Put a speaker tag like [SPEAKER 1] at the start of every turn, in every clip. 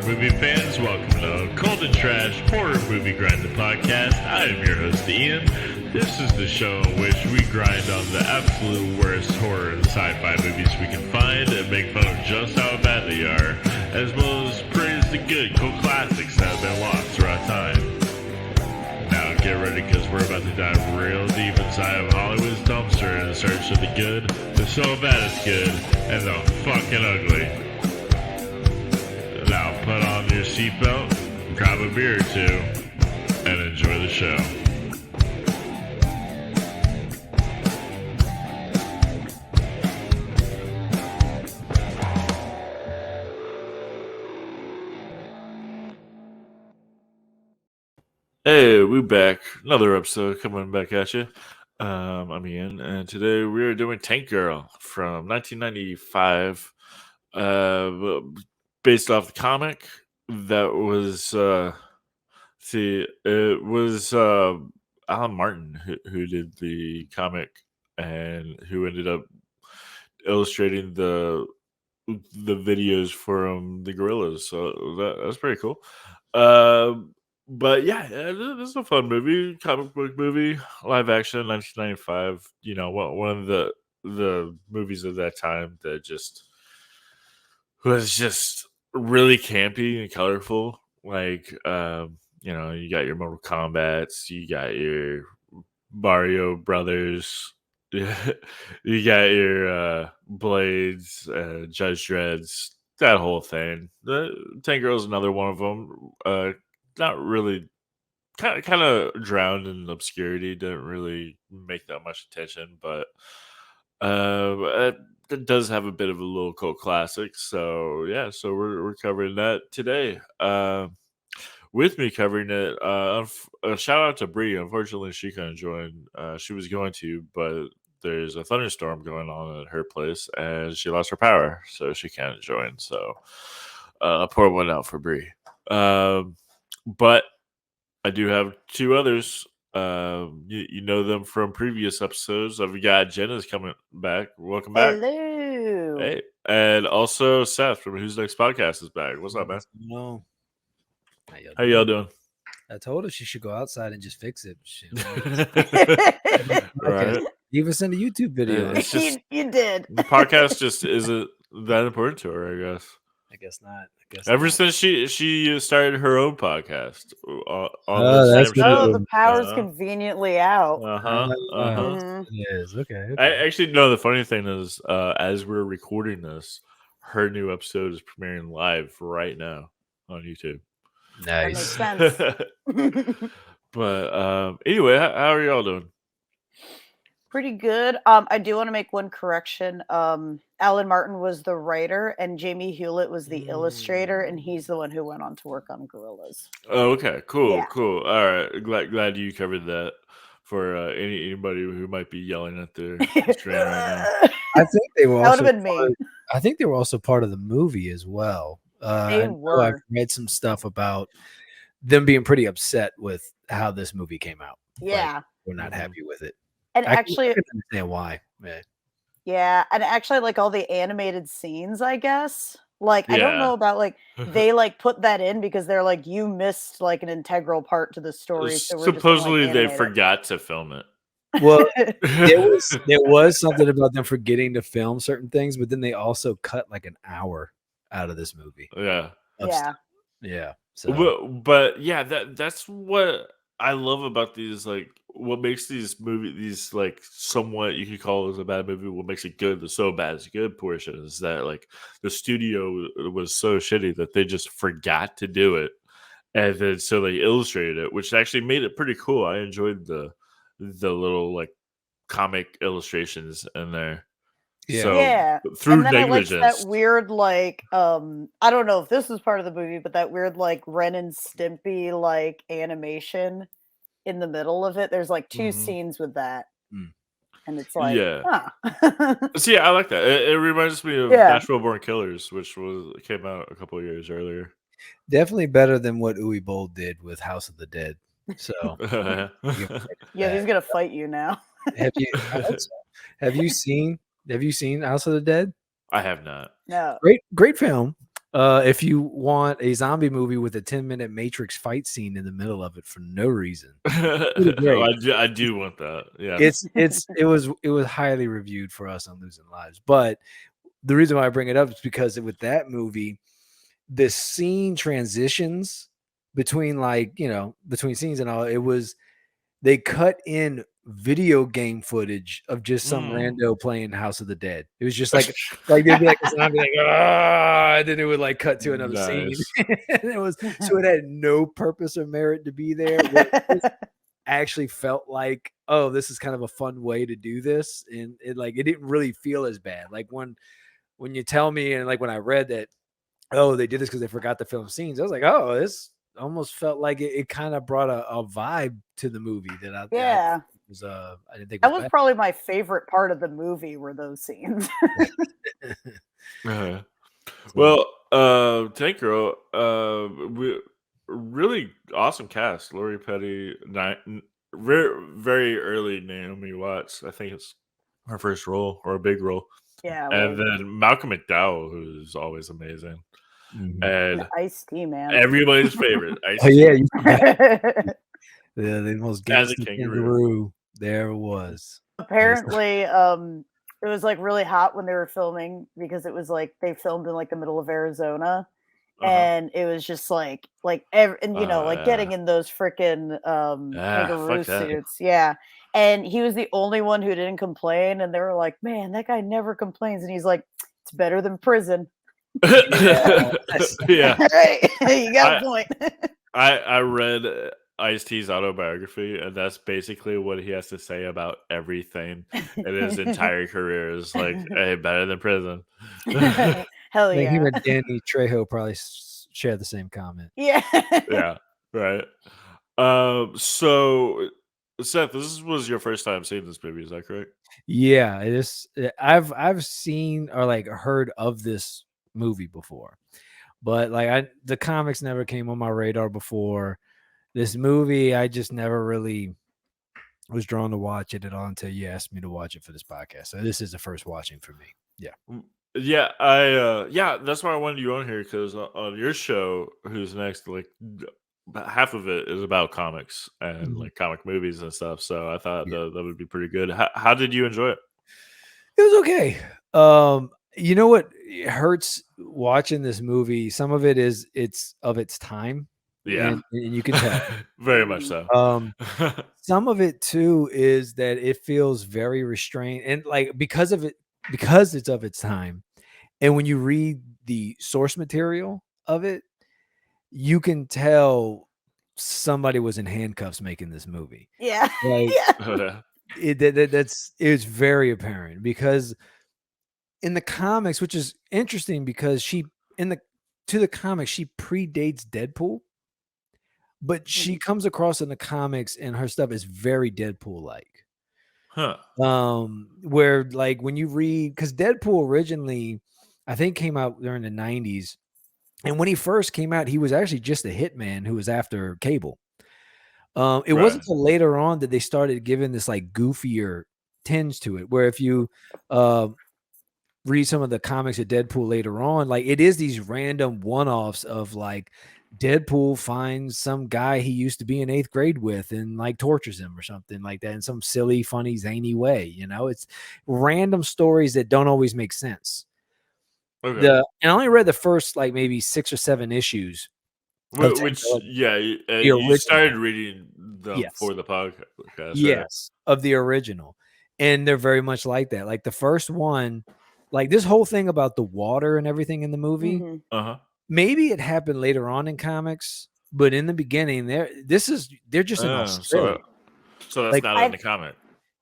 [SPEAKER 1] movie fans, welcome to Cold and Trash Horror Movie Grind the Podcast. I am your host Ian. This is the show in which we grind on the absolute worst horror and sci-fi movies we can find and make fun of just how bad they are, as well as praise the good, cool classics that have been lost throughout time. Now get ready because we're about to dive real deep inside of Hollywood's dumpster in search of the good, the so bad it's good, and the fucking ugly. Now put on your seatbelt, grab a beer or two, and enjoy the show. Hey, we back. Another episode coming back at you. I'm Ian, and today we are doing Tank Girl from 1995. Based off the comic that was it was Alan Martin who did the comic and who ended up illustrating the videos from the gorillas, so that's pretty cool. But yeah, this is a fun movie, comic book movie, live action, 1995. You know, one of the movies of that time that just was just really campy and colorful. Like, you know, you got your Mortal Kombats, you got your Mario Brothers, you got your Blades, Judge Dredd's, that whole thing. The Tank Girl's another one of them. Not really, kind of drowned in obscurity. Didn't really make that much attention, but it does have a bit of a little cult classic. So yeah, so we're covering that today. With me covering it, a shout out to Bree. Unfortunately, she couldn't join. She was going to, but there's a thunderstorm going on at her place, and she lost her power, so she can't join. So pour one out for Bree. But I do have two others. You know them from previous episodes. I've got Jenna's coming back. Welcome back.
[SPEAKER 2] Hello.
[SPEAKER 1] Hey. And also Seth from Who's Next Podcast is back. What's up, man?
[SPEAKER 3] No.
[SPEAKER 1] How y'all doing?
[SPEAKER 3] I told her she should go outside and just fix it.
[SPEAKER 1] Right.
[SPEAKER 3] Even send a YouTube video.
[SPEAKER 1] Yeah,
[SPEAKER 2] you did.
[SPEAKER 1] The podcast just isn't that important to her, I guess.
[SPEAKER 3] I guess not.
[SPEAKER 1] Ever since she started her own podcast on
[SPEAKER 3] that's
[SPEAKER 1] the same show.
[SPEAKER 2] the power's conveniently out.
[SPEAKER 3] It is. Okay.
[SPEAKER 1] I actually know the funny thing is, as we're recording this, her new episode is premiering live right now on YouTube.
[SPEAKER 3] Nice.
[SPEAKER 2] That makes sense.
[SPEAKER 1] But anyway, how are y'all doing?
[SPEAKER 2] Pretty good. I do want to make one correction. Alan Martin was the writer, and Jamie Hewlett was the illustrator, and he's the one who went on to work on Gorillas.
[SPEAKER 1] Oh, okay, cool,
[SPEAKER 2] Yeah.
[SPEAKER 1] cool. All right, glad you covered that for anybody who might be yelling at their screen right now.
[SPEAKER 3] I think they were.
[SPEAKER 2] That would have been me.
[SPEAKER 3] I think they were also part of the movie as well.
[SPEAKER 2] They were.
[SPEAKER 3] I've read some stuff about them being pretty upset with how this movie came out.
[SPEAKER 2] Yeah,
[SPEAKER 3] like, we're not happy with it.
[SPEAKER 2] And actually,
[SPEAKER 3] I can understand why.
[SPEAKER 2] Yeah, and actually, like all the animated scenes, I guess. Like, I don't know about like they like put that in because they're like, you missed like an integral part to the story. So we're
[SPEAKER 1] supposedly
[SPEAKER 2] just
[SPEAKER 1] they forgot to film it.
[SPEAKER 3] Well, there was something about them forgetting to film certain things, but then they also cut like an hour out of this movie.
[SPEAKER 1] Yeah.
[SPEAKER 3] Yeah. So.
[SPEAKER 1] But yeah, that's what I love about these. Like, what makes these like somewhat you could call it a bad movie. What makes it good? The so bad is good portion is that like the studio was so shitty that they just forgot to do it, and then so they illustrated it, which actually made it pretty cool. I enjoyed the little like comic illustrations in there.
[SPEAKER 3] Yeah.
[SPEAKER 1] So, through
[SPEAKER 2] and then
[SPEAKER 1] negligence.
[SPEAKER 2] I liked that weird like I don't know if this was part of the movie, but that weird like Ren and Stimpy like animation in the middle of it. There's like two scenes with that. And it's like,
[SPEAKER 1] See, I like that. It reminds me of Natural Born Killers, which came out a couple of years earlier.
[SPEAKER 3] Definitely better than what Uwe Boll did with House of the Dead. So
[SPEAKER 2] yeah, he's gonna fight you now.
[SPEAKER 3] Have you seen House of the Dead?
[SPEAKER 1] I have not.
[SPEAKER 2] No.
[SPEAKER 3] Great film. If you want a zombie movie with a 10-minute Matrix fight scene in the middle of it for no reason, pretty great.
[SPEAKER 1] I do want that. Yeah.
[SPEAKER 3] It was highly reviewed for us on Losing Lives. But the reason why I bring it up is because with that movie, the scene transitions between between scenes and all, they cut in video game footage of just some rando playing House of the Dead. It was just like there'd be like a zombie like and then it would like cut to another scene. And it had no purpose or merit to be there. It actually felt like, oh, this is kind of a fun way to do this, and it didn't really feel as bad. Like when you tell me, and like when I read that, oh, they did this because they forgot to film scenes, I was like, oh, this almost felt like it kind of brought a vibe to the movie that I didn't think
[SPEAKER 2] that was probably my favorite part of the movie were those scenes.
[SPEAKER 1] Well, Tank Girl, really awesome cast. Lori Petty, very, very early Naomi Watts. I think it's her first role or a big role.
[SPEAKER 2] Yeah,
[SPEAKER 1] and then Malcolm McDowell, who's always amazing, and
[SPEAKER 2] Ice-T, man,
[SPEAKER 1] everybody's favorite.
[SPEAKER 3] Oh yeah, the most gangster kangaroo there was.
[SPEAKER 2] Apparently, it was like really hot when they were filming because it was like they filmed in like the middle of Arizona. And it was just like getting in those freaking kangaroo suits. Yeah. And he was the only one who didn't complain. And they were like, man, that guy never complains. And he's like, it's better than prison.
[SPEAKER 1] Yeah.
[SPEAKER 2] Right. You got a point.
[SPEAKER 1] I read Ice-T's autobiography, and that's basically what he has to say about everything in his entire career is like, hey, better than prison.
[SPEAKER 2] Hell yeah.
[SPEAKER 3] Him and Danny Trejo probably share the same comment.
[SPEAKER 2] Yeah.
[SPEAKER 1] Yeah, right. So Seth, this was your first time seeing this movie, is that correct?
[SPEAKER 3] Yeah, it is. I've seen or like heard of this movie before, but like the comics never came on my radar before. This movie, I just never really was drawn to watch it at all until you asked me to watch it for this podcast. So this is the first watching for me. Yeah.
[SPEAKER 1] Yeah, that's why I wanted you on here, because on your show, Who's Next, like half of it is about comics and like comic movies and stuff. So I thought that would be pretty good. How did you enjoy it?
[SPEAKER 3] It was okay. You know what hurts watching this movie? Some of it is it's of its time.
[SPEAKER 1] Yeah,
[SPEAKER 3] and you can tell
[SPEAKER 1] very much so.
[SPEAKER 3] Some of it too is that it feels very restrained, and like because it's of its time. And when you read the source material of it, you can tell somebody was in handcuffs making this movie.
[SPEAKER 2] Yeah.
[SPEAKER 3] Like, it's very apparent because in the comics, which is interesting because to the comics, she predates Deadpool, but she comes across in the comics and her stuff is very Deadpool-like.
[SPEAKER 1] Huh.
[SPEAKER 3] Where like when you read, because Deadpool originally, I think, came out during the 90s. And when he first came out, he was actually just a hitman who was after Cable. It wasn't until later on that they started giving this like goofier tinge to it, where if you read some of the comics of Deadpool later on, like it is these random one-offs of like Deadpool finds some guy he used to be in 8th grade with and like tortures him or something like that in some silly, funny, zany way. You know, it's random stories that don't always make sense.
[SPEAKER 1] Okay.
[SPEAKER 3] And I only read the first like maybe 6 or 7 issues.
[SPEAKER 1] Which you started reading them for the podcast.
[SPEAKER 3] Yes, of the original. And they're very much like that. Like the first one, like this whole thing about the water and everything in the movie, maybe it happened later on in comics, but in the beginning, they're just in Australia.
[SPEAKER 1] So that's like, not in the comic.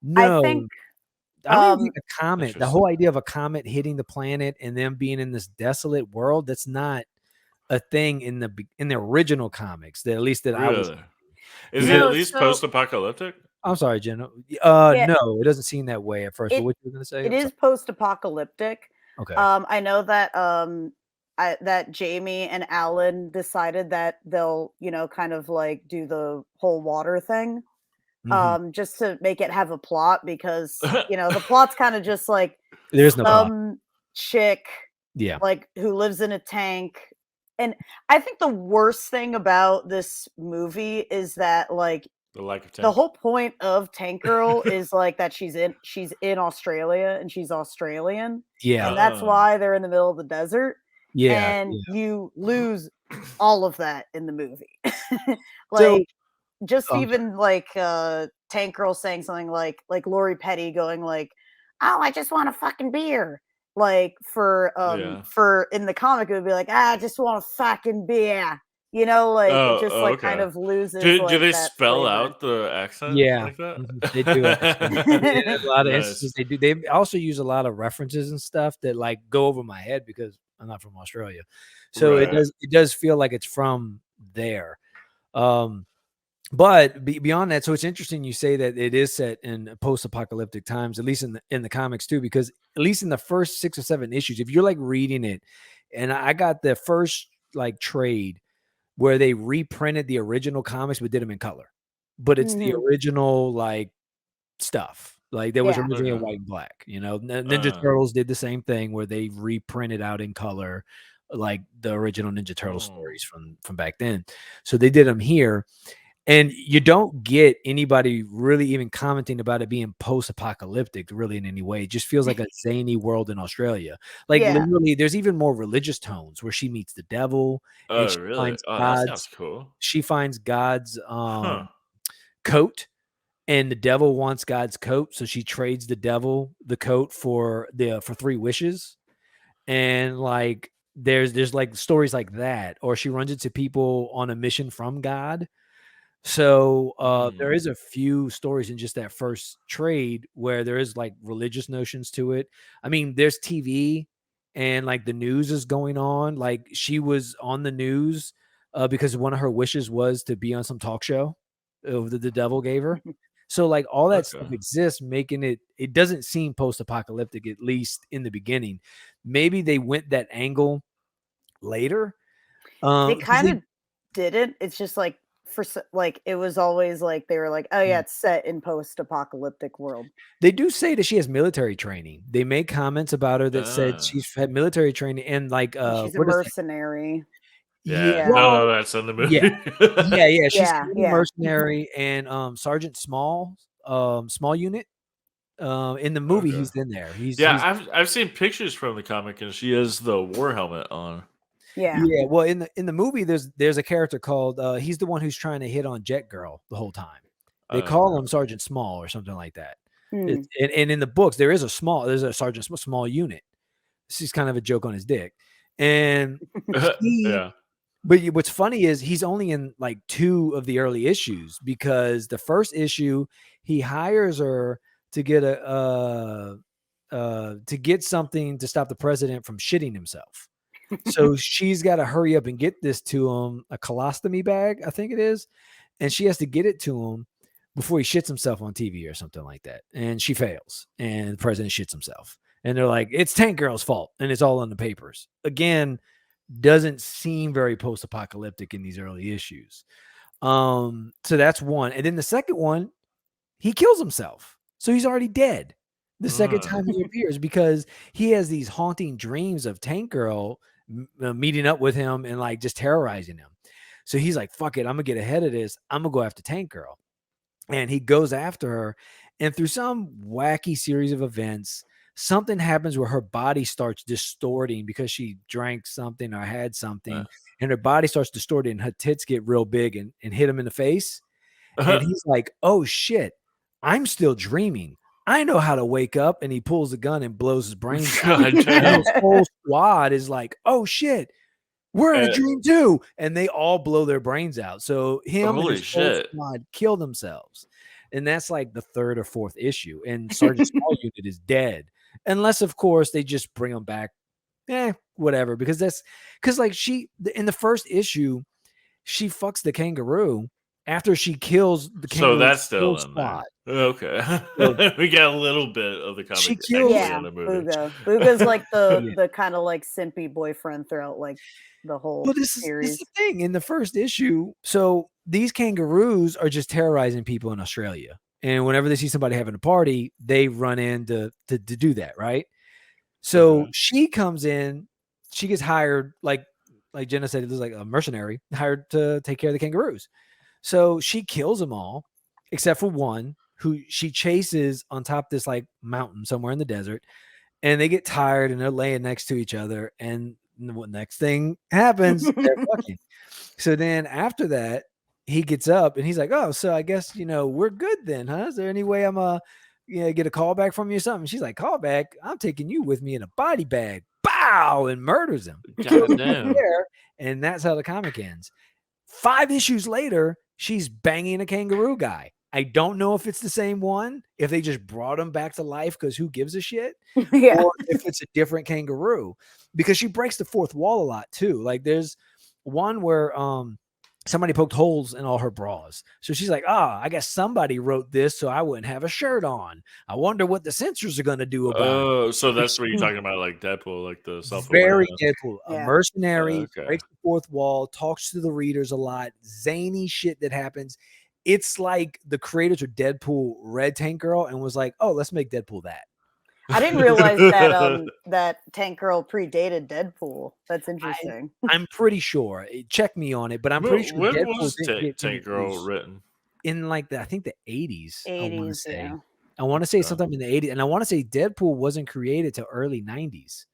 [SPEAKER 3] No,
[SPEAKER 2] I think
[SPEAKER 3] I don't think a comet. The whole idea of a comet hitting the planet and them being in this desolate world, that's not a thing in the original comics. That at least that I was.
[SPEAKER 1] Is it at least post-apocalyptic?
[SPEAKER 3] I'm sorry, Jenna. No, it doesn't seem that way at first. But what you were going to say?
[SPEAKER 2] It is post-apocalyptic.
[SPEAKER 3] Okay.
[SPEAKER 2] I know that that Jamie and Alan decided that they'll, kind of like do the whole water thing, just to make it have a plot, because the plot's kind of just like
[SPEAKER 3] there's no plot.
[SPEAKER 2] Chick
[SPEAKER 3] Yeah.
[SPEAKER 2] like who lives in a tank. And I think the worst thing about this movie is that like
[SPEAKER 1] The lack of
[SPEAKER 2] the
[SPEAKER 1] tanks.
[SPEAKER 2] whole point of Tank Girl is like that she's in Australia and she's Australian.
[SPEAKER 3] Yeah.
[SPEAKER 2] And that's why they're in the middle of the desert.
[SPEAKER 3] Yeah.
[SPEAKER 2] And
[SPEAKER 3] Yeah.
[SPEAKER 2] you lose all of that in the movie.
[SPEAKER 3] So
[SPEAKER 2] like just
[SPEAKER 3] I'm sorry.
[SPEAKER 2] even like Tank Girl saying something like Lori Petty going like, "Oh, I just want a fucking beer." Like
[SPEAKER 1] Yeah.
[SPEAKER 2] for in the comic it would be like, "Ah, I just want a fucking beer." You know, like it just like kind
[SPEAKER 1] Okay.
[SPEAKER 2] of loses
[SPEAKER 1] Do
[SPEAKER 2] like
[SPEAKER 1] they
[SPEAKER 2] that
[SPEAKER 1] spell
[SPEAKER 2] flavor.
[SPEAKER 1] out the accent
[SPEAKER 3] Yeah.
[SPEAKER 1] like that?
[SPEAKER 3] They do actually. In a lot of instances,
[SPEAKER 1] Nice.
[SPEAKER 3] they do. They also use a lot of references and stuff that like go over my head because I'm not from Australia, so
[SPEAKER 1] Right.
[SPEAKER 3] it does feel like it's from there. Um, but beyond that, so it's interesting you say that it is set in post-apocalyptic times, at least in the comics too, because at least in the first 6 or 7 issues, if you're like reading it, and I got the first like trade where they reprinted the original comics but did them in color, but it's the
[SPEAKER 2] Mhm.
[SPEAKER 3] original like stuff. Like there was
[SPEAKER 2] Yeah.
[SPEAKER 3] originally a
[SPEAKER 1] Okay.
[SPEAKER 3] white and black, Ninja
[SPEAKER 1] Uh,
[SPEAKER 3] Turtles did the same thing where they reprinted out in color like the original Ninja Turtle
[SPEAKER 1] oh.
[SPEAKER 3] stories from back then. So they did them here, and you don't get anybody really even commenting about it being post-apocalyptic really in any way. It just feels like a zany world in Australia. Like
[SPEAKER 2] Yeah.
[SPEAKER 3] literally there's even more religious tones where she meets the devil and
[SPEAKER 1] Oh, really? Oh, that sounds cool.
[SPEAKER 3] she finds God's
[SPEAKER 1] Huh.
[SPEAKER 3] coat, and the devil wants God's coat, so she trades the devil the coat for 3 wishes. And like there's like stories like that, or she runs into people on a mission from God. So there
[SPEAKER 1] Mm.
[SPEAKER 3] is a few stories in just that first trade where there is like religious notions to it. I mean, there's TV and like the news is going on. Like she was on the news because one of her wishes was to be on some talk show that the devil gave her. So like all that
[SPEAKER 1] Okay.
[SPEAKER 3] stuff exists, making it doesn't seem post-apocalyptic, at least in the beginning. Maybe they went that angle later.
[SPEAKER 2] They
[SPEAKER 3] Because
[SPEAKER 2] kind of didn't. It's just like like it was always like they were like, "Oh yeah, it's set in post-apocalyptic world."
[SPEAKER 3] they do say that she has military training. They make comments about her that said
[SPEAKER 1] Uh,
[SPEAKER 3] she's had military training and like
[SPEAKER 2] And she's a
[SPEAKER 3] what is that?
[SPEAKER 2] mercenary.
[SPEAKER 3] Yeah,
[SPEAKER 1] yeah,
[SPEAKER 2] Yeah.
[SPEAKER 1] none of
[SPEAKER 3] well,
[SPEAKER 1] that's in the
[SPEAKER 3] yeah.
[SPEAKER 1] movie.
[SPEAKER 3] Yeah, she's
[SPEAKER 2] Yeah,
[SPEAKER 3] Canadian
[SPEAKER 2] yeah.
[SPEAKER 3] mercenary and Sergeant Small, small unit. In the movie
[SPEAKER 1] Okay.
[SPEAKER 3] he's in there.
[SPEAKER 1] Yeah,
[SPEAKER 3] He's
[SPEAKER 1] I've seen pictures from the comic, and she has the war helmet on.
[SPEAKER 2] Yeah.
[SPEAKER 3] Yeah, well in the movie there's a character called he's the one who's trying to hit on Jet Girl the whole time. They
[SPEAKER 1] Uh,
[SPEAKER 3] call him Sergeant Small or something like that.
[SPEAKER 2] Hmm.
[SPEAKER 3] It's and in the books there's a Sergeant Small unit. She's kind of a joke on his dick. And he
[SPEAKER 1] yeah.
[SPEAKER 3] but what's funny is he's only in like 2 of the early issues because the first issue he hires her to get to get something to stop the president from shitting himself. So she's got to hurry up and get this to him, a colostomy bag, I think it is, and she has to get it to him before he shits himself on TV or something like that. And she fails, and the president shits himself. And they're like, it's Tank Girl's fault, and it's all in the papers. Again, doesn't seem very post-apocalyptic in these early issues. So that's one. And then the second one, he kills himself. So he's already dead the second
[SPEAKER 1] Uh,
[SPEAKER 3] time he appears because he has these haunting dreams of Tank Girl meeting up with him and like just terrorizing him. So he's like, fuck it, I'm gonna get ahead of this. I'm gonna go after Tank Girl. And he goes after her. And through some wacky series of events, something happens where her body starts distorting because she drank something or had
[SPEAKER 1] uh,
[SPEAKER 3] something, and her body starts distorting, and her tits get real big and hit him in the face. And he's like, oh shit, I'm still dreaming. I know how to wake up. And he pulls the gun and blows his brains out.
[SPEAKER 1] God
[SPEAKER 3] And
[SPEAKER 1] damn.
[SPEAKER 3] his whole squad is like, oh shit, we're in a
[SPEAKER 1] Uh,
[SPEAKER 3] dream too. And they all blow their brains out. So him and
[SPEAKER 1] holy
[SPEAKER 3] his whole
[SPEAKER 1] shit.
[SPEAKER 3] squad kill themselves. And that's like the 3rd or 4th issue. And Sergeant Small Unit is dead. Unless, of course, they just bring him back. Whatever. Because like in the first issue, she fucks the kangaroo after she kills the
[SPEAKER 1] So
[SPEAKER 3] kangaroo's
[SPEAKER 1] that's
[SPEAKER 3] whole
[SPEAKER 1] still in there.
[SPEAKER 3] squad.
[SPEAKER 1] Okay.
[SPEAKER 3] So
[SPEAKER 1] We got a little bit of the
[SPEAKER 3] she
[SPEAKER 1] comic
[SPEAKER 3] kills
[SPEAKER 1] actually
[SPEAKER 2] Yeah,
[SPEAKER 1] in the movie.
[SPEAKER 2] Booga. Booga's like
[SPEAKER 3] yeah.
[SPEAKER 2] the kind of like simpy boyfriend throughout like the whole
[SPEAKER 3] Well, this is the
[SPEAKER 2] series.
[SPEAKER 3] thing. In the first issue, so these kangaroos are just terrorizing people in Australia. And whenever they see somebody having a party, they run in to do that, right? So
[SPEAKER 1] Okay.
[SPEAKER 3] she comes in she gets hired, like Jenna said, it was like a mercenary hired to take care of the kangaroos. So she kills them all, except for one who she chases on top of this like mountain somewhere in the desert. And they get tired and they're laying next to each other. And what next thing happens? They're fucking. So then after that, he gets up and he's like, "Oh, so I guess we're good then, huh? Is there any way I'm get a call back from you or something?" She's like, "Call back? I'm taking you with me in a body bag." Bow, and murders him.
[SPEAKER 1] God damn.
[SPEAKER 3] And that's how the comic ends. 5 issues later, she's banging a kangaroo guy. I don't know if it's the same one, if they just brought him back to life because who gives a shit,
[SPEAKER 2] Yeah.
[SPEAKER 3] or if it's a different kangaroo, because she breaks the fourth wall a lot too. Like there's one where somebody poked holes in all her bras. So she's like, I guess somebody wrote this so I wouldn't have a shirt on. I wonder what the censors are going to do about it.
[SPEAKER 1] Oh, so that's what you're talking about, like Deadpool, like the
[SPEAKER 3] Very
[SPEAKER 1] self-awareness.
[SPEAKER 3] Deadpool. A
[SPEAKER 2] Yeah.
[SPEAKER 3] mercenary,
[SPEAKER 1] Okay.
[SPEAKER 3] breaks the fourth wall, talks to the readers a lot, zany shit that happens. It's like the creators of Deadpool read Tank Girl and was like, "Oh, let's make Deadpool that."
[SPEAKER 2] I didn't realize that that Tank Girl predated Deadpool. That's interesting.
[SPEAKER 3] I'm pretty sure. Check me on it, but I'm pretty sure
[SPEAKER 1] When
[SPEAKER 3] Deadpool
[SPEAKER 1] was
[SPEAKER 3] didn't get
[SPEAKER 1] Tank Girl
[SPEAKER 3] introduced
[SPEAKER 1] written?
[SPEAKER 3] in like I think the 80s. I want to
[SPEAKER 2] 80s,
[SPEAKER 3] say.
[SPEAKER 2] yeah.
[SPEAKER 3] I want to say sometime in the 80s, and I want to say Deadpool wasn't created till early 90s.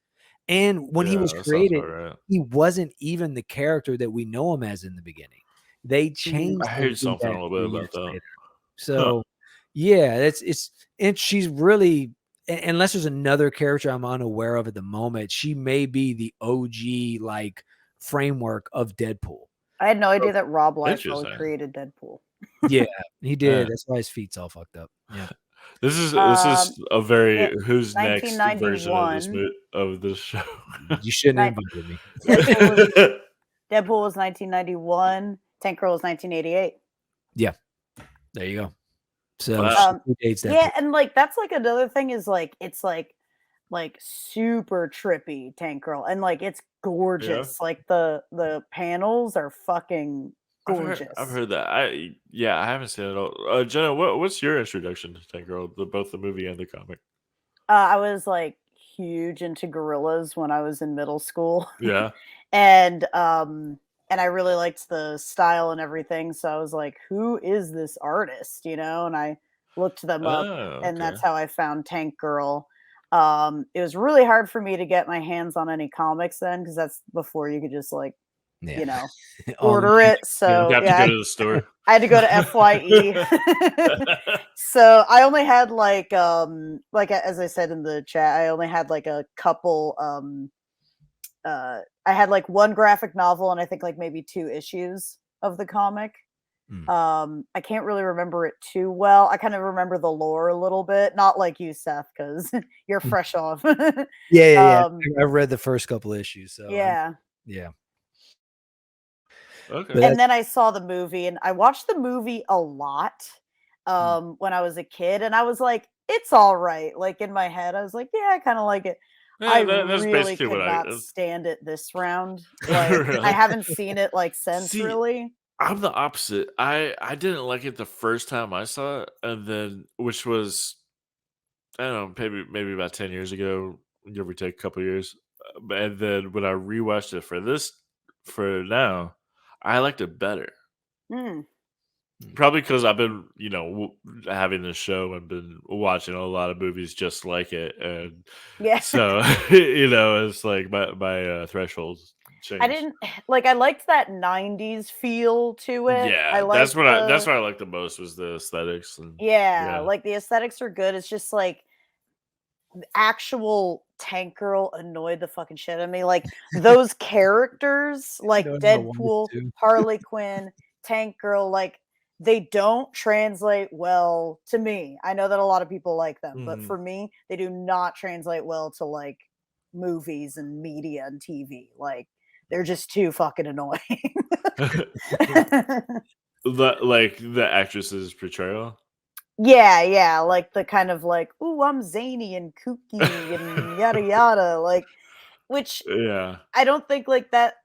[SPEAKER 3] And when he was
[SPEAKER 1] that sounds
[SPEAKER 3] created,
[SPEAKER 1] about right.
[SPEAKER 3] he wasn't even the character that we know him as in the beginning. They changed
[SPEAKER 1] I
[SPEAKER 3] him
[SPEAKER 1] heard
[SPEAKER 3] to
[SPEAKER 1] something a
[SPEAKER 3] that
[SPEAKER 1] little bit
[SPEAKER 3] 3
[SPEAKER 1] about
[SPEAKER 3] years
[SPEAKER 1] that.
[SPEAKER 3] later. So, yeah, it's and she's really, unless there's another character I'm unaware of at the moment, she may be the OG like framework of Deadpool.
[SPEAKER 2] I had no idea that Rob Liefeld
[SPEAKER 1] Interesting.
[SPEAKER 2] created Deadpool.
[SPEAKER 3] Yeah, he did.
[SPEAKER 1] Yeah.
[SPEAKER 3] That's why his feet's all fucked up. Yeah.
[SPEAKER 1] This is a very
[SPEAKER 2] yeah,
[SPEAKER 1] who's next version of this
[SPEAKER 2] 1991.
[SPEAKER 1] show.
[SPEAKER 3] You shouldn't have
[SPEAKER 2] Ni-
[SPEAKER 3] invited me.
[SPEAKER 2] Deadpool was 1991. Tank Girl was 1988.
[SPEAKER 3] Yeah. There you go. So
[SPEAKER 1] Wow.
[SPEAKER 3] she predates Deadpool.
[SPEAKER 2] Yeah, and like that's like another thing is like it's like super trippy Tank Girl, and like it's gorgeous. Like the panels are fucking gorgeous.
[SPEAKER 1] I've heard that. I haven't seen it all. Jenna, what's your introduction to Tank Girl, both the movie and the comic?
[SPEAKER 2] I was like huge into gorillas when I was in middle school.
[SPEAKER 1] Yeah.
[SPEAKER 2] and I really liked the style and everything, so I was like, who is this artist, and I looked them up, and that's how I found Tank Girl. It was really hard for me to get my hands on any comics then, because that's before you could just order it. So
[SPEAKER 1] you have to go to the store.
[SPEAKER 2] I had to go to FYE. So I only had like as I said in the chat, I only had like a couple I had like one graphic novel and I think like maybe 2 issues of the comic. I can't really remember it too well. I kind of remember the lore a little bit, not like you, Seth, because you're fresh off.
[SPEAKER 3] Yeah. I read the first couple issues. So
[SPEAKER 2] yeah.
[SPEAKER 1] Okay.
[SPEAKER 2] And then I saw the movie, and I watched the movie a lot when I was a kid, and I was like, it's all right. Like in my head, I was like, yeah, I kind of like it.
[SPEAKER 1] Yeah,
[SPEAKER 2] I
[SPEAKER 1] that's
[SPEAKER 2] really
[SPEAKER 1] basically
[SPEAKER 2] could
[SPEAKER 1] what
[SPEAKER 2] not stand it this round. Like
[SPEAKER 1] Really?
[SPEAKER 2] I haven't seen it like since.
[SPEAKER 1] See,
[SPEAKER 2] really.
[SPEAKER 1] I'm the opposite. I didn't like it the first time I saw it, and then which was I don't know, maybe about 10 years ago, give or take a couple years. And then when I rewatched it for now, I liked it better. Probably because I've been, having this show and been watching a lot of movies just like it, and
[SPEAKER 2] Yeah.
[SPEAKER 1] so it's like my thresholds changed.
[SPEAKER 2] I didn't I liked that 90s feel to it.
[SPEAKER 1] Yeah, that's what I liked the most was the aesthetics. And,
[SPEAKER 2] like the aesthetics are good. It's just like actual Tank Girl annoyed the fucking shit out of me. Like those characters, like Deadpool, Harley Quinn, Tank Girl, like they don't translate well to me. I know that a lot of people like them, but for me, they do not translate well to like movies and media and TV. Like they're just too fucking annoying.
[SPEAKER 1] Like the actress's portrayal.
[SPEAKER 2] Yeah, like the kind of like, ooh, I'm zany and kooky and yada yada, like, which I don't think like that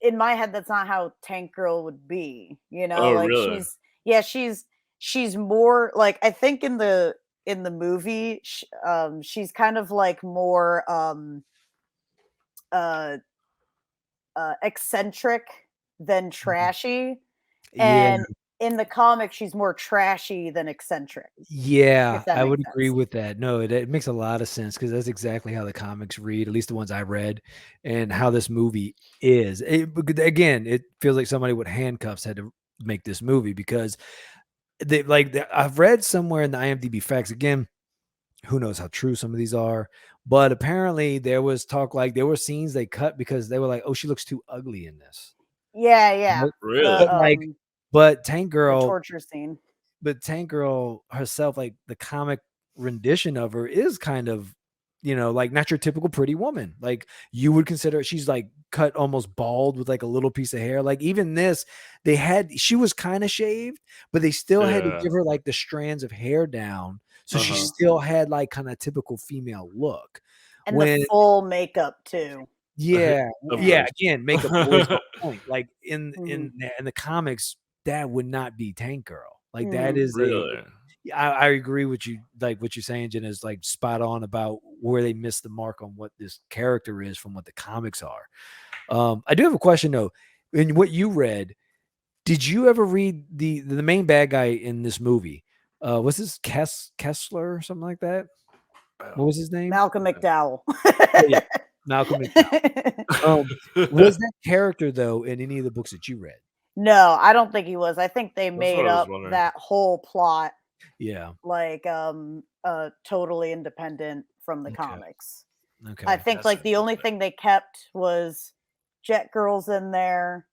[SPEAKER 2] in my head. That's not how Tank Girl would be,
[SPEAKER 1] Oh,
[SPEAKER 2] like
[SPEAKER 1] really?
[SPEAKER 2] she's more like, I think in the movie, she's kind of like more eccentric than trashy,
[SPEAKER 3] Yeah.
[SPEAKER 2] and in the comic she's more trashy than eccentric.
[SPEAKER 3] Yeah,
[SPEAKER 2] If that
[SPEAKER 3] I
[SPEAKER 2] makes
[SPEAKER 3] would agree
[SPEAKER 2] sense.
[SPEAKER 3] with that. No, it makes a lot of sense because that's exactly how the comics read, at least the ones I read, and how this movie is. Again, it feels like somebody with handcuffs had to make this movie because I've read somewhere in the IMDb facts, again, who knows how true some of these are, but apparently there was talk like there were scenes they cut because they were like, "Oh, she looks too ugly in this."
[SPEAKER 2] Yeah.
[SPEAKER 3] Right?
[SPEAKER 1] Really?
[SPEAKER 3] But Tank
[SPEAKER 2] The
[SPEAKER 3] Girl
[SPEAKER 2] torture scene.
[SPEAKER 3] but Tank Girl herself, like the comic rendition of her is kind of, like not your typical pretty woman. Like you would consider she's like cut almost bald with like a little piece of hair. Like even this, she was kind of shaved, but they still had to
[SPEAKER 1] Yeah.
[SPEAKER 3] give her like the strands of hair down. So she
[SPEAKER 1] Uh-huh.
[SPEAKER 3] still had like kind of typical female look.
[SPEAKER 2] And
[SPEAKER 3] When
[SPEAKER 2] the full makeup too.
[SPEAKER 3] yeah,
[SPEAKER 1] Of
[SPEAKER 3] yeah,
[SPEAKER 1] course.
[SPEAKER 3] again, makeup always on point. Like in
[SPEAKER 2] Mhm.
[SPEAKER 3] the comics, that would not be Tank Girl. Like that
[SPEAKER 2] Mhm.
[SPEAKER 3] is
[SPEAKER 1] Really?
[SPEAKER 3] I agree with you. Like what you're saying, Jen, is like spot on about where they missed the mark on what this character is from what the comics are. I do have a question though. In what you read, did you ever read the main bad guy in this movie? Was this Kessler or something like that? What was his name?
[SPEAKER 2] Malcolm McDowell.
[SPEAKER 3] Oh yeah, Malcolm McDowell. Was that character though in any of the books that you read?
[SPEAKER 2] No, I don't think he was. I think they
[SPEAKER 1] That's what
[SPEAKER 2] made
[SPEAKER 1] I was
[SPEAKER 2] up
[SPEAKER 1] wondering.
[SPEAKER 2] that whole plot
[SPEAKER 3] Yeah.
[SPEAKER 2] like totally independent from the
[SPEAKER 3] Okay.
[SPEAKER 2] comics.
[SPEAKER 3] Okay.
[SPEAKER 2] I think
[SPEAKER 1] That's
[SPEAKER 2] like the only
[SPEAKER 1] interesting.
[SPEAKER 2] thing they kept was Jet Girl's in there,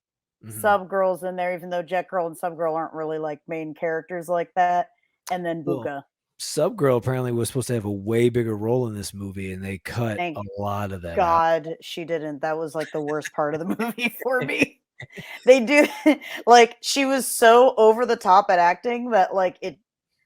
[SPEAKER 3] Mhm.
[SPEAKER 2] Sub Girl's in there, even though Jet Girl and Sub Girl aren't really like main characters like that. And then
[SPEAKER 3] Well,
[SPEAKER 2] Buka.
[SPEAKER 3] Subgirl apparently was supposed to have a way bigger role in this movie, and they cut
[SPEAKER 2] Thank
[SPEAKER 3] a lot of that out.
[SPEAKER 2] God she didn't. That was like the worst part of the movie for me. They do like she was so over the top at acting that like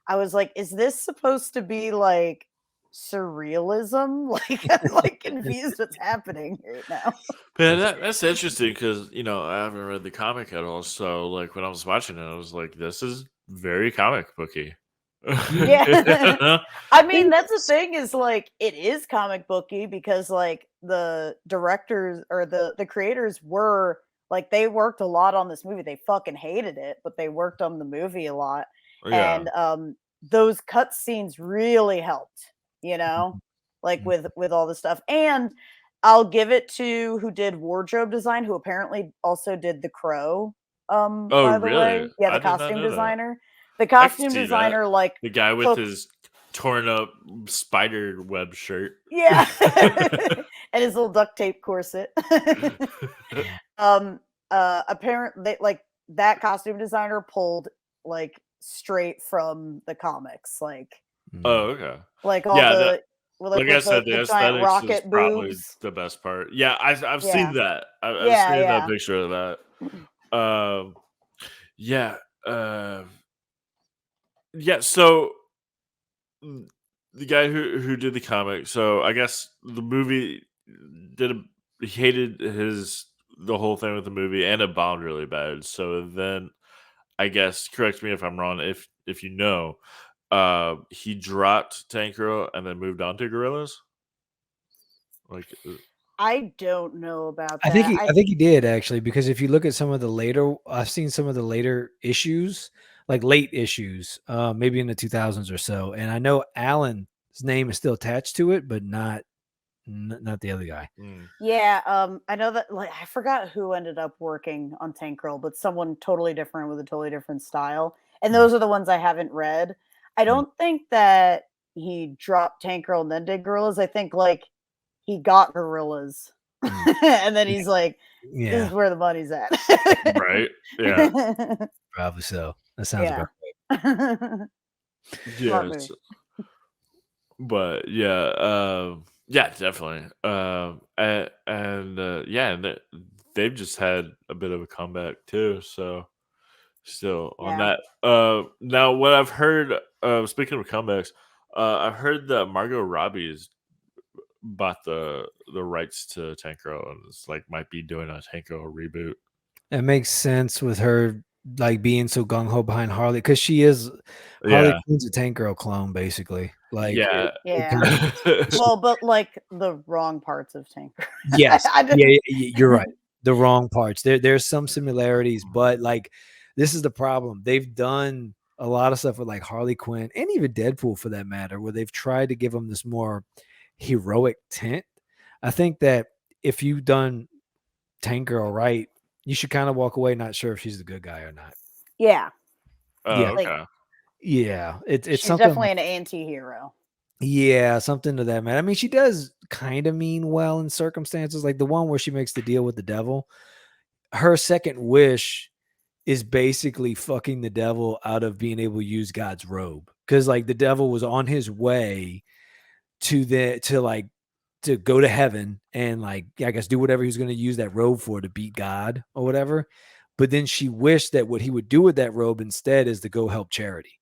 [SPEAKER 2] I was like, is this supposed to be like surrealism? Like I'm like confused what's happening right now.
[SPEAKER 1] Man, that's interesting because I haven't read the comic at all. So like when I was watching it, I was like, "This is very comic booky."
[SPEAKER 2] Yeah. I mean, that's the
[SPEAKER 3] Yes.
[SPEAKER 2] thing is like it is comic booky because like the directors or the creators were like they worked a lot on this movie. They fucking hated it, but they worked on the movie a lot.
[SPEAKER 1] Yeah.
[SPEAKER 2] And those cut scenes really helped, you know, like
[SPEAKER 3] Mhm.
[SPEAKER 2] with all the stuff. And I'll give it to who did wardrobe design, who apparently also did the Crow.
[SPEAKER 1] Oh,
[SPEAKER 2] By the
[SPEAKER 1] really?
[SPEAKER 2] way, yeah,
[SPEAKER 1] I
[SPEAKER 2] the
[SPEAKER 1] did not
[SPEAKER 2] costume
[SPEAKER 1] know that.
[SPEAKER 2] designer. The
[SPEAKER 1] I could
[SPEAKER 2] costume
[SPEAKER 1] see that.
[SPEAKER 2] designer like
[SPEAKER 1] The guy with
[SPEAKER 2] took
[SPEAKER 1] his torn up spider web shirt.
[SPEAKER 2] yeah, and his little duct tape corset. Apparently, like that costume designer pulled like straight from the comics,
[SPEAKER 1] Oh, okay.
[SPEAKER 2] like all
[SPEAKER 1] Yeah,
[SPEAKER 2] the like
[SPEAKER 1] like I
[SPEAKER 2] with
[SPEAKER 1] said,
[SPEAKER 2] the
[SPEAKER 1] the
[SPEAKER 2] giant
[SPEAKER 1] aesthetics is
[SPEAKER 2] rocket
[SPEAKER 1] probably
[SPEAKER 2] boobs.
[SPEAKER 1] the best part. Yeah, I've seen
[SPEAKER 2] Yeah,
[SPEAKER 1] that. I've
[SPEAKER 2] yeah,
[SPEAKER 1] seen that
[SPEAKER 2] yeah.
[SPEAKER 1] picture of that. Yeah, yeah. So the guy who did the comic. So I guess the movie did. He hated the whole thing with the movie, and it bombed really bad. So then I guess correct me if I'm wrong. If you know, he dropped Tank Girl and then moved on to Gorillas. Like,
[SPEAKER 2] I don't know about
[SPEAKER 3] I think
[SPEAKER 2] that.
[SPEAKER 3] he did actually, because if you look at some of the later, I've seen some of the later issues, like late issues, maybe in the 2000s or so, and I know Alan's name is still attached to it, but not the other guy.
[SPEAKER 2] Yeah, I know that like I forgot who ended up working on Tank Girl, but someone totally different with a totally different style. And
[SPEAKER 3] Mm,
[SPEAKER 2] those are the ones I haven't read. I
[SPEAKER 3] mm,
[SPEAKER 2] don't think that he dropped Tank Girl and then did Gorillas. I think like he got Gorillas.
[SPEAKER 3] mm.
[SPEAKER 2] And then
[SPEAKER 3] Yeah,
[SPEAKER 2] he's like, this is
[SPEAKER 3] yeah,
[SPEAKER 2] where the money's at.
[SPEAKER 1] right? Yeah.
[SPEAKER 3] probably so. That sounds
[SPEAKER 2] Yeah.
[SPEAKER 3] about right.
[SPEAKER 2] Smart
[SPEAKER 1] Yes.
[SPEAKER 2] movie.
[SPEAKER 1] But yeah, yeah, definitely. Yeah, and they've just had a bit of a comeback too. So still on
[SPEAKER 2] Yeah.
[SPEAKER 1] that. Now what I've heard. Speaking of comebacks, I've heard that Margot Robbie's bought the rights to Tank Girl and it's like might be doing a Tank Girl reboot.
[SPEAKER 3] It makes sense with her like being so gung ho behind Harley, because she is Harley
[SPEAKER 1] Yeah.
[SPEAKER 3] Quinn's a Tank Girl clone, basically. Like,
[SPEAKER 1] Yeah.
[SPEAKER 2] Yeah. Well, but like the wrong parts of Tanker.
[SPEAKER 3] yes,
[SPEAKER 2] I didn't.
[SPEAKER 3] yeah, you're right. The wrong parts. There's some similarities, but like this is the problem. They've done a lot of stuff with like Harley Quinn and even Deadpool for that matter, where they've tried to give them this more heroic tint. I think that if you've done Tank Girl right, you should kind of walk away not sure if she's the good guy or not.
[SPEAKER 2] Yeah.
[SPEAKER 1] Oh,
[SPEAKER 3] Yeah.
[SPEAKER 2] Like,
[SPEAKER 1] okay.
[SPEAKER 3] Yeah. It's
[SPEAKER 2] she's
[SPEAKER 3] something.
[SPEAKER 2] definitely an anti-hero.
[SPEAKER 3] Yeah, something to that man. I mean, she does kind of mean well in circumstances like the one where she makes the deal with the devil. Her second wish is basically fucking the devil out of being able to use God's robe. Cause like the devil was on his way to go to heaven and like, I guess do whatever he was going to use that robe for to beat God or whatever. But then she wished that what he would do with that robe instead is to go help charity.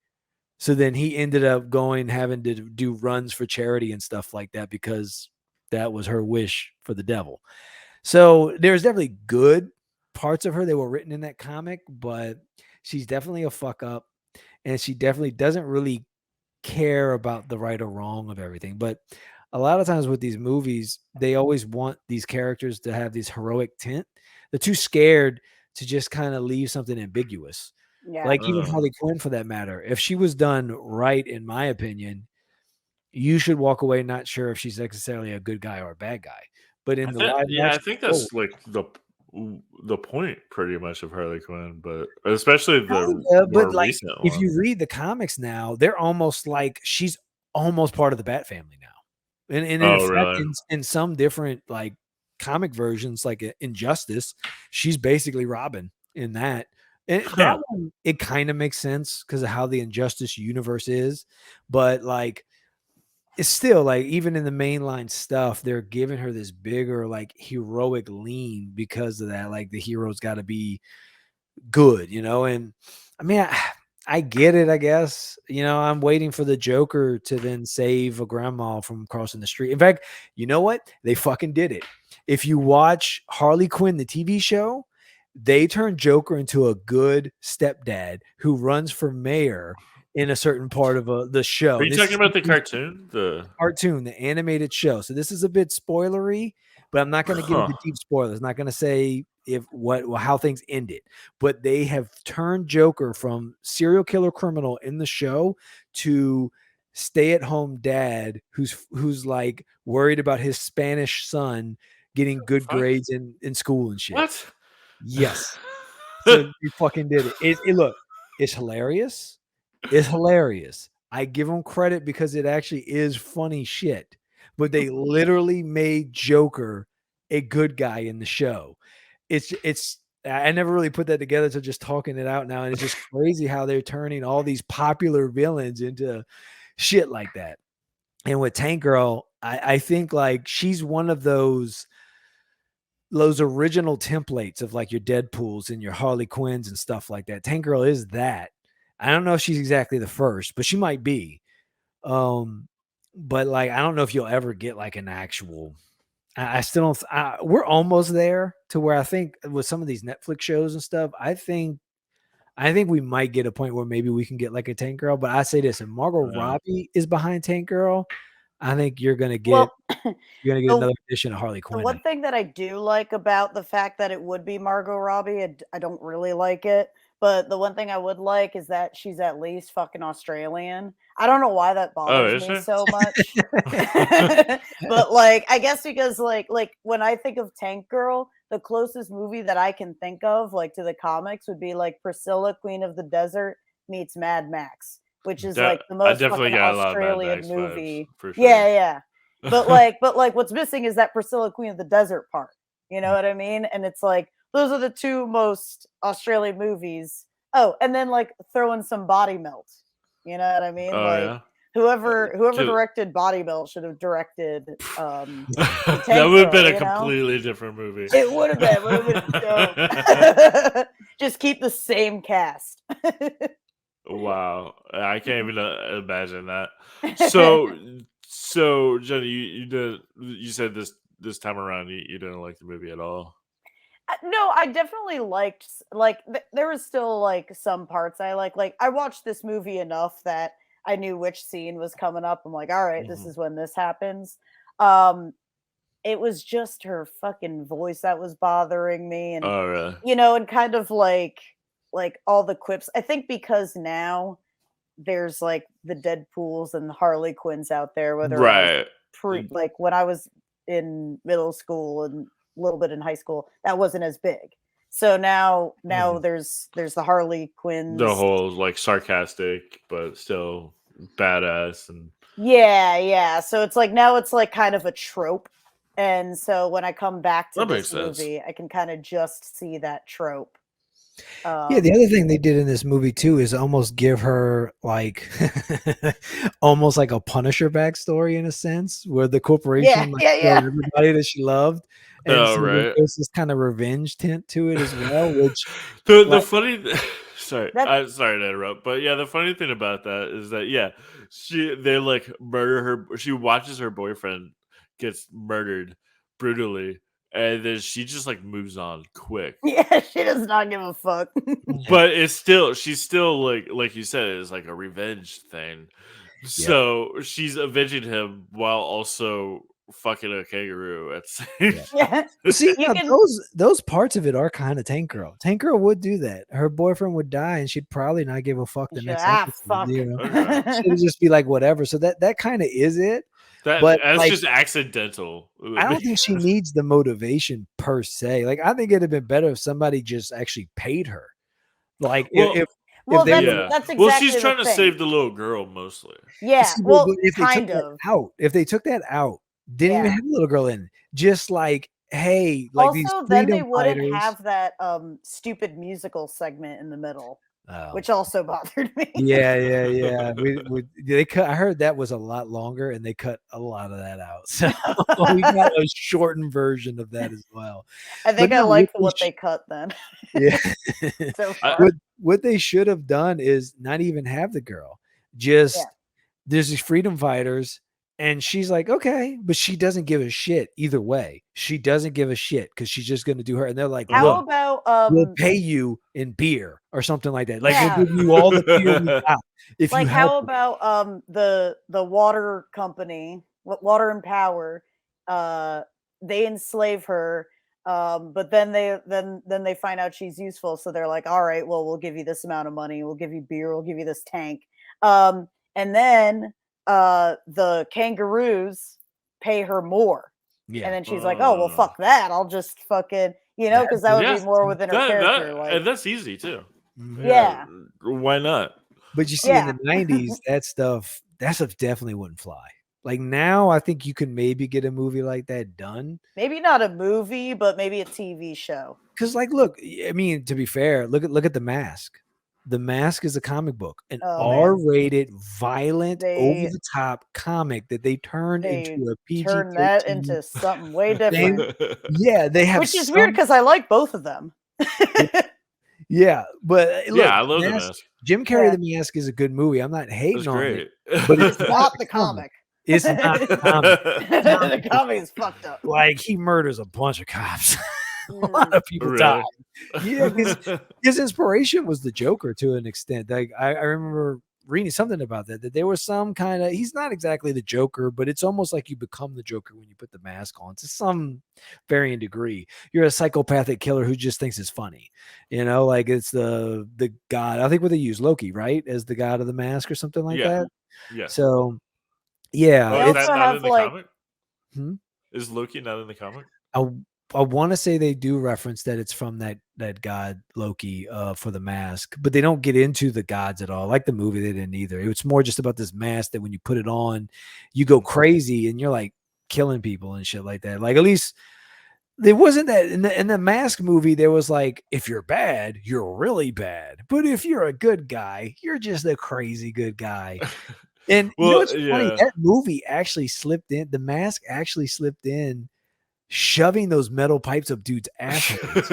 [SPEAKER 3] So then he ended up having to do runs for charity and stuff like that because that was her wish for the devil. So there's definitely good parts of her that were written in that comic, but she's definitely a fuck up and she definitely doesn't really care about the right or wrong of everything. But a lot of times with these movies, they always want these characters to have this heroic tint. They're too scared to just kind of leave something ambiguous.
[SPEAKER 2] Yeah.
[SPEAKER 3] Like even Harley Quinn for that matter. If she was done right, in my opinion, you should walk away not sure if she's necessarily a good guy or a bad guy. But in the live
[SPEAKER 1] I
[SPEAKER 3] action,
[SPEAKER 1] think that's like the point pretty much of Harley Quinn, but especially the more
[SPEAKER 3] but like
[SPEAKER 1] recent
[SPEAKER 3] if
[SPEAKER 1] one.
[SPEAKER 3] you read the comics now, they're almost like she's almost part of the Bat family now. And in
[SPEAKER 1] Oh,
[SPEAKER 3] fact,
[SPEAKER 1] really?
[SPEAKER 3] in some different like comic versions, like Injustice, she's basically Robin in that. And that
[SPEAKER 1] Huh.
[SPEAKER 3] one, it kind of makes sense because of how the Injustice universe is, but like it's still like even in the mainline stuff, they're giving her this bigger like heroic lean because of that. Like the hero's got to be good, and I mean I get it, I guess. I'm waiting for the Joker to then save a grandma from crossing the street. In fact, you know what? They fucking did it. If you watch Harley Quinn, the TV show, they turned Joker into a good stepdad who runs for mayor in a certain part of the show.
[SPEAKER 1] Are
[SPEAKER 3] And
[SPEAKER 1] you
[SPEAKER 3] this
[SPEAKER 1] talking
[SPEAKER 3] is
[SPEAKER 1] about the cartoon? The
[SPEAKER 3] cartoon, the animated show. So this is a bit spoilery, but I'm not going to get
[SPEAKER 1] Huh.
[SPEAKER 3] into deep spoilers. Not going to say how things ended, but they have turned Joker from serial killer criminal in the show to stay-at-home dad who's like worried about his Spanish son getting good
[SPEAKER 1] Fuck?
[SPEAKER 3] grades in school and shit.
[SPEAKER 1] What?
[SPEAKER 3] Yes. So you fucking did it. Look, it's hilarious. It's hilarious. I give them credit because it actually is funny shit. But they literally made Joker a good guy in the show. It's I never really put that together to just talking it out now. And it's just crazy how they're turning all these popular villains into shit like that. And with Tank Girl, I think like she's one of those original templates of like your Deadpools and your Harley Quinns and stuff like that. Tank Girl is that. I don't know if she's exactly the first, but she might be. But like I don't know if you'll ever get like an actual. I still don't. We're almost there to where I think with some of these Netflix shows and stuff, I think we might get a point where maybe we can get like a Tank Girl. But I say this: if Margot Robbie is behind Tank Girl, I think you're gonna get another edition of Harley
[SPEAKER 2] The
[SPEAKER 3] Quinn.
[SPEAKER 2] one thing that I do like about the fact that it would be Margot Robbie, I don't really like it, but the one thing I would like is that she's at least fucking Australian. I don't know why that
[SPEAKER 1] Oh,
[SPEAKER 2] bothers
[SPEAKER 1] is
[SPEAKER 2] me
[SPEAKER 1] she?
[SPEAKER 2] so much. But like I guess because like when I think of Tank Girl, the closest movie that I can think of like to the comics would be like Priscilla, Queen of the Desert meets Mad Max, which is like the
[SPEAKER 1] I
[SPEAKER 2] most
[SPEAKER 1] definitely
[SPEAKER 2] fucking
[SPEAKER 1] got a lot of Mad
[SPEAKER 2] Australian
[SPEAKER 1] Max vibes
[SPEAKER 2] movie.
[SPEAKER 1] for sure.
[SPEAKER 2] Yeah, yeah. But what's missing is that Priscilla Queen of the Desert part. You know what I mean? And it's like those are the two most Australian movies. Oh, and then like throw in some Body Melt. You know what I mean?
[SPEAKER 1] Oh,
[SPEAKER 2] Like
[SPEAKER 1] yeah.
[SPEAKER 2] whoever
[SPEAKER 1] Dude.
[SPEAKER 2] directed Body Melt should have directed
[SPEAKER 1] That
[SPEAKER 2] Tank
[SPEAKER 1] would have been
[SPEAKER 2] Girl,
[SPEAKER 1] a completely different movie.
[SPEAKER 2] It would have been dope. Just keep the same cast.
[SPEAKER 1] Wow, I can't even imagine that. So Jenny, you said this time around you didn't like the movie at all.
[SPEAKER 2] No, I definitely liked there was still like some parts I like I watched this movie enough that I knew which scene was coming up. I'm like, all right, this is when this happens. It was just her fucking voice that was bothering me, and
[SPEAKER 1] Oh, really?
[SPEAKER 2] and kind of like all the quips. I think because now there's like the Deadpools and the Harley Quinns out there, whether I was
[SPEAKER 1] Right.
[SPEAKER 2] like when I was in middle school and a little bit in high school, that wasn't as big. So now there's the Harley Quinns.
[SPEAKER 1] The whole like sarcastic but still badass and
[SPEAKER 2] Yeah. So it's like now it's like kind of a trope. And so when I come back to
[SPEAKER 1] that
[SPEAKER 2] this
[SPEAKER 1] makes sense.
[SPEAKER 2] movie, I can kind of just see that trope.
[SPEAKER 3] Yeah, the other thing they did in this movie too is almost give her like almost like a Punisher backstory in a sense, where the corporation killed everybody that she loved, and so
[SPEAKER 1] right.
[SPEAKER 3] there's this kind of revenge tint to it as well. Which
[SPEAKER 1] the funny, sorry to interrupt, but yeah, the funny thing about that is that they like murder her. She watches her boyfriend gets murdered brutally. And then she just like moves on quick.
[SPEAKER 2] Yeah, she does not give a fuck.
[SPEAKER 1] But she's still like you said, it's like a revenge thing. So she's avenging him while also fucking a kangaroo at the same time.
[SPEAKER 3] See, those parts of it are kind of Tank Girl. Tank Girl would do that. Her boyfriend would die, and she'd probably not give a fuck the next episode.
[SPEAKER 2] Fuck.
[SPEAKER 3] She'd just be like, whatever. So that kind of is it.
[SPEAKER 1] That's like, just accidental.
[SPEAKER 3] I don't think she needs the motivation per se. Like, I think it'd have been better if somebody just actually paid her. Like, if
[SPEAKER 2] that's exactly
[SPEAKER 1] she's trying to save the little girl mostly.
[SPEAKER 2] Yeah,
[SPEAKER 3] if they took that out, didn't even have a little girl in, just like, hey, like
[SPEAKER 2] also,
[SPEAKER 3] these
[SPEAKER 2] then they wouldn't
[SPEAKER 3] fighters.
[SPEAKER 2] have that stupid musical segment in the middle. Which also bothered me.
[SPEAKER 3] Yeah. They cut. I heard that was a lot longer, and they cut a lot of that out. So we got a shortened version of that as well.
[SPEAKER 2] I think I liked what they cut then.
[SPEAKER 3] Yeah.
[SPEAKER 2] So far.
[SPEAKER 3] What they should have done is not even have the girl. Just there's these freedom fighters. And she's like, okay, but she doesn't give a shit either way. She doesn't give a shit because she's just going to do her. And they're like,
[SPEAKER 2] how about
[SPEAKER 3] we'll pay you in beer or something like that. Like we'll give you all the beer we got. If
[SPEAKER 2] like,
[SPEAKER 3] you
[SPEAKER 2] how about the water company, Water and Power? They enslave her, but then they find out she's useful, so they're like, all right, well, we'll give you this amount of money, we'll give you beer, we'll give you this tank, and then the kangaroos pay her more. And then she's like, oh, well, fuck that. I'll just fucking, because that would be more within her character.
[SPEAKER 1] And that's easy too.
[SPEAKER 2] Yeah.
[SPEAKER 1] Why not?
[SPEAKER 3] But you see, in the 90s, that stuff definitely wouldn't fly. Like now, I think you can maybe get a movie like that done.
[SPEAKER 2] Maybe not a movie, but maybe a TV show.
[SPEAKER 3] Because, like, look, I mean, to be fair, look at The Mask. The Mask is a comic book, an R-rated, violent, over-the-top comic that they turned into a PG.
[SPEAKER 2] Turned that into something way different.
[SPEAKER 3] They have,
[SPEAKER 2] which is weird because I like both of them.
[SPEAKER 3] Yeah, but look,
[SPEAKER 1] I love The Mask.
[SPEAKER 3] Jim Carrey, The Mask is a good movie. I'm not hating on it,
[SPEAKER 2] but it's not the comic.
[SPEAKER 3] It's not the comic.
[SPEAKER 2] The comic is fucked up.
[SPEAKER 3] Like, he murders a bunch of cops. A lot of people die. Yeah, his inspiration was the Joker to an extent. Like I remember reading something about that there was some kind of, he's not exactly the Joker, but it's almost like you become the Joker when you put the mask on to some varying degree. You're a psychopathic killer who just thinks it's funny, like it's the god. I think what they use Loki, right, as the god of the mask or something like that.
[SPEAKER 1] Yeah.
[SPEAKER 3] So yeah,
[SPEAKER 1] is that not in the comic? Is Loki not in the comic?
[SPEAKER 3] I want to say they do reference that it's from that god Loki for the mask, but they don't get into the gods at all. Like the movie, they didn't either. It's more just about this mask that when you put it on, you go crazy and you're like killing people and shit like that. Like, at least there wasn't that in the Mask movie. There was like, if you're bad, you're really bad, but if you're a good guy, you're just a crazy good guy. And what's funny? That movie actually slipped in. The Mask actually slipped in, shoving those metal pipes up dudes' assholes,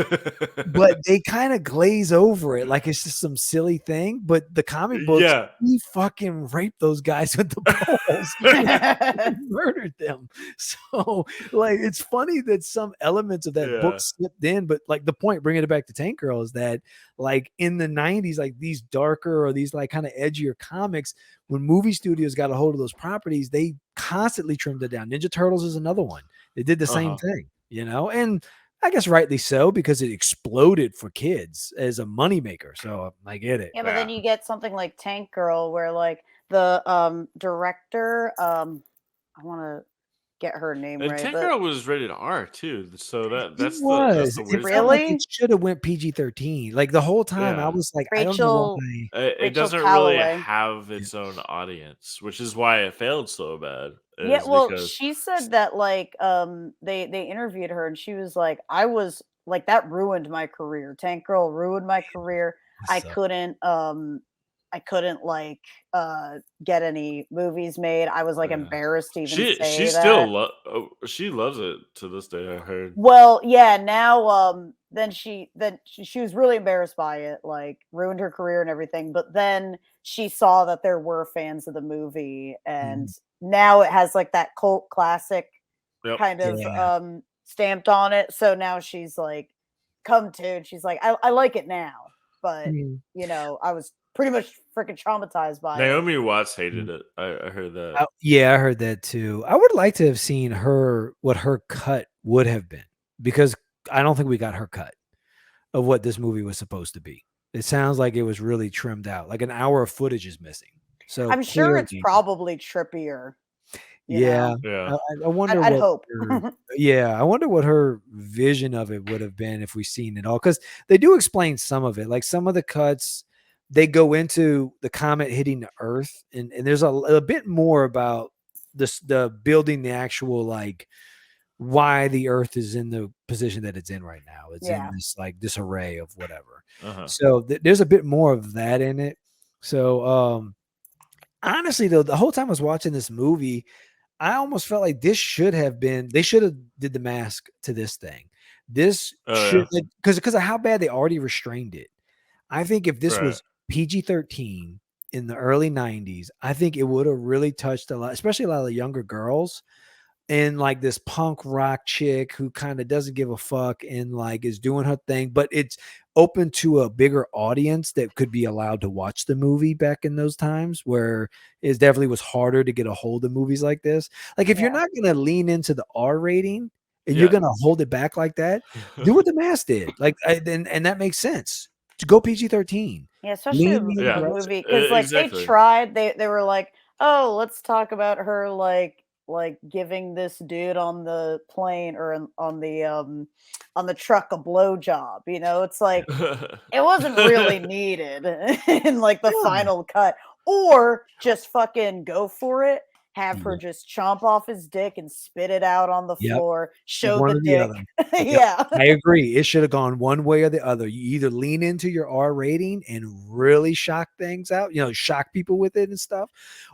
[SPEAKER 3] but they kind of glaze over it like it's just some silly thing. But the comic books, he fucking raped those guys with the girls. Murdered them. So like it's funny that some elements of that book slipped in, but like the point, bringing it back to Tank Girl, is that like in the 90s, like these darker or these like kind of edgier comics, when movie studios got a hold of those properties, they constantly trimmed it down. Ninja Turtles is another one. They did the same thing, you know, and I guess rightly so, because it exploded for kids as a moneymaker. So I get it.
[SPEAKER 2] Yeah, but then you get something like Tank Girl, where like the director, I want to get her name
[SPEAKER 1] And
[SPEAKER 2] right,
[SPEAKER 1] Tank
[SPEAKER 2] but
[SPEAKER 1] Girl was rated R too, so
[SPEAKER 3] It
[SPEAKER 1] that's
[SPEAKER 3] was.
[SPEAKER 1] the
[SPEAKER 3] It
[SPEAKER 1] weird
[SPEAKER 3] felt like
[SPEAKER 1] thing.
[SPEAKER 3] it
[SPEAKER 2] really
[SPEAKER 3] should have went PG-13. Like the whole time I
[SPEAKER 1] Yeah.
[SPEAKER 3] was like, I don't know
[SPEAKER 2] Rachel
[SPEAKER 3] why.
[SPEAKER 1] It
[SPEAKER 2] Rachel
[SPEAKER 1] doesn't really
[SPEAKER 2] Calloway.
[SPEAKER 1] have its own audience, which is why it failed so bad.
[SPEAKER 2] Yeah,
[SPEAKER 1] Is
[SPEAKER 2] well,
[SPEAKER 1] because
[SPEAKER 2] she said that like they interviewed her and she was like, I was like, that ruined my career. Tank Girl ruined my career. I
[SPEAKER 3] So,
[SPEAKER 2] couldn't like get any movies made. I was like
[SPEAKER 1] yeah.
[SPEAKER 2] embarrassed to even
[SPEAKER 1] She
[SPEAKER 2] say
[SPEAKER 1] still
[SPEAKER 2] that.
[SPEAKER 1] she loves it to this day. I heard.
[SPEAKER 2] Well, yeah, now then she was really embarrassed by it, like ruined her career and everything, but then she saw that there were fans of the movie and now it has like that cult classic
[SPEAKER 1] Yep.
[SPEAKER 2] kind of
[SPEAKER 3] yeah.
[SPEAKER 2] stamped on it. So now she's like come to and she's like, I like it now. But
[SPEAKER 3] Mm.
[SPEAKER 2] you know, I was pretty much freaking traumatized by it.
[SPEAKER 1] Naomi Watts hated it. I heard that.
[SPEAKER 3] Yeah, I heard that too. I would like to have seen what her cut would have been, because I don't think we got her cut of what this movie was supposed to be. It sounds like it was really trimmed out. Like an hour of footage is missing. So
[SPEAKER 2] I'm sure it's
[SPEAKER 3] clearly,
[SPEAKER 2] probably trippier, you
[SPEAKER 3] yeah.
[SPEAKER 2] know.
[SPEAKER 1] Yeah.
[SPEAKER 3] I wonder
[SPEAKER 2] I'd
[SPEAKER 3] what
[SPEAKER 2] hope.
[SPEAKER 3] I wonder what her vision of it would have been if we seen it all, because they do explain some of it. Like some of the cuts, they go into the comet hitting the Earth, and there's a bit more about the building the actual like why the Earth is in the position that it's in right now. It's in
[SPEAKER 2] Yeah.
[SPEAKER 3] this like disarray of whatever.
[SPEAKER 1] Uh-huh.
[SPEAKER 3] So there's a bit more of that in it. So honestly though, the whole time I was watching this movie, I almost felt like they should have did the mask to this thing. This should,
[SPEAKER 1] Yeah.
[SPEAKER 3] because of how bad they already restrained it. I think if this
[SPEAKER 1] Right.
[SPEAKER 3] was PG-13 in the early 90s, I think it would have really touched a lot, especially a lot of the younger girls, and like this punk rock chick who kind of doesn't give a fuck and like is doing her thing, but it's open to a bigger audience that could be allowed to watch the movie back in those times where it definitely was harder to get a hold of movies like this. Like if you're
[SPEAKER 2] Yeah.
[SPEAKER 3] not going to lean into the R rating and you're
[SPEAKER 1] Yeah.
[SPEAKER 3] going to hold it back like that, do what the Mask did. Like, and that makes sense. To go PG-13.
[SPEAKER 2] Yeah, especially
[SPEAKER 3] Lean the other
[SPEAKER 2] a
[SPEAKER 1] Yeah.
[SPEAKER 2] movie because like they
[SPEAKER 1] Exactly.
[SPEAKER 2] tried. They were like, oh, let's talk about her like giving this dude on the plane or on the truck a blowjob. You know, it's like it wasn't really needed in like the
[SPEAKER 3] Yeah.
[SPEAKER 2] final cut, or just fucking go for it. Have her
[SPEAKER 3] Yep.
[SPEAKER 2] just chomp off his dick and spit it out on the
[SPEAKER 3] Yep.
[SPEAKER 2] floor. Show
[SPEAKER 3] One
[SPEAKER 2] the
[SPEAKER 3] or the
[SPEAKER 2] dick.
[SPEAKER 3] other. Yep.
[SPEAKER 2] Yeah.
[SPEAKER 3] I agree. It should have gone one way or the other. You either lean into your R rating and really shock things out, shock people with it and stuff,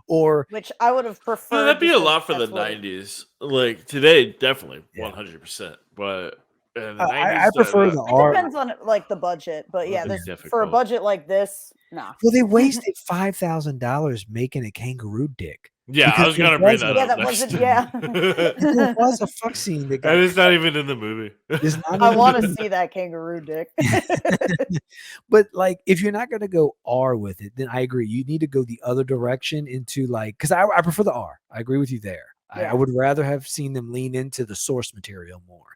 [SPEAKER 3] or
[SPEAKER 2] Which I would have
[SPEAKER 1] Yeah,
[SPEAKER 2] preferred
[SPEAKER 1] that'd be a
[SPEAKER 2] because
[SPEAKER 1] lot for the
[SPEAKER 2] that's what it.
[SPEAKER 1] 90s. Like today, definitely
[SPEAKER 3] yeah.
[SPEAKER 1] 100%. But in the
[SPEAKER 3] I
[SPEAKER 1] 90s,
[SPEAKER 3] prefer the
[SPEAKER 2] It
[SPEAKER 3] R.
[SPEAKER 2] depends on like the budget, but yeah,
[SPEAKER 1] would be
[SPEAKER 2] there's for a
[SPEAKER 1] difficult.
[SPEAKER 2] budget like this, nah.
[SPEAKER 3] Well, they wasted $5,000 making a kangaroo dick
[SPEAKER 1] Yeah, I
[SPEAKER 3] because
[SPEAKER 1] was gonna bring that
[SPEAKER 2] Yeah,
[SPEAKER 1] up
[SPEAKER 2] that
[SPEAKER 1] next.
[SPEAKER 2] wasn't. Yeah.
[SPEAKER 3] there was a fuck scene that got
[SPEAKER 1] And it's
[SPEAKER 3] cut.
[SPEAKER 1] not even in the movie.
[SPEAKER 3] It's not
[SPEAKER 2] I
[SPEAKER 3] in the
[SPEAKER 2] want to
[SPEAKER 3] movie.
[SPEAKER 2] see that kangaroo dick.
[SPEAKER 3] But like, if you're not gonna go R with it, then I agree. You need to go the other direction into like, because I prefer the R. I agree with you there. I
[SPEAKER 2] Yeah.
[SPEAKER 3] would rather have seen them lean into the source material more.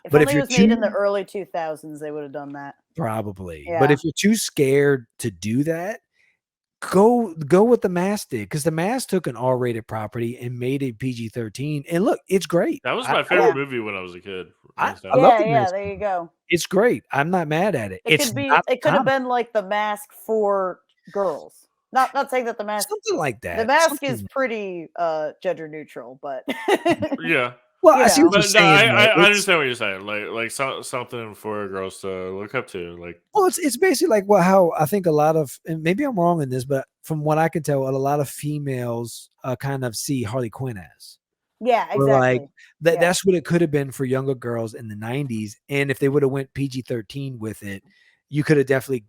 [SPEAKER 2] If
[SPEAKER 3] But
[SPEAKER 2] only
[SPEAKER 3] if
[SPEAKER 2] it
[SPEAKER 3] you're
[SPEAKER 2] was made in
[SPEAKER 3] too
[SPEAKER 2] the early 2000s, they would have done that.
[SPEAKER 3] probably, but
[SPEAKER 2] Yeah.
[SPEAKER 3] if you're too scared to do that, go with the Mask did, because the Mask took an R-rated property and made it PG-13, and look, it's great.
[SPEAKER 1] That was
[SPEAKER 3] I
[SPEAKER 1] my
[SPEAKER 3] I
[SPEAKER 1] favorite
[SPEAKER 3] love
[SPEAKER 2] Yeah.
[SPEAKER 1] movie when I was a kid.
[SPEAKER 3] I,
[SPEAKER 1] Hands
[SPEAKER 3] I
[SPEAKER 1] down.
[SPEAKER 3] love
[SPEAKER 2] Yeah,
[SPEAKER 3] the
[SPEAKER 2] yeah,
[SPEAKER 3] Mask
[SPEAKER 2] there you
[SPEAKER 3] movie.
[SPEAKER 2] go.
[SPEAKER 3] It's great. I'm not mad at it.
[SPEAKER 2] It
[SPEAKER 3] It's
[SPEAKER 2] could be.
[SPEAKER 3] not
[SPEAKER 2] It could have
[SPEAKER 3] common.
[SPEAKER 2] been like the mask for girls. Not saying that the mask.
[SPEAKER 3] Something like
[SPEAKER 2] The
[SPEAKER 3] that.
[SPEAKER 2] mask is
[SPEAKER 3] Something.
[SPEAKER 2] pretty gender neutral, but
[SPEAKER 1] Yeah.
[SPEAKER 3] Well,
[SPEAKER 2] you
[SPEAKER 3] I see what
[SPEAKER 2] know.
[SPEAKER 3] you're
[SPEAKER 1] But no,
[SPEAKER 3] saying, though.
[SPEAKER 1] I
[SPEAKER 3] It's
[SPEAKER 1] understand what you're saying. Like something for girls to look up to. Like
[SPEAKER 3] well, it's basically like how I think a lot of, and maybe I'm wrong in this, but from what I can tell, what a lot of females kind of see Harley Quinn as.
[SPEAKER 2] Yeah,
[SPEAKER 3] Or like
[SPEAKER 2] exactly.
[SPEAKER 3] that.
[SPEAKER 2] Yeah.
[SPEAKER 3] That's what it could have been for younger girls in the 90s. And if they would have went PG-13 with it, you could have definitely.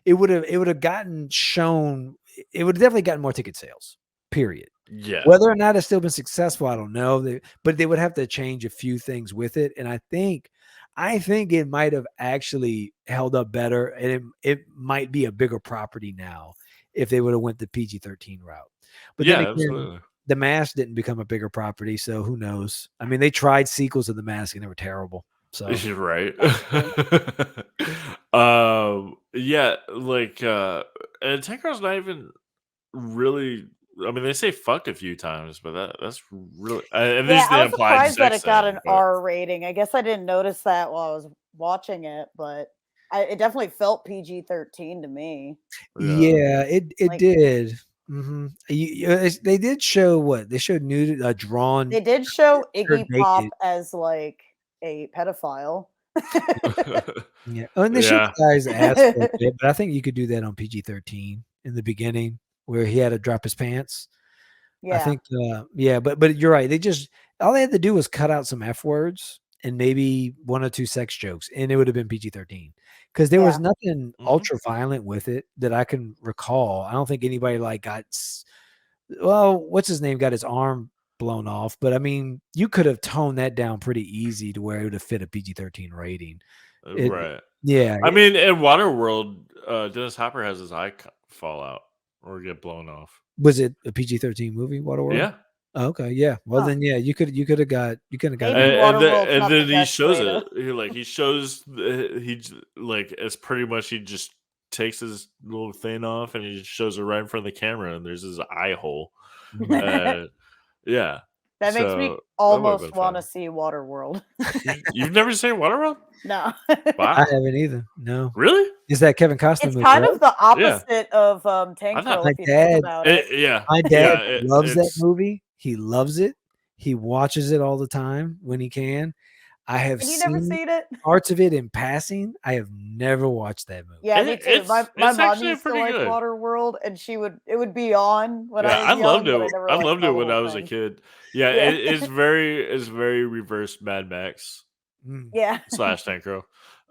[SPEAKER 3] It would have gotten shown. It would have definitely gotten more ticket sales. Period.
[SPEAKER 1] Yeah.
[SPEAKER 3] Whether or not it's still been successful, I don't know. But they would have to change a few things with it, and I think it might have actually held up better, and it might be a bigger property now if they would have went the PG-13 route. But then again,
[SPEAKER 1] absolutely.
[SPEAKER 3] The Mask didn't become a bigger property, so who knows? I mean, they tried sequels of The Mask and they were terrible. So
[SPEAKER 1] You're right. Yeah, and Tanker's not even really. I mean, they say fuck a few times, but that's really at least the
[SPEAKER 2] I was
[SPEAKER 1] implied
[SPEAKER 2] surprised that
[SPEAKER 1] sex
[SPEAKER 2] it got
[SPEAKER 1] scene,
[SPEAKER 2] an
[SPEAKER 1] but
[SPEAKER 2] R rating. I guess I didn't notice that while I was watching it, but it definitely felt PG-13 to me.
[SPEAKER 3] yeah, it
[SPEAKER 2] Like,
[SPEAKER 3] did. They did show what they showed nude drawn.
[SPEAKER 2] they did show
[SPEAKER 3] her
[SPEAKER 2] Iggy Pop
[SPEAKER 3] naked.
[SPEAKER 2] as like a pedophile.
[SPEAKER 3] Yeah, and they showed
[SPEAKER 1] yeah,
[SPEAKER 3] the guy's ass for a bit, but I think you could do that on PG-13 in the beginning where he had to drop his pants. I
[SPEAKER 2] Yeah,
[SPEAKER 3] think, but you're right. All they had to do was cut out some F words and maybe one or two sex jokes, and it would have been PG-13 because there was
[SPEAKER 2] yeah.
[SPEAKER 3] nothing
[SPEAKER 1] Mhm.
[SPEAKER 3] ultra violent with it that I can recall. I don't think anybody like what's his name got his arm blown off, but I mean, you could have toned that down pretty easy to where it would have fit a PG-13 rating.
[SPEAKER 1] right.
[SPEAKER 3] Yeah,
[SPEAKER 1] I mean, in Waterworld, Dennis Hopper has his eye fall out or get blown off.
[SPEAKER 3] was it a PG-13 movie, Waterworld?
[SPEAKER 1] Yeah,
[SPEAKER 3] Oh, okay, yeah. Well, then, yeah, you could have got
[SPEAKER 2] Maybe
[SPEAKER 3] it.
[SPEAKER 2] Waterworld's
[SPEAKER 1] and
[SPEAKER 2] not the
[SPEAKER 1] then he
[SPEAKER 2] best
[SPEAKER 1] shows
[SPEAKER 2] way
[SPEAKER 1] it.
[SPEAKER 2] to.
[SPEAKER 1] He shows it's pretty much he just takes his little thing off and he just shows it right in front of the camera, and there's his eye hole.
[SPEAKER 3] Mhm.
[SPEAKER 1] Yeah,
[SPEAKER 2] That makes me
[SPEAKER 1] so that would have
[SPEAKER 2] almost
[SPEAKER 1] been
[SPEAKER 2] want to
[SPEAKER 1] fun.
[SPEAKER 2] see Waterworld.
[SPEAKER 1] You've never seen Waterworld?
[SPEAKER 2] No.
[SPEAKER 3] I
[SPEAKER 1] Wow,
[SPEAKER 3] haven't either. No.
[SPEAKER 1] really?
[SPEAKER 3] Is that Kevin Costner
[SPEAKER 2] It's
[SPEAKER 3] movie,
[SPEAKER 2] kind
[SPEAKER 3] right?
[SPEAKER 2] of the
[SPEAKER 1] Yeah,
[SPEAKER 2] opposite of
[SPEAKER 1] I
[SPEAKER 2] Tank
[SPEAKER 1] thought
[SPEAKER 2] Girl
[SPEAKER 3] My
[SPEAKER 2] if you think
[SPEAKER 3] dad
[SPEAKER 2] about it.
[SPEAKER 1] yeah,
[SPEAKER 3] my
[SPEAKER 1] yeah.
[SPEAKER 3] dad loves that
[SPEAKER 1] It's
[SPEAKER 3] movie. He loves it. He watches it all the time when he can. I have
[SPEAKER 2] And you never
[SPEAKER 3] seen
[SPEAKER 2] seen it?
[SPEAKER 3] parts of it in passing. I have never watched that movie.
[SPEAKER 2] Yeah, me too. My
[SPEAKER 1] it's
[SPEAKER 2] mom
[SPEAKER 1] actually
[SPEAKER 2] used to
[SPEAKER 1] pretty
[SPEAKER 2] like
[SPEAKER 1] good.
[SPEAKER 2] Waterworld, and it would be on when I
[SPEAKER 1] Yeah,
[SPEAKER 2] was
[SPEAKER 1] I loved
[SPEAKER 2] young, but I
[SPEAKER 1] it.
[SPEAKER 2] never
[SPEAKER 1] I
[SPEAKER 2] like
[SPEAKER 1] loved
[SPEAKER 2] saw
[SPEAKER 1] it
[SPEAKER 2] the
[SPEAKER 1] when
[SPEAKER 2] whole
[SPEAKER 1] I was a
[SPEAKER 2] thing.
[SPEAKER 1] kid. Yeah,
[SPEAKER 2] Yeah.
[SPEAKER 1] it's very reverse Mad Max
[SPEAKER 3] Mm.
[SPEAKER 2] Yeah.
[SPEAKER 1] slash Tank Girl.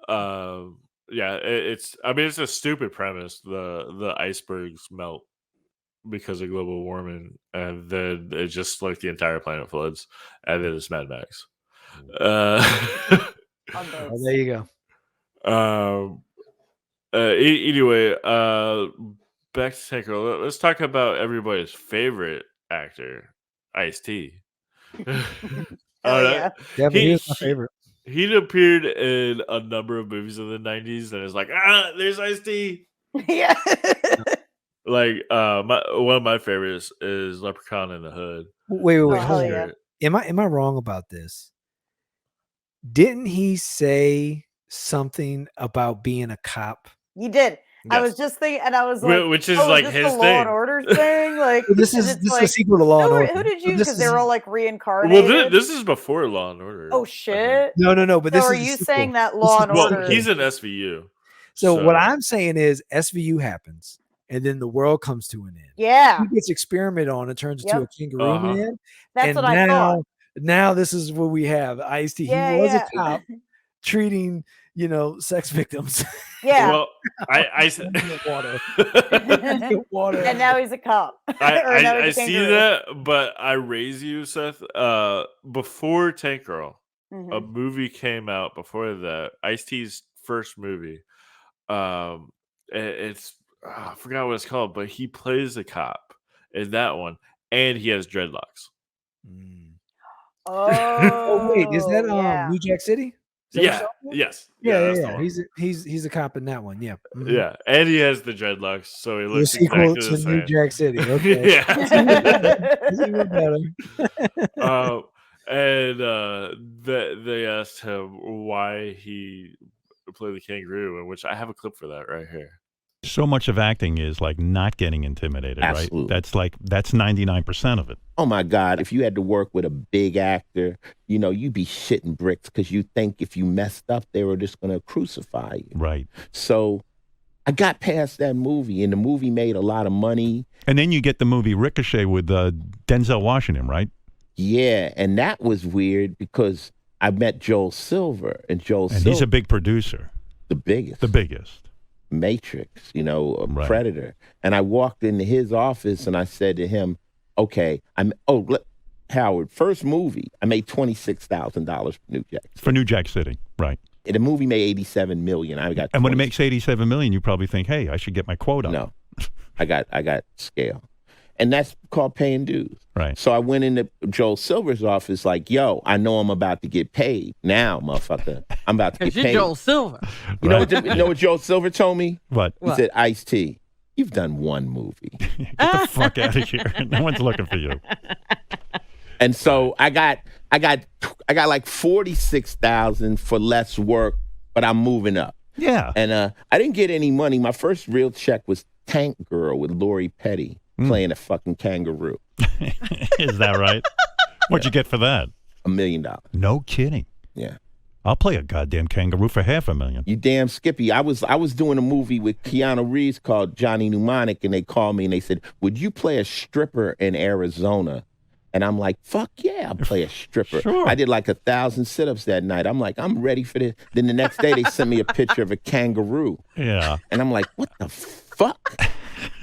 [SPEAKER 1] Yeah, it's. I mean, it's a stupid premise. The icebergs melt because of global warming, and then it just like the entire planet floods, and then it's Mad Max.
[SPEAKER 2] On
[SPEAKER 3] Oh,
[SPEAKER 2] both.
[SPEAKER 3] there you go.
[SPEAKER 1] um. Anyway, back to Tank Girl. Let's talk about everybody's favorite actor, Ice-T.
[SPEAKER 2] Hell yeah.
[SPEAKER 3] Definitely, he
[SPEAKER 1] he
[SPEAKER 3] was my
[SPEAKER 1] he
[SPEAKER 3] favorite.
[SPEAKER 1] he appeared in a number of movies in the '90s, and it's like, there's Ice-T.
[SPEAKER 2] Yeah.
[SPEAKER 1] Like, one of my favorites is Leprechaun in the Hood.
[SPEAKER 3] Wait,
[SPEAKER 2] Oh,
[SPEAKER 1] Which
[SPEAKER 3] hold
[SPEAKER 2] hell
[SPEAKER 1] is
[SPEAKER 3] on.
[SPEAKER 2] yeah.
[SPEAKER 1] great.
[SPEAKER 3] Am I wrong about this? Didn't he say something about being a cop?
[SPEAKER 2] You did. I was
[SPEAKER 1] Yes,
[SPEAKER 2] just thinking, and I was like,
[SPEAKER 1] which is
[SPEAKER 2] "Oh, is
[SPEAKER 1] like
[SPEAKER 2] this the
[SPEAKER 1] his
[SPEAKER 2] Law and
[SPEAKER 1] thing.
[SPEAKER 2] Order thing?" Like,
[SPEAKER 3] Well, this
[SPEAKER 2] and
[SPEAKER 3] is
[SPEAKER 2] it's
[SPEAKER 3] a
[SPEAKER 2] like,
[SPEAKER 3] sequel to Law and Order.
[SPEAKER 2] who did
[SPEAKER 3] So
[SPEAKER 2] you?
[SPEAKER 3] this
[SPEAKER 2] Because they were
[SPEAKER 3] is
[SPEAKER 2] all like
[SPEAKER 1] Well,
[SPEAKER 2] reincarnated.
[SPEAKER 1] this is before Law and Order.
[SPEAKER 2] Oh
[SPEAKER 1] I think.
[SPEAKER 2] shit!
[SPEAKER 3] no, but
[SPEAKER 2] So
[SPEAKER 3] this
[SPEAKER 2] are
[SPEAKER 3] is a
[SPEAKER 2] you
[SPEAKER 3] sequel.
[SPEAKER 2] saying that
[SPEAKER 3] This
[SPEAKER 2] Law
[SPEAKER 3] is
[SPEAKER 2] and
[SPEAKER 3] the
[SPEAKER 1] Well,
[SPEAKER 2] Order?
[SPEAKER 3] sequel.
[SPEAKER 1] he's an SVU.
[SPEAKER 3] So what I'm saying is SVU happens, and then the world comes to an end.
[SPEAKER 2] Yeah.
[SPEAKER 3] He gets experimented on and turns into a
[SPEAKER 2] Yep.
[SPEAKER 3] kangaroo man.
[SPEAKER 2] That's
[SPEAKER 3] And
[SPEAKER 2] what I thought.
[SPEAKER 3] now this is what we have. Ice-T. He
[SPEAKER 2] Yeah,
[SPEAKER 3] was a
[SPEAKER 2] yeah.
[SPEAKER 3] cop treating, sex victims.
[SPEAKER 2] Yeah.
[SPEAKER 1] Well, I
[SPEAKER 3] Water. Water.
[SPEAKER 2] And now he's a cop. Or now
[SPEAKER 1] I
[SPEAKER 2] he's a
[SPEAKER 1] see
[SPEAKER 2] kangaroo.
[SPEAKER 1] that, but I raise you, Seth. Before Tank Girl, a
[SPEAKER 2] Mhm.
[SPEAKER 1] movie came out before that. Ice-T's first movie. It's I forgot what it's called, but he plays a cop in that one, and he has dreadlocks.
[SPEAKER 3] Oh wait, is that
[SPEAKER 2] Oh, yeah.
[SPEAKER 3] New Jack City? Is that what you're
[SPEAKER 1] Yeah.
[SPEAKER 3] talking about?
[SPEAKER 1] Yes.
[SPEAKER 3] Yeah,
[SPEAKER 1] That's the
[SPEAKER 3] yeah.
[SPEAKER 1] one.
[SPEAKER 3] He's a cop in that one. Yeah. Mhm.
[SPEAKER 1] Yeah, and he has the dreadlocks, so he
[SPEAKER 3] The
[SPEAKER 1] looks
[SPEAKER 3] sequel
[SPEAKER 1] exactly
[SPEAKER 3] to
[SPEAKER 1] the
[SPEAKER 3] New
[SPEAKER 1] same.
[SPEAKER 3] Jack City. Okay.
[SPEAKER 1] Yeah.
[SPEAKER 3] That's even better.
[SPEAKER 1] And they asked him why he played the kangaroo, in which I have a clip for that right here.
[SPEAKER 4] So much of acting is like not getting intimidated,
[SPEAKER 5] Absolutely.
[SPEAKER 4] right? That's 99% of it.
[SPEAKER 5] Oh my God, if you had to work with a big actor, you'd be shitting bricks because you think if you messed up, they were just going to crucify you.
[SPEAKER 4] Right.
[SPEAKER 5] So I got past that movie, and the movie made a lot of money.
[SPEAKER 4] And then you get the movie Ricochet with Denzel Washington, right?
[SPEAKER 5] Yeah, and that was weird because I met Joel Silver, and
[SPEAKER 4] He's a big producer.
[SPEAKER 5] the biggest.
[SPEAKER 4] The biggest.
[SPEAKER 5] Matrix, a
[SPEAKER 4] Right.
[SPEAKER 5] Predator. And I walked into his office and I said to him, okay, Howard, first movie, I made $26,000 for New Jack City.
[SPEAKER 4] For New Jack City, right.
[SPEAKER 5] The movie made $87 million. I got
[SPEAKER 4] And when it makes $87 million, you probably think, hey, I should get my quote up.
[SPEAKER 5] No, I got scale. And that's called paying dues.
[SPEAKER 4] Right.
[SPEAKER 5] So I went into Joel Silver's office like, yo, I know I'm about to get paid. Now, motherfucker, I'm about to get paid.
[SPEAKER 6] Joel Silver.
[SPEAKER 5] You know what Joel Silver told me?
[SPEAKER 4] What?
[SPEAKER 5] He said, Ice-T, you've done one movie.
[SPEAKER 4] Get the fuck out of here. No one's looking for you.
[SPEAKER 5] And so I got like 46,000 for less work, but I'm moving up.
[SPEAKER 4] Yeah.
[SPEAKER 5] And I didn't get any money. My first real check was Tank Girl with Lori Petty playing a fucking kangaroo.
[SPEAKER 4] Is that right? What'd you get for that?
[SPEAKER 5] $1 million.
[SPEAKER 4] No kidding.
[SPEAKER 5] Yeah.
[SPEAKER 4] I'll play a goddamn kangaroo for $500,000.
[SPEAKER 5] You damn Skippy. I was doing a movie with Keanu Reeves called Johnny Mnemonic, and they called me and they said, would you play a stripper in Arizona? And I'm like, fuck yeah, I'll play a stripper.
[SPEAKER 4] Sure.
[SPEAKER 5] I did like 1,000 sit-ups that night. I'm like, I'm ready for this. Then the next day they sent me a picture of a kangaroo.
[SPEAKER 4] Yeah.
[SPEAKER 5] And I'm like, what the fuck?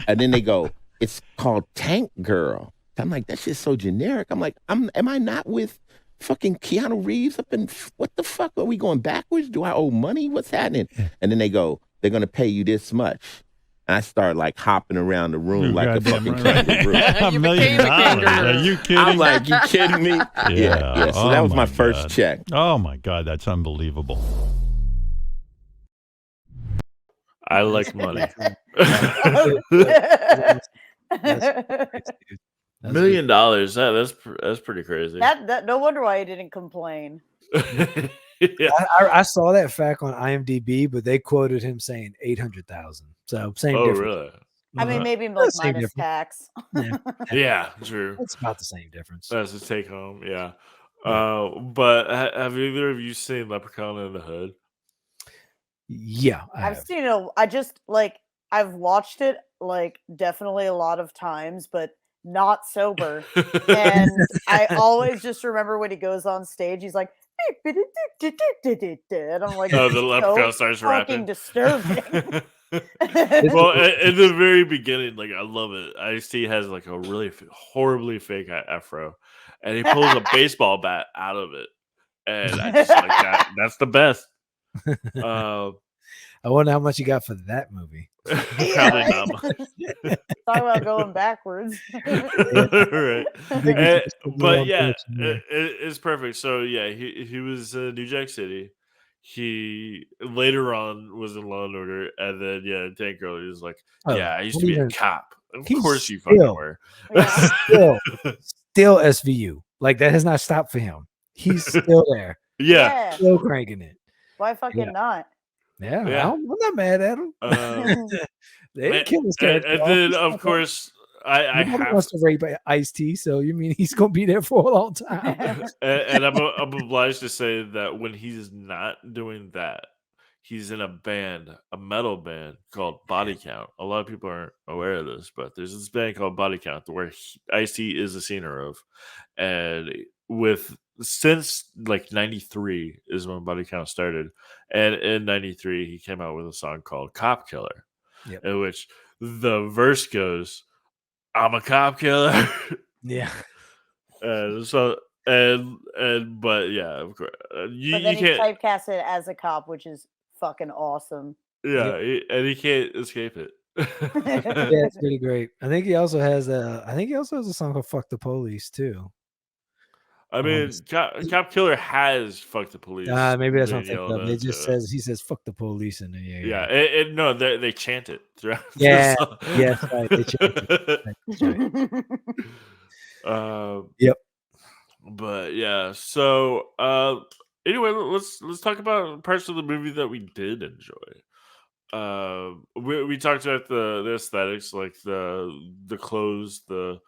[SPEAKER 5] And then they go, it's called Tank Girl. I'm like, that shit's so generic. I'm like, am I not with fucking Keanu Reeves up in, what the fuck? Are we going backwards? Do I owe money? What's happening? And then they go, they're going to pay you this much. And I started like hopping around the room like a fucking kangaroo.
[SPEAKER 4] $1 million. Are you kidding?
[SPEAKER 5] I'm like, you kidding me? Yeah. So that was my first check.
[SPEAKER 4] Oh my God, that's unbelievable.
[SPEAKER 1] I like money. $1 million. That's pretty crazy.
[SPEAKER 2] That no wonder why he didn't complain.
[SPEAKER 1] Yeah.
[SPEAKER 3] I saw that fact on IMDb, but they quoted him saying 800,000. So same difference.
[SPEAKER 1] Really?
[SPEAKER 2] I mean, maybe like
[SPEAKER 3] Same
[SPEAKER 2] minus tax.
[SPEAKER 3] Yeah.
[SPEAKER 1] Yeah, true.
[SPEAKER 3] It's about the same difference.
[SPEAKER 1] That's a take home. Yeah. But have either of you seen Leprechaun in the Hood?
[SPEAKER 3] Yeah,
[SPEAKER 2] I've seen it. I just like I've watched it like definitely a lot of times, but not sober. And I always just remember when he goes on stage, he's like, and I'm like,
[SPEAKER 1] oh, the leprechaun starts
[SPEAKER 2] fucking
[SPEAKER 1] rapping.
[SPEAKER 2] Disturbing.
[SPEAKER 1] Well, at the very beginning, like I love it. Ice-T has like a really horribly fake afro, and he pulls a baseball bat out of it, and I just like that. That's the best.
[SPEAKER 3] I wonder how much you got for that movie.
[SPEAKER 1] Probably not much.
[SPEAKER 2] Talk about going backwards.
[SPEAKER 1] Right. But yeah, it's perfect. So yeah, he was New Jack City. He later on was in Law and Order, and then yeah, Tank Girl. He was like, yeah, I used to be a cop. Of course, you fucking were.
[SPEAKER 3] Still SVU. Like that has not stopped for him. He's still there.
[SPEAKER 1] Yeah,
[SPEAKER 3] still cranking it.
[SPEAKER 2] Why fucking not?
[SPEAKER 3] Yeah. I'm not mad at him. They didn't kill his character.
[SPEAKER 1] And then, of course, I
[SPEAKER 3] wants to rape Ice-T, so you mean he's gonna be there for a long time?
[SPEAKER 1] and I'm obliged to say that when he's not doing that, he's in a metal band called Body Count. A lot of people aren't aware of this, but there's this band called Body Count where Ice-T is a singer of, and since like 93 is when Body Count started, and in 93 he came out with a song called Cop Killer, in which the verse goes, I'm a cop killer.
[SPEAKER 3] Yeah.
[SPEAKER 1] But yeah, of course you
[SPEAKER 2] then
[SPEAKER 1] can't
[SPEAKER 2] typecast it as a cop, which is fucking awesome.
[SPEAKER 1] Yeah, and he can't escape it.
[SPEAKER 3] Yeah, it's pretty great. I think he also has a song called "Fuck the Police" too.
[SPEAKER 1] I mean, Cop Killer has "Fuck the Police."
[SPEAKER 3] Maybe that's what I'm thinking of. It just he says "Fuck the police" in there.
[SPEAKER 1] Yeah. No, they chant it throughout.
[SPEAKER 3] Yeah, yes, right. They chant it. That's right. Yep.
[SPEAKER 1] But yeah, so anyway, let's talk about parts of the movie that we did enjoy. We talked about the aesthetics, like the clothes, the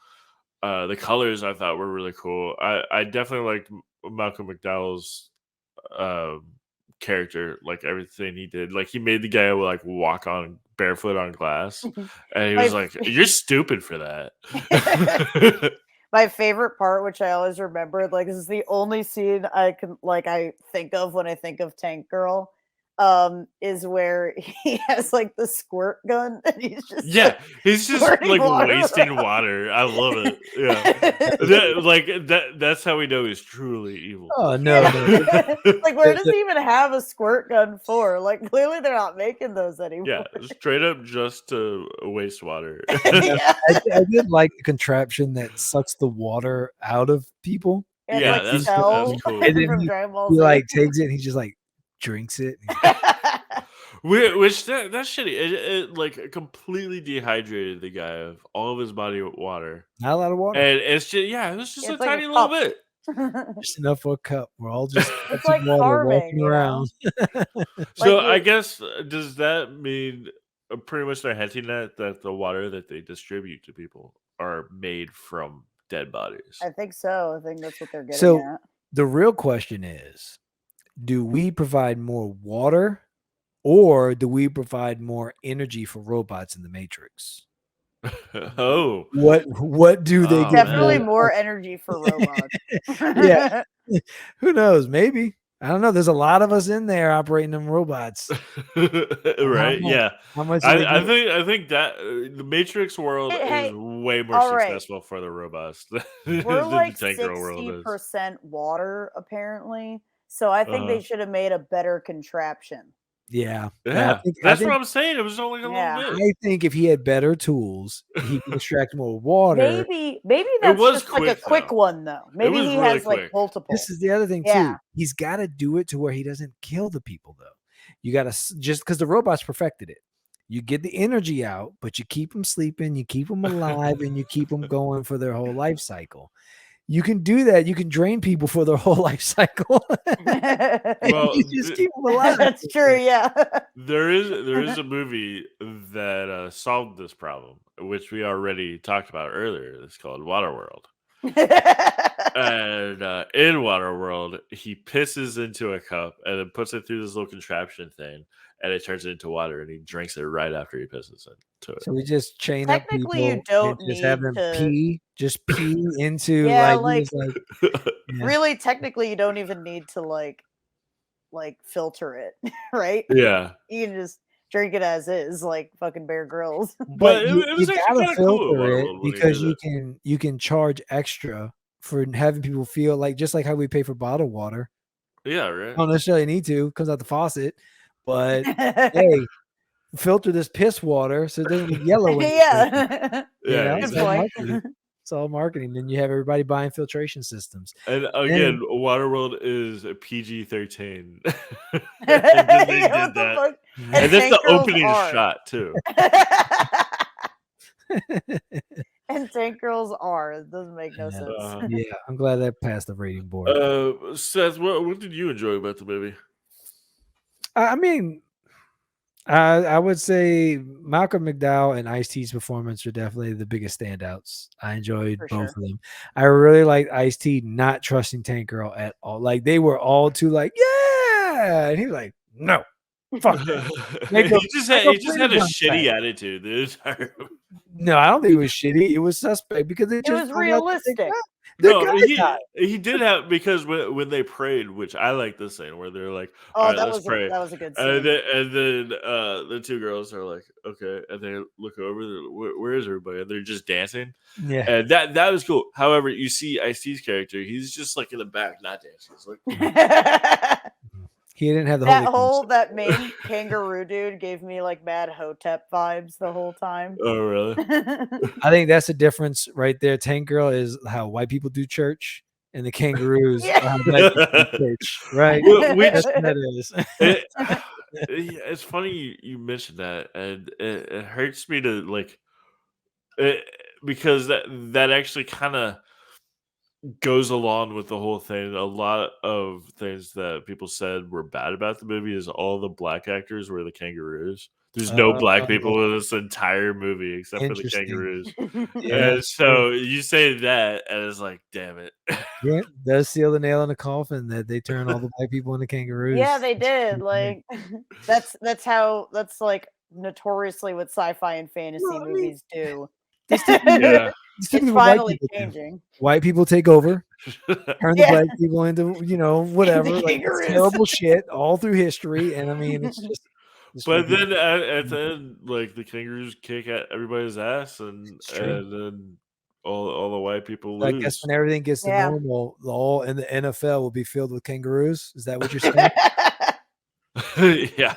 [SPEAKER 1] colors. I thought were really cool. I definitely liked Malcolm McDowell's character, like everything he did. Like he made the guy like walk on barefoot on glass, and he was like, "You're stupid for that."
[SPEAKER 2] My favorite part, which I always remember, like this is the only scene I think of when I think of Tank Girl. is where he has like the squirt gun and he's just
[SPEAKER 1] he's just
[SPEAKER 2] squirting
[SPEAKER 1] like
[SPEAKER 2] water
[SPEAKER 1] wasting
[SPEAKER 2] around.
[SPEAKER 1] water. I love it. That's how we know he's truly evil.
[SPEAKER 3] Oh no,
[SPEAKER 2] Like where does he even have a squirt gun for? Like clearly they're not making those anymore.
[SPEAKER 1] Straight up just to waste water.
[SPEAKER 3] I did like the contraption that sucks the water out of people.
[SPEAKER 2] And
[SPEAKER 1] that's cool.
[SPEAKER 3] And then he like takes it and he just like drinks it.
[SPEAKER 1] Which that's shitty. It like completely dehydrated the guy of all of his body water.
[SPEAKER 3] Not a lot of water.
[SPEAKER 1] And it's just it was just
[SPEAKER 2] It's
[SPEAKER 1] a
[SPEAKER 2] like
[SPEAKER 1] tiny
[SPEAKER 2] a
[SPEAKER 1] little
[SPEAKER 2] cup.
[SPEAKER 3] bit. Just enough for a cup. We're all just
[SPEAKER 2] it's like
[SPEAKER 3] water
[SPEAKER 2] farming,
[SPEAKER 3] walking around.
[SPEAKER 1] So I guess does that mean pretty much they're hinting that the water that they distribute to people are made from dead bodies?
[SPEAKER 2] I think so. I think that's what they're getting
[SPEAKER 3] So
[SPEAKER 2] at.
[SPEAKER 3] the real question is, do we provide more water or do we provide more energy for robots in the Matrix? What do they get?
[SPEAKER 2] Definitely more energy for robots.
[SPEAKER 3] Yeah. Who knows? Maybe. I don't know. There's a lot of us in there operating them robots.
[SPEAKER 1] Right?
[SPEAKER 3] How much
[SPEAKER 1] I think that the Matrix world is way more successful for the robots than
[SPEAKER 2] we're like
[SPEAKER 1] the Tank Girl world is.
[SPEAKER 2] 60% water apparently. So I think they should have made a better contraption.
[SPEAKER 3] Yeah.
[SPEAKER 1] That's what I'm saying. It was only a little bit.
[SPEAKER 3] I think if he had better tools, he could extract more water.
[SPEAKER 2] Maybe that's just like a quick one though. Maybe he has like multiple.
[SPEAKER 3] This is the other thing too. He's got to do it to where he doesn't kill the people though. You got to just because the robots perfected it. You get the energy out, but you keep them sleeping, you keep them alive, and you keep them going for their whole life cycle. You can do that. You can drain people for their whole life cycle.
[SPEAKER 1] Well,
[SPEAKER 3] you just keep them alive.
[SPEAKER 2] That's true. Yeah.
[SPEAKER 1] There is a movie that solved this problem, which we already talked about earlier. It's called Waterworld. And in Waterworld, he pisses into a cup and then puts it through this little contraption thing, and it turns it into water, and he drinks it right after he pisses into it.
[SPEAKER 3] So we just chain up people.
[SPEAKER 2] You don't
[SPEAKER 3] just have them pee into
[SPEAKER 2] really technically you don't even need to like filter it, right?
[SPEAKER 1] Yeah.
[SPEAKER 2] You can just drink it as is, like fucking Bear Grylls.
[SPEAKER 1] But it was actually kind of cool
[SPEAKER 3] because you can charge extra for having people feel like just like how we pay for bottled water.
[SPEAKER 1] Yeah, right.
[SPEAKER 3] Don't necessarily need to, comes out the faucet, but hey, filter this piss water so it doesn't get yellow. It's all marketing. Then you have everybody buying filtration systems.
[SPEAKER 1] And again, Waterworld is a PG-13. They did that. And that's the opening shot too.
[SPEAKER 2] And Tank Girls are. It doesn't make no sense.
[SPEAKER 3] Yeah, I'm glad that passed the rating board.
[SPEAKER 1] Seth, what did you enjoy about the movie?
[SPEAKER 3] I mean, I would say Malcolm McDowell and Ice-T's performance are definitely the biggest standouts. I enjoyed both of them. I really liked Ice-T not trusting Tank Girl at all. Like they were all too like, yeah, and he was like, no. Fuck.
[SPEAKER 1] He just had a shitty attitude the entire.
[SPEAKER 3] No, I don't think it was shitty. It was suspect because it
[SPEAKER 2] was realistic.
[SPEAKER 1] No, he did have, because when they prayed, which I like this scene where they're like, "All right, let's pray."
[SPEAKER 2] That was a good scene.
[SPEAKER 1] And then the two girls are like, "Okay," and they look over, where is everybody? And they're just dancing.
[SPEAKER 3] Yeah,
[SPEAKER 1] and that was cool. However, you see Ice-T's character; he's just like in the back, not dancing. He's like.
[SPEAKER 3] He didn't have
[SPEAKER 2] that main kangaroo dude gave me like Mad Hotep vibes the whole time.
[SPEAKER 1] Oh, really?
[SPEAKER 3] I think that's the difference right there. Tank Girl is how white people do church, and the kangaroos are how black people do church, right? That's what that is.
[SPEAKER 1] It's funny you mentioned that, and it hurts me to like because that actually kind of goes along with the whole thing. A lot of things that people said were bad about the movie is all the black actors were the kangaroos. There's no black people in this entire movie except for the kangaroos. And so you say that, and it's like, damn it.
[SPEAKER 3] Yeah, does seal the nail in the coffin that they turn all the black people into kangaroos.
[SPEAKER 2] Yeah, they did. Like that's like notoriously what sci-fi and fantasy movies do.
[SPEAKER 1] Yeah.
[SPEAKER 3] It's
[SPEAKER 2] It's
[SPEAKER 3] typically what white
[SPEAKER 2] finally
[SPEAKER 3] people do.
[SPEAKER 2] changing.
[SPEAKER 3] White people take over, turn the
[SPEAKER 2] Yeah.
[SPEAKER 3] black people into, whatever. Like, it's
[SPEAKER 2] kangaroos.
[SPEAKER 3] terrible shit all through history. And I mean, it's just.
[SPEAKER 1] But then at the end, like the kangaroos kick at everybody's ass, and
[SPEAKER 3] true.
[SPEAKER 1] then all the white people
[SPEAKER 3] I
[SPEAKER 1] lose.
[SPEAKER 3] guess when everything gets to
[SPEAKER 2] Yeah.
[SPEAKER 3] normal, all in the NFL will be filled with kangaroos. Is that what you're saying?
[SPEAKER 1] Yeah.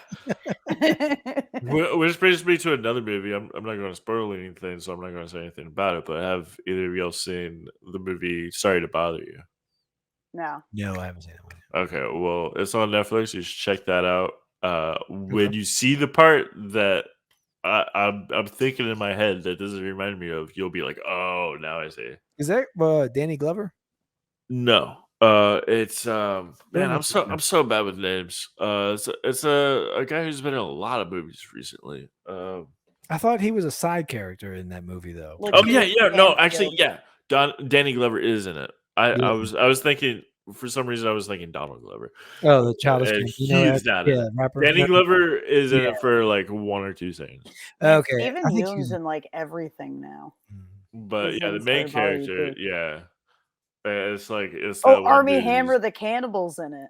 [SPEAKER 1] Which brings me to another movie. I'm not going to spoil anything, so I'm not going to say anything about it. But have either of y'all seen the movie Sorry to Bother You?
[SPEAKER 2] No.
[SPEAKER 3] No, I haven't seen that one.
[SPEAKER 1] Okay, well, it's on Netflix. You should check that out. When you see the part that I'm thinking in my head that this is reminding me of, you'll be like, "Oh, now I see."
[SPEAKER 3] Is that Danny Glover?
[SPEAKER 1] No, it's man, I'm so bad with names. It's a guy who's been in a lot of movies recently.
[SPEAKER 3] I thought he was a side character in that movie, though.
[SPEAKER 2] Like
[SPEAKER 1] Oh
[SPEAKER 2] he
[SPEAKER 1] yeah,
[SPEAKER 2] was
[SPEAKER 1] yeah. No,
[SPEAKER 2] Stanfield.
[SPEAKER 1] actually, yeah. Danny Glover is in it. I was thinking for some reason I was thinking Donald Glover.
[SPEAKER 3] Oh, the Childish
[SPEAKER 1] And
[SPEAKER 3] Gambino
[SPEAKER 1] he's not in it.
[SPEAKER 3] rapper.
[SPEAKER 1] Danny
[SPEAKER 3] No.
[SPEAKER 1] Glover is in
[SPEAKER 3] Yeah.
[SPEAKER 1] it for like one or two scenes.
[SPEAKER 2] Man,
[SPEAKER 3] Okay,
[SPEAKER 2] Steven
[SPEAKER 3] I think
[SPEAKER 2] Yeun's
[SPEAKER 3] he's.
[SPEAKER 2] in like everything now.
[SPEAKER 1] But
[SPEAKER 2] He's
[SPEAKER 1] yeah, the
[SPEAKER 2] in
[SPEAKER 1] main
[SPEAKER 2] Sorry to Bother You
[SPEAKER 1] character,
[SPEAKER 2] too.
[SPEAKER 1] yeah. It's like it's
[SPEAKER 2] Oh,
[SPEAKER 1] that one
[SPEAKER 2] Army
[SPEAKER 1] dude
[SPEAKER 2] Hammer
[SPEAKER 1] who's-
[SPEAKER 2] the Cannibal's in it.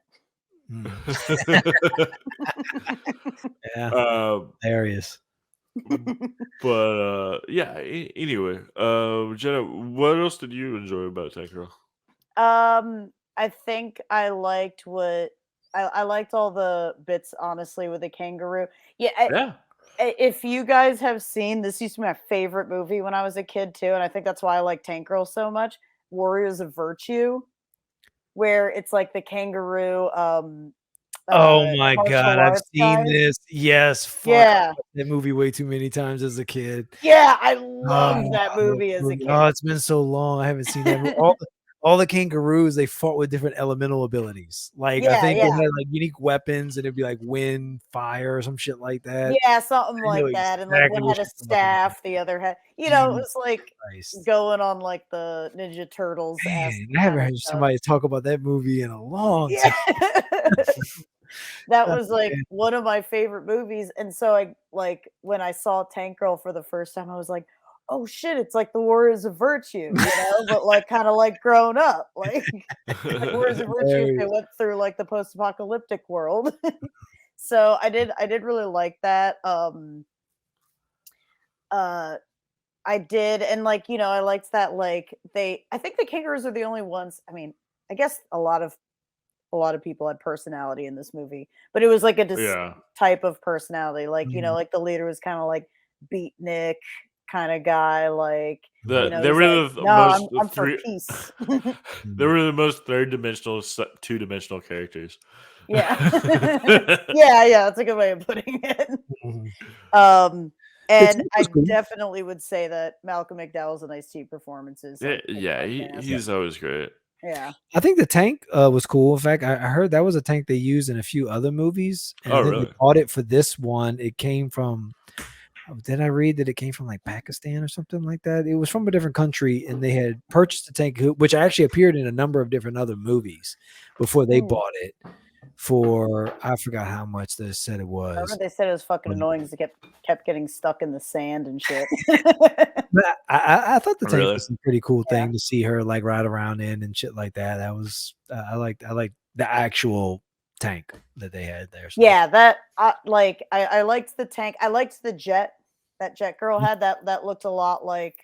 [SPEAKER 3] Yeah,
[SPEAKER 1] um,
[SPEAKER 3] hilarious.
[SPEAKER 1] but yeah. Anyway, Jenna, what else did you enjoy about Tank Girl?
[SPEAKER 2] I think I liked what I liked all the bits, honestly, with the kangaroo. Yeah,
[SPEAKER 1] Yeah.
[SPEAKER 2] if you guys have seen, this used to be my favorite movie when I was a kid too, and I think that's why I like Tank Girl so much. Warriors of Virtue, where it's like the kangaroo.
[SPEAKER 3] Oh my
[SPEAKER 2] martial
[SPEAKER 3] god, I've
[SPEAKER 2] arts
[SPEAKER 3] seen
[SPEAKER 2] guys.
[SPEAKER 3] this. Yes, fuck, I
[SPEAKER 2] Yeah,
[SPEAKER 3] watched that movie way too many times as a kid.
[SPEAKER 2] yeah, I loved that movie as a kid.
[SPEAKER 3] Oh, it's been so long. I haven't seen that movie. All the kangaroos, they fought with different elemental abilities. Like, I
[SPEAKER 2] Yeah,
[SPEAKER 3] think they
[SPEAKER 2] yeah.
[SPEAKER 3] had like unique weapons, and it'd be like wind, fire, or some shit like that.
[SPEAKER 2] Yeah, something
[SPEAKER 3] I know
[SPEAKER 2] like that. And like
[SPEAKER 3] exactly
[SPEAKER 2] one
[SPEAKER 3] what
[SPEAKER 2] had a
[SPEAKER 3] you're talking about.
[SPEAKER 2] staff, the other had, it was like
[SPEAKER 3] Christ.
[SPEAKER 2] going on like the Ninja Turtles.
[SPEAKER 3] Man, I haven't heard somebody talk about that movie in a long
[SPEAKER 2] Yeah.
[SPEAKER 3] time.
[SPEAKER 2] That
[SPEAKER 3] Oh,
[SPEAKER 2] was like
[SPEAKER 3] man.
[SPEAKER 2] one of my favorite movies. And so I like when I saw Tank Girl for the first time, I was like, oh shit, it's like the Warriors of Virtue, but like kind of like grown up. Like Warriors of Virtue, they went through like the post-apocalyptic world. So I did really like that. I did, and like I liked that like I think the kangaroos are the only ones. I mean, I guess a lot of people had personality in this movie, but it was like a type of personality. Like like the leader was kind of like beatnik kind of guy. Like
[SPEAKER 1] they were
[SPEAKER 2] like, no, I'm for peace.
[SPEAKER 1] They were the most third-dimensional, two-dimensional characters.
[SPEAKER 2] Yeah, yeah, that's a good way of putting it. And I definitely would say that Malcolm McDowell's and Ice-T performances.
[SPEAKER 1] Yeah, he's always great.
[SPEAKER 2] Yeah,
[SPEAKER 3] I think the tank was cool. In fact, I heard that was a tank they used in a few other movies. And then
[SPEAKER 1] really?
[SPEAKER 3] They bought it for this one. It came from. Did I read that it came from like Pakistan or something like that? It was from a different country, and they had purchased a tank, which actually appeared in a number of different other movies before they bought it. For I forgot how much they said it was.
[SPEAKER 2] I remember they said it was fucking annoying because it kept getting stuck in the sand and shit.
[SPEAKER 3] But I thought the tank was a pretty cool thing to see her like ride around in and shit like that. That was I like the actual tank that they had there. So.
[SPEAKER 2] Yeah, that I liked the tank. I liked the jet that Jet Girl had. That looked a lot like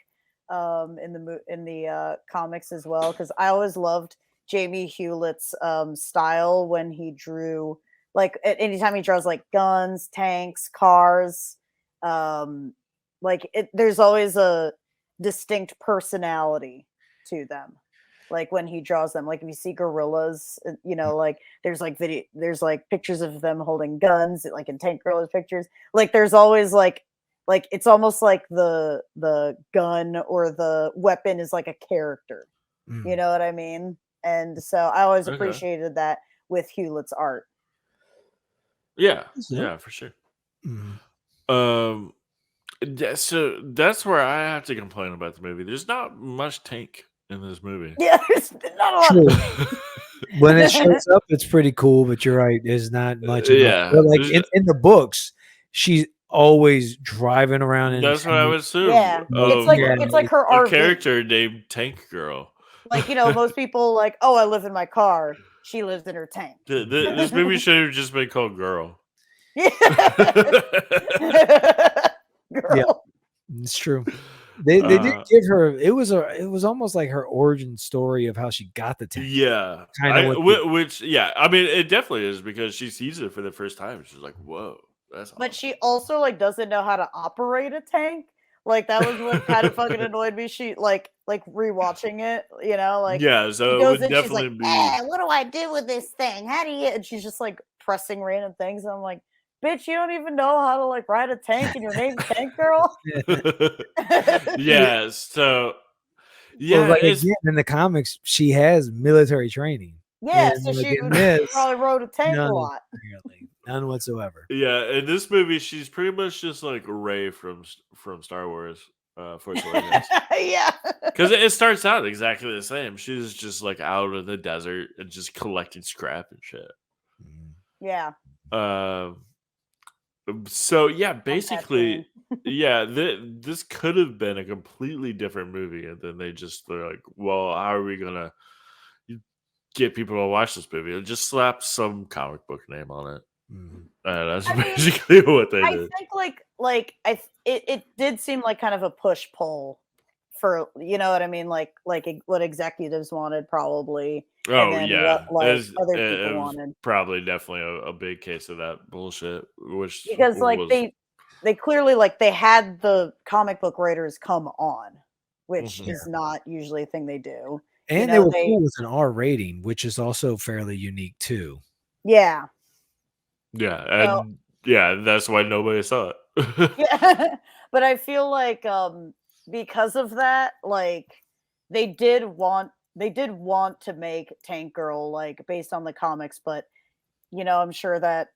[SPEAKER 2] in the comics as well, because I always loved Jamie Hewlett's style when he drew, like anytime he draws like guns, tanks, cars, there's always a distinct personality to them. Like when he draws them, like if you see gorillas, like there's like pictures of them holding guns, like in Tank Girl's pictures. Like there's always like it's almost like the gun or the weapon is like a character. You know what I mean? And so I always appreciated that with Hewlett's art.
[SPEAKER 1] Yeah, for sure. Yeah, so that's where I have to complain about the movie. There's not much tank in this movie.
[SPEAKER 2] Yeah, there's not a lot.
[SPEAKER 3] When it shows up, it's pretty cool, but you're right. There's not much.
[SPEAKER 1] Yeah,
[SPEAKER 3] but like in the books, always driving around in.
[SPEAKER 1] That's what I would assume.
[SPEAKER 2] Yeah, it's like her
[SPEAKER 1] a
[SPEAKER 2] RV.
[SPEAKER 1] character named Tank Girl.
[SPEAKER 2] Like, most people like, oh, I live in my car. She lives in her tank.
[SPEAKER 1] This movie should have just been called Girl.
[SPEAKER 2] Yeah. Girl.
[SPEAKER 3] Yeah, it's true. They did give her. It was almost like her origin story of how she got the tank.
[SPEAKER 1] Yeah, which I mean, it definitely is because she sees it for the first time. She's like, "Whoa, that's."
[SPEAKER 2] But she also like doesn't know how to operate a tank. Like that was what kind of fucking annoyed me. She like rewatching it, like
[SPEAKER 1] yeah. So
[SPEAKER 2] she goes
[SPEAKER 1] it would
[SPEAKER 2] in, she's like,
[SPEAKER 1] definitely
[SPEAKER 2] what do I do with this thing? How do you? And she's just like pressing random things. And I'm like, bitch, you don't even know how to like ride a tank, and your name's Tank Girl.
[SPEAKER 1] Yeah. So yeah,
[SPEAKER 3] well, like again, in the comics, she has military training.
[SPEAKER 2] Yeah,
[SPEAKER 3] and
[SPEAKER 2] so
[SPEAKER 3] like
[SPEAKER 2] she probably rode a tank a lot.
[SPEAKER 3] Apparently, none whatsoever.
[SPEAKER 1] Yeah, in this movie, she's pretty much just like Rey from Star Wars, Force Awakens.
[SPEAKER 2] Yeah,
[SPEAKER 1] because it starts out exactly the same. She's just like out in the desert and just collecting scrap and shit.
[SPEAKER 2] Yeah.
[SPEAKER 1] So yeah, basically, yeah, this could have been a completely different movie, and then they're like, well, how are we gonna get people to watch this movie? And just slap some comic book name on it. That's basically what they did.
[SPEAKER 2] I think it did seem like kind of a push pull for, you know what I mean, like what executives wanted probably.
[SPEAKER 1] Oh,
[SPEAKER 2] and then
[SPEAKER 1] yeah.
[SPEAKER 2] what, other people wanted.
[SPEAKER 1] Probably definitely a big case of that bullshit.
[SPEAKER 2] Because they clearly they had the comic book writers come on, which is not usually a thing they do.
[SPEAKER 3] And they were cool with an R rating, which is also fairly unique too.
[SPEAKER 2] Yeah.
[SPEAKER 1] Yeah, and that's why nobody saw it.
[SPEAKER 2] Yeah, but I feel like because of that, they did want to make Tank Girl based on the comics, but I'm sure that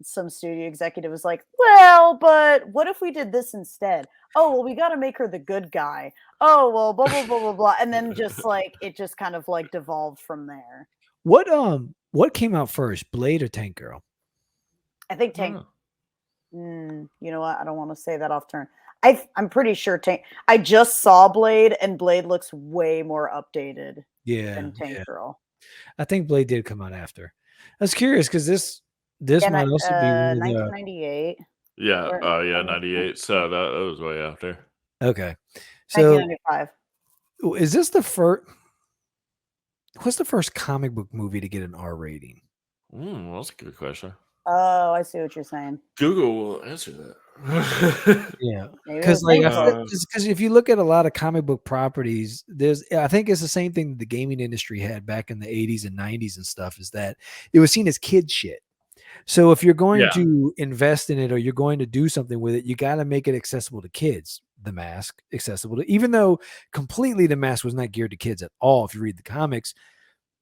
[SPEAKER 2] some studio executive was like, well, but what if we did this instead? Oh, well, we got to make her the good guy. Oh, well, blah blah blah blah blah, and then just it just kind of devolved from there.
[SPEAKER 3] What came out first, Blade or Tank Girl?
[SPEAKER 2] I think Tank. You know what? I don't want to say that off turn. I'm pretty sure Tank. I just saw Blade, and Blade looks way more updated. Than Tank Girl.
[SPEAKER 3] I think Blade did come out after. I was curious because this might also be
[SPEAKER 2] 1998.
[SPEAKER 1] Yeah. 98. So that was way after.
[SPEAKER 3] Okay. So
[SPEAKER 2] 1995.
[SPEAKER 3] Is this the first? What's the first comic book movie to get an R rating?
[SPEAKER 1] That's a good question.
[SPEAKER 2] Oh, I see what you're saying.
[SPEAKER 1] Google will answer that.
[SPEAKER 3] Yeah, because if you look at a lot of comic book properties, I think it's the same thing that the gaming industry had back in the 80s and 90s and stuff, is that it was seen as kid shit. So if you're going to invest in it or you're going to do something with it, you got to make it accessible to kids. The Mask accessible to, even though completely The Mask was not geared to kids at all. If you read the comics,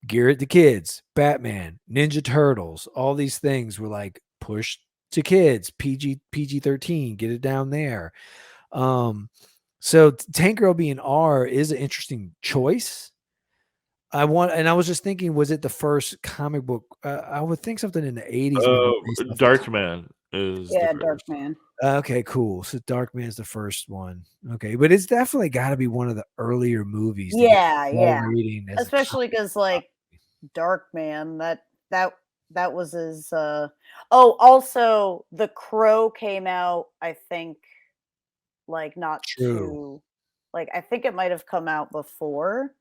[SPEAKER 3] geared to kids, Batman, Ninja Turtles, all these things were pushed to kids, PG-13, get it down there. So Tank Girl being R is an interesting choice. I was just thinking, was it the first comic book? I would think something in the 80s.
[SPEAKER 1] Darkman is
[SPEAKER 2] Darkman.
[SPEAKER 3] Okay, cool. So Darkman is the first one. Okay, but it's definitely got to be one of the earlier movies.
[SPEAKER 2] Yeah. Especially because Darkman, that was his. Also The Crow came out. I think, not too. I think it might have come out before.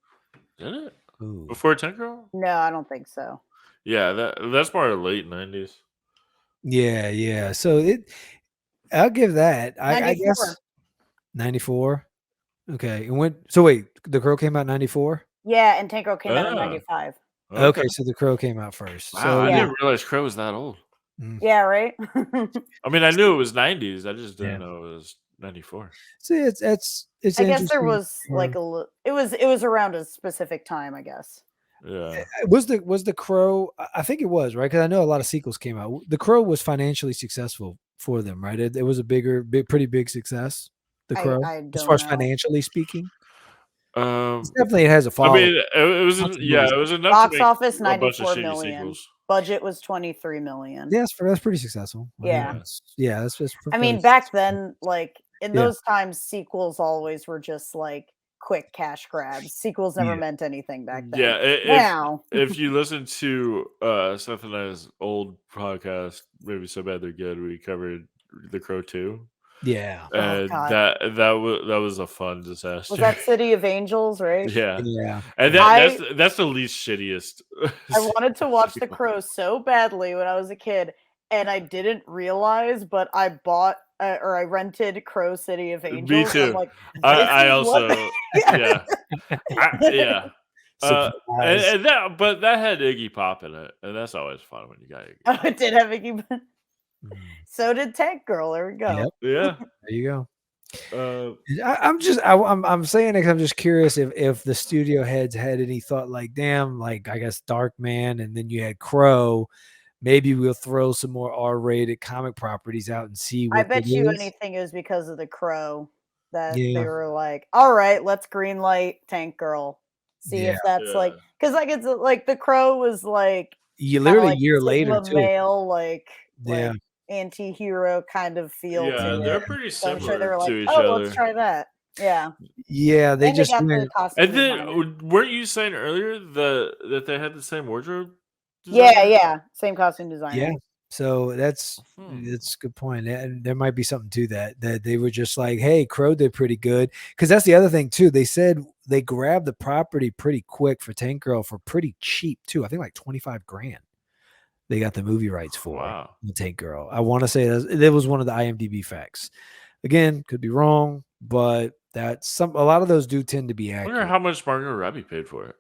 [SPEAKER 1] Did it? Ooh. Before Tank Girl?
[SPEAKER 2] No, I don't think so.
[SPEAKER 1] Yeah, that's more late 90s.
[SPEAKER 3] Yeah. So I'll give that. I guess 94. Okay. And wait, The Crow came out 94?
[SPEAKER 2] Yeah, and Tank Girl came out in 95.
[SPEAKER 3] Okay, so The Crow came out first.
[SPEAKER 1] Wow,
[SPEAKER 3] so,
[SPEAKER 1] I didn't realize Crow was that old.
[SPEAKER 2] Yeah, right?
[SPEAKER 1] I mean, I knew it was 90s. I just didn't know it was 94.
[SPEAKER 3] See, it's
[SPEAKER 2] I guess there was it was around a specific time, I guess.
[SPEAKER 1] Yeah.
[SPEAKER 3] Was the Crow? I think it was, right? Because I know a lot of sequels came out. The Crow was financially successful for them, right? It was a pretty big success. The Crow, as far as financially speaking. Definitely it has a
[SPEAKER 1] I
[SPEAKER 3] following.
[SPEAKER 1] mean, it was
[SPEAKER 3] Lots of
[SPEAKER 1] yeah,
[SPEAKER 3] movies.
[SPEAKER 1] it was enough to
[SPEAKER 2] Box
[SPEAKER 1] make
[SPEAKER 2] office
[SPEAKER 1] a bunch of
[SPEAKER 2] 94
[SPEAKER 1] shitty
[SPEAKER 2] million.
[SPEAKER 1] sequels.
[SPEAKER 2] Budget was 23 million.
[SPEAKER 3] Yeah, that's pretty successful. I think
[SPEAKER 2] Yeah.
[SPEAKER 3] that's
[SPEAKER 2] I mean, back then, like in
[SPEAKER 3] Yeah.
[SPEAKER 2] those times, sequels always were just like quick cash grabs. Sequels never
[SPEAKER 3] Yeah.
[SPEAKER 2] meant anything back then.
[SPEAKER 1] Yeah,
[SPEAKER 2] Now,
[SPEAKER 1] if you listen to Seth and I's old podcast, maybe so bad they're good, we covered The Crow 2.
[SPEAKER 3] Yeah.
[SPEAKER 2] oh
[SPEAKER 1] And
[SPEAKER 2] god,
[SPEAKER 1] that was a fun disaster.
[SPEAKER 2] was that City of Angels, right?
[SPEAKER 1] Yeah.
[SPEAKER 3] Yeah.
[SPEAKER 1] And that's the least shittiest.
[SPEAKER 2] I wanted to watch The
[SPEAKER 1] sequel.
[SPEAKER 2] Crow so badly when I was a kid, and I didn't realize, but I bought or I rented Crow City of Angels.
[SPEAKER 1] Me
[SPEAKER 2] And I'm
[SPEAKER 1] too.
[SPEAKER 2] like,
[SPEAKER 1] I
[SPEAKER 2] this is what
[SPEAKER 1] also yeah. Yeah.
[SPEAKER 3] Surprise.
[SPEAKER 1] And that but that had Iggy Pop in it, and that's always fun when you got Iggy.
[SPEAKER 2] Oh, it did have Iggy.
[SPEAKER 3] Mm.
[SPEAKER 2] So did Tank Girl. There we go.
[SPEAKER 3] Yep.
[SPEAKER 1] Yeah.
[SPEAKER 3] There you go.
[SPEAKER 1] Uh,
[SPEAKER 3] I'm saying it 'cause I'm just curious if the studio heads had any thought like, damn, like I guess Darkman, and then you had Crow. Maybe we'll throw some more R-rated comic properties out and see
[SPEAKER 2] I
[SPEAKER 3] what
[SPEAKER 2] bet
[SPEAKER 3] it
[SPEAKER 2] you
[SPEAKER 3] is.
[SPEAKER 2] anything it was because of The Crow that they
[SPEAKER 3] Yeah.
[SPEAKER 2] were like, all right, let's greenlight Tank Girl. See
[SPEAKER 3] Yeah.
[SPEAKER 2] if that's like,
[SPEAKER 1] Yeah.
[SPEAKER 2] because like it's like The Crow was like
[SPEAKER 3] You
[SPEAKER 2] kinda
[SPEAKER 3] literally a
[SPEAKER 2] like
[SPEAKER 3] year later
[SPEAKER 2] Sigma
[SPEAKER 3] too.
[SPEAKER 2] male, like
[SPEAKER 3] Yeah.
[SPEAKER 2] anti-hero kind of feel
[SPEAKER 1] Yeah,
[SPEAKER 2] to
[SPEAKER 1] they're
[SPEAKER 2] it.
[SPEAKER 1] pretty
[SPEAKER 2] So I'm sure they
[SPEAKER 1] similar
[SPEAKER 2] were like,
[SPEAKER 1] to each
[SPEAKER 2] oh, let's
[SPEAKER 1] other.
[SPEAKER 2] try that. Yeah.
[SPEAKER 3] Yeah, they
[SPEAKER 2] And they
[SPEAKER 3] just
[SPEAKER 2] got the
[SPEAKER 3] went.
[SPEAKER 2] costume
[SPEAKER 1] And then
[SPEAKER 2] designer.
[SPEAKER 1] weren't you saying earlier that they had the same wardrobe
[SPEAKER 2] Yeah,
[SPEAKER 1] designer?
[SPEAKER 2] yeah. Same costume designer.
[SPEAKER 3] Yeah. So that's
[SPEAKER 1] Hmm.
[SPEAKER 3] a good point. And there might be something to that they were just like, hey, Crow did pretty good. Because that's the other thing too. They said they grabbed the property pretty quick for Tank Girl for pretty cheap too. I think like 25 grand. They got the movie rights for
[SPEAKER 1] Wow.
[SPEAKER 3] the Tank Girl. I want to say that was one of the IMDb facts. Again, could be wrong, but that's a lot of those do tend to be
[SPEAKER 1] I wonder
[SPEAKER 3] accurate.
[SPEAKER 1] how much Margot Robbie paid for it.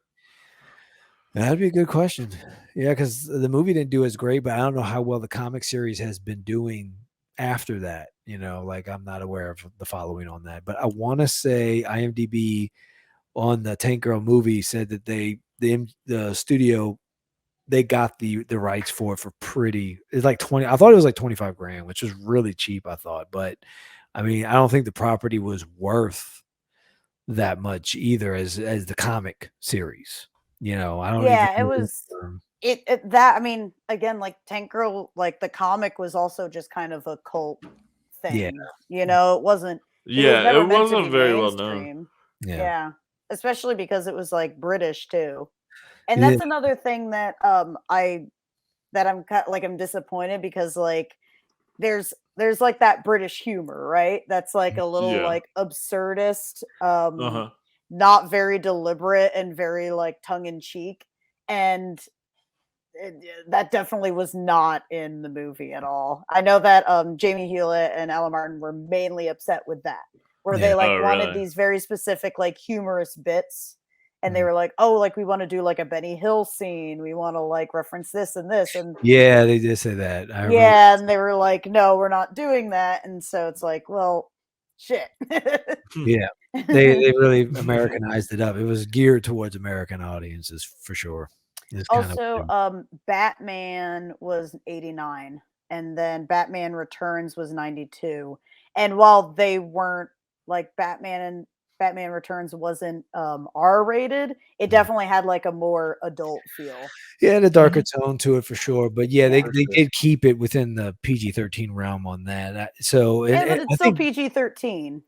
[SPEAKER 3] That'd be a good question. Yeah, because the movie didn't do as great, but I don't know how well the comic series has been doing after that. Like I'm not aware of the following on that. But I want to say IMDb on the Tank Girl movie said that the studio they got the rights for it for it's like 20. I thought it was like 25 grand, which was really cheap, I thought. But I mean, I don't think the property was worth that much either as the comic series. I don't
[SPEAKER 2] Yeah,
[SPEAKER 3] even
[SPEAKER 2] it
[SPEAKER 3] know
[SPEAKER 2] was it that I mean, again, like Tank Girl, like the comic was also just kind of a cult
[SPEAKER 3] Yeah.
[SPEAKER 2] thing. It wasn't it was
[SPEAKER 1] Yeah,
[SPEAKER 2] never
[SPEAKER 1] it
[SPEAKER 2] meant to
[SPEAKER 1] wasn't
[SPEAKER 2] be
[SPEAKER 1] very well known.
[SPEAKER 2] mainstream.
[SPEAKER 3] Yeah.
[SPEAKER 2] Yeah. Especially because it was like British too. And
[SPEAKER 3] Yeah.
[SPEAKER 2] that's another thing that I'm disappointed because like there's like that British humor, right? That's like a little
[SPEAKER 1] Yeah.
[SPEAKER 2] like absurdist,
[SPEAKER 1] Uh-huh.
[SPEAKER 2] not very deliberate and very like tongue in cheek. And that definitely was not in the movie at all. I know that Jamie Hewlett and Alan Martin were mainly upset with that, where they
[SPEAKER 3] Yeah.
[SPEAKER 2] like
[SPEAKER 1] Oh,
[SPEAKER 2] wanted
[SPEAKER 1] really?
[SPEAKER 2] these very specific like humorous bits. And they
[SPEAKER 3] Mm.
[SPEAKER 2] were like, oh, like we want to do like a Benny Hill scene. We want to like reference this and this. And
[SPEAKER 3] Yeah, they did say that. I remember.
[SPEAKER 2] yeah, and they were like, no, we're not doing that. And so it's like, well, shit.
[SPEAKER 3] Yeah. They really Americanized it up. It was geared towards American audiences for sure. It's kind of
[SPEAKER 2] Also, Batman was 89, and then Batman Returns was 92. And while they weren't like Batman Returns wasn't R-rated, it definitely had like a more adult feel.
[SPEAKER 3] yeah, the darker tone to it for sure. But yeah,
[SPEAKER 2] Yeah.
[SPEAKER 3] they did keep it within the PG-13 realm on that. So
[SPEAKER 2] Yeah,
[SPEAKER 3] and
[SPEAKER 2] but
[SPEAKER 3] I
[SPEAKER 2] it's still
[SPEAKER 3] think
[SPEAKER 2] PG-13,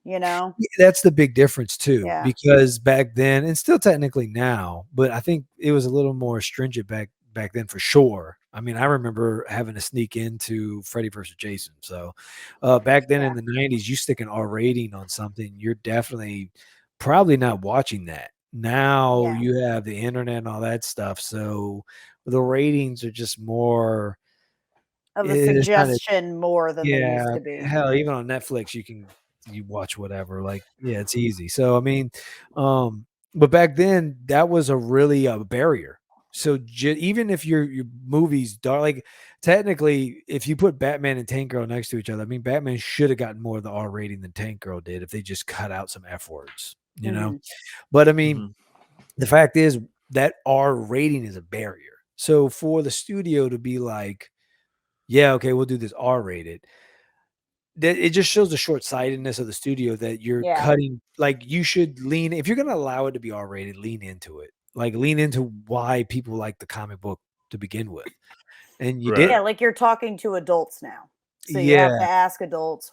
[SPEAKER 3] that's the big difference too,
[SPEAKER 2] Yeah.
[SPEAKER 3] because back then, and still technically now, but I think it was a little more stringent back then for sure. I mean, I remember having to sneak into Freddy versus Jason. So back then in the 90s, you stick an R rating on something, you're definitely probably not watching that. Now
[SPEAKER 2] Yeah.
[SPEAKER 3] you have the internet and all that stuff. So the ratings are just more
[SPEAKER 2] Of a
[SPEAKER 3] it's kinda
[SPEAKER 2] suggestion more than they used
[SPEAKER 3] yeah,
[SPEAKER 2] to be.
[SPEAKER 3] hell, even on Netflix, you watch whatever. Like, yeah, it's easy. So I mean, but back then that was a really a barrier. So even if your movies dark, like technically, if you put Batman and Tank Girl next to each other, I mean, Batman should have gotten more of the R rating than Tank Girl did if they just cut out some F words,
[SPEAKER 2] Mhm.
[SPEAKER 3] But I mean,
[SPEAKER 1] Mhm.
[SPEAKER 3] the fact is that R rating is a barrier. So for the studio to be like, yeah, okay, we'll do this R rated. it just shows the short-sightedness of the studio that you're cutting. Like, you should lean, if you're going to allow it to be R-rated, lean into it. Like, lean into why people like the comic book to begin with. And you did.
[SPEAKER 2] Yeah, like you're talking to adults now. So you have to ask adults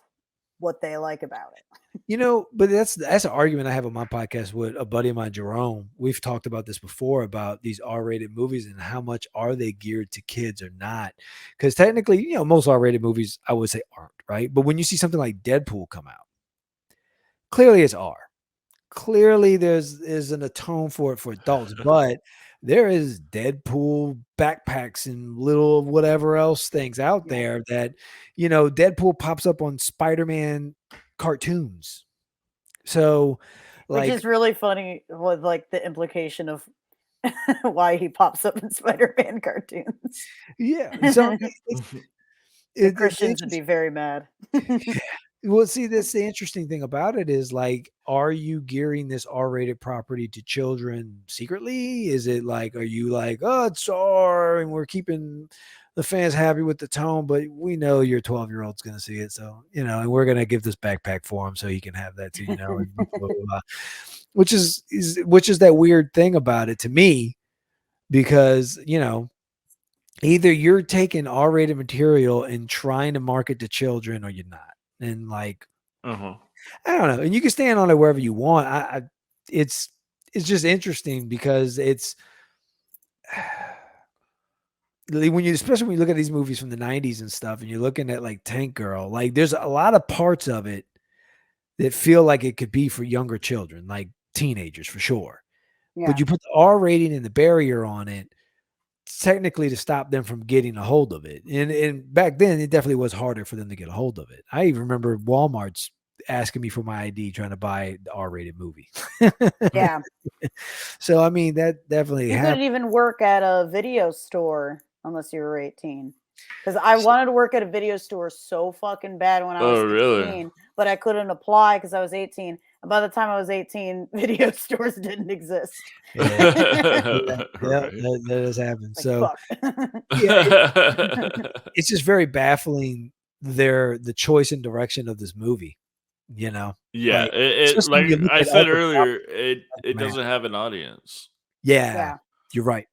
[SPEAKER 2] what they like about it.
[SPEAKER 3] You know, but that's an argument I have on my podcast with a buddy of mine, Jerome. We've talked about this before, about these R-rated movies and how much are they geared to kids or not. Because technically, you know, most R-rated movies, I would say, aren't, right? But when you see something like Deadpool come out, clearly it's R. Clearly there's an atone for it for adults, but there is Deadpool backpacks and little whatever else things out there that, you know, Deadpool pops up on Spider-Man cartoons. So, like,
[SPEAKER 2] which is really funny with like the implication of why he pops up in Spider-Man cartoons.
[SPEAKER 3] Yeah. So
[SPEAKER 2] Christians would be very mad.
[SPEAKER 3] Well, see, that's the interesting thing about it is, like, are you gearing this R-rated property to children secretly? Is it like, are you like, oh, it's R and we're keeping the fans happy with the tone, but we know your 12-year-old's going to see it. So, you know, and we're going to give this backpack for him so he can have that too, you know, and blah, blah, blah. Which is that weird thing about it to me, because, you know, either you're taking R-rated material and trying to market to children or you're not. And like, I don't know. And you can stand on it wherever you want. It's just interesting because it's especially when you look at these movies from the 90s and stuff, and you're looking at like Tank Girl, like there's a lot of parts of it that feel like it could be for younger children, like teenagers for sure. Yeah. But you put the R rating and the barrier on it, technically to stop them from getting a hold of it. And back then it definitely was harder for them to get a hold of it. I even remember Walmart's asking me for my ID trying to buy the R-rated movie.
[SPEAKER 2] Yeah.
[SPEAKER 3] So I mean, that definitely
[SPEAKER 2] you couldn't even work at a video store unless you were 18. Because I wanted to work at a video store so fucking bad when I was 16, really? But I couldn't apply because I was 18. And by the time I was 18, video stores didn't exist.
[SPEAKER 3] Yeah, that has happened. Like, so it's just very baffling the choice and direction of this movie. You know?
[SPEAKER 1] Yeah, like I said earlier, it doesn't have an audience.
[SPEAKER 3] Yeah. You're right.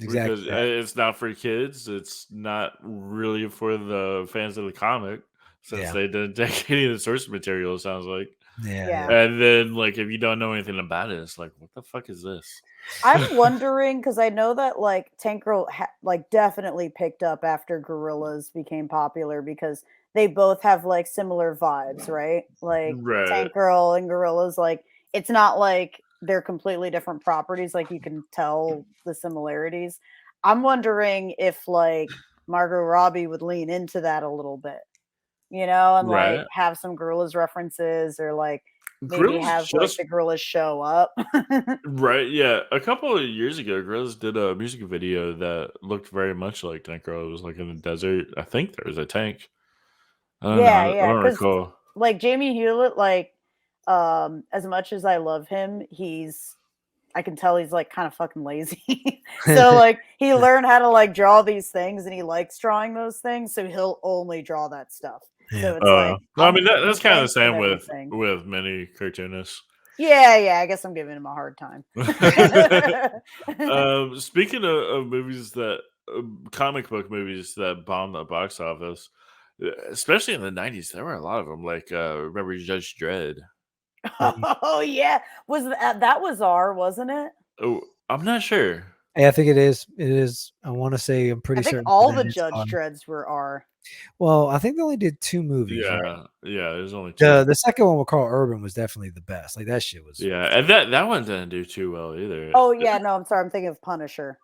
[SPEAKER 3] Exactly.
[SPEAKER 1] Because it's not for kids. It's not really for the fans of the comic, since they didn't take any of the source material, it sounds like.
[SPEAKER 3] Yeah.
[SPEAKER 1] And then, like, if you don't know anything about it, it's like, what the fuck is this?
[SPEAKER 2] I'm wondering, because I know that, like, Tank Girl, like, definitely picked up after Gorillas became popular, because they both have, like, similar vibes, right? Like, Tank Girl and Gorillas, like, it's not like they're completely different properties. Like, you can tell the similarities. I'm wondering if, like, Margot Robbie would lean into that a little bit, you know, and like have some Gorillas references, or like maybe have like the Gorillas show up.
[SPEAKER 1] Right. Yeah. A couple of years ago, Gorillas did a music video that looked very much like Tank Girl. It was like in the desert. I think there was a tank. I don't recall.
[SPEAKER 2] Like Jamie Hewlett, like, as much as I love him, I can tell he's like kind of fucking lazy. So like he learned how to like draw these things, and he likes drawing those things, so he'll only draw that stuff.
[SPEAKER 3] Yeah.
[SPEAKER 2] So it's like,
[SPEAKER 1] I mean, that's kind of the same with many cartoonists.
[SPEAKER 2] Yeah, I guess I'm giving him a hard time.
[SPEAKER 1] Speaking of movies that comic book movies that bombed the box office, especially in the 90s, there were a lot of them. Like remember Judge Dredd?
[SPEAKER 2] Oh yeah, was that was R, wasn't it?
[SPEAKER 1] Oh, I'm not sure.
[SPEAKER 3] Yeah, I think it is. It is. I want to say I'm pretty certain.
[SPEAKER 2] All the Judge Dredds were R.
[SPEAKER 3] Well, I think they only did 2 movies.
[SPEAKER 1] Yeah,
[SPEAKER 3] right?
[SPEAKER 1] Yeah. There's only 2.
[SPEAKER 3] The second one with Carl Urban was definitely the best. Like that shit was.
[SPEAKER 1] Yeah, and that one didn't do too well either.
[SPEAKER 2] Oh yeah, no, I'm sorry. I'm thinking of Punisher.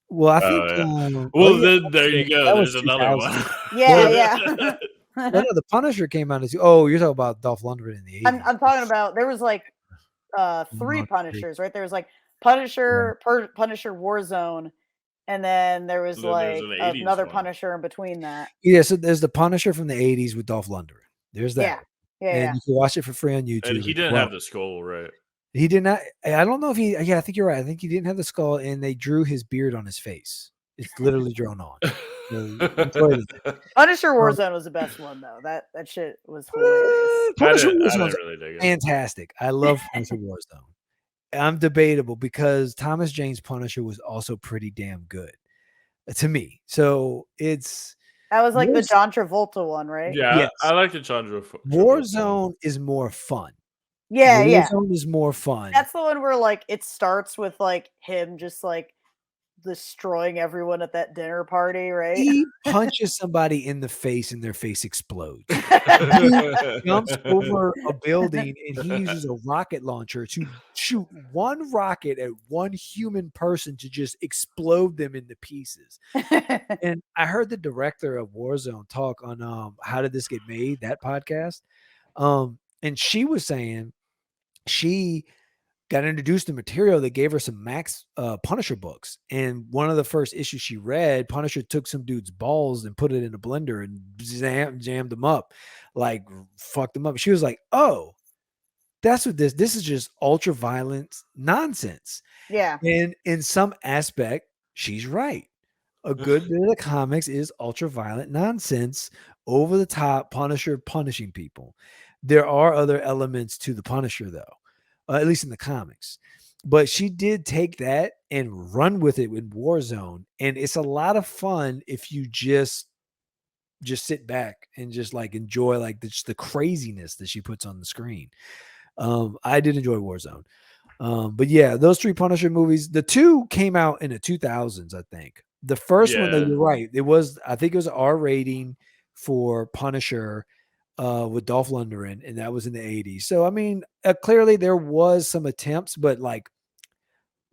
[SPEAKER 3] Well, I think.
[SPEAKER 1] Then there you go. There's another one.
[SPEAKER 2] Yeah.
[SPEAKER 3] No, the Punisher came out as. Oh, you're talking about Dolph Lundgren in the 80s.
[SPEAKER 2] I'm talking about, there was like 3 Punishers, right? There was like Punisher, Punisher Warzone, and then there was like another Punisher in between that.
[SPEAKER 3] Yeah, so there's the Punisher from the 80s with Dolph Lundgren. There's that.
[SPEAKER 2] Yeah.
[SPEAKER 3] You can watch it for free on YouTube.
[SPEAKER 1] And he didn't have the skull, right?
[SPEAKER 3] He did not. I don't know if I think you're right. I think he didn't have the skull, and they drew his beard on his face. It's literally drawn on. enjoy this.
[SPEAKER 2] Punisher Warzone was the best one though. That shit was hilarious.
[SPEAKER 3] Punisher
[SPEAKER 1] I didn't
[SPEAKER 3] Warzone's
[SPEAKER 1] really dig it.
[SPEAKER 3] fantastic. I love Punisher Warzone. I'm debatable because Thomas Jane's Punisher was also pretty damn good to me. So it's
[SPEAKER 2] That was like the John Travolta one, right?
[SPEAKER 1] Yeah,
[SPEAKER 3] Yes.
[SPEAKER 1] I like the Chandra.
[SPEAKER 3] Warzone is more fun.
[SPEAKER 2] Yeah, yeah.
[SPEAKER 3] Warzone is more fun.
[SPEAKER 2] That's the one where like it starts with like him just like destroying everyone at that dinner party, right?
[SPEAKER 3] He punches somebody in the face and their face explodes. He jumps over a building and he uses a rocket launcher to shoot one rocket at one human person to just explode them into pieces. And I heard the director of Warzone talk on How Did This Get Made, that podcast. And she was saying she got introduced to material that gave her some Max Punisher books. And one of the first issues she read, Punisher took some dude's balls and put it in a blender and jammed them up, like fucked them up. She was like, oh, that's what this is just ultra violent nonsense.
[SPEAKER 2] Yeah.
[SPEAKER 3] And in some aspect, she's right. A good bit of the comics is ultra violent nonsense, over the top Punisher punishing people. There are other elements to the Punisher though. At least in the comics. But she did take that and run with it in Warzone. And it's a lot of fun if you just sit back and just like enjoy like the craziness that she puts on the screen. I did enjoy Warzone. But yeah, those three Punisher movies, the two came out in the 2000s, I think. The first one, though, you're right. I think it was R rating for Punisher with Dolph Lundgren, and that was in the 80s. So I mean, clearly there was some attempts, but like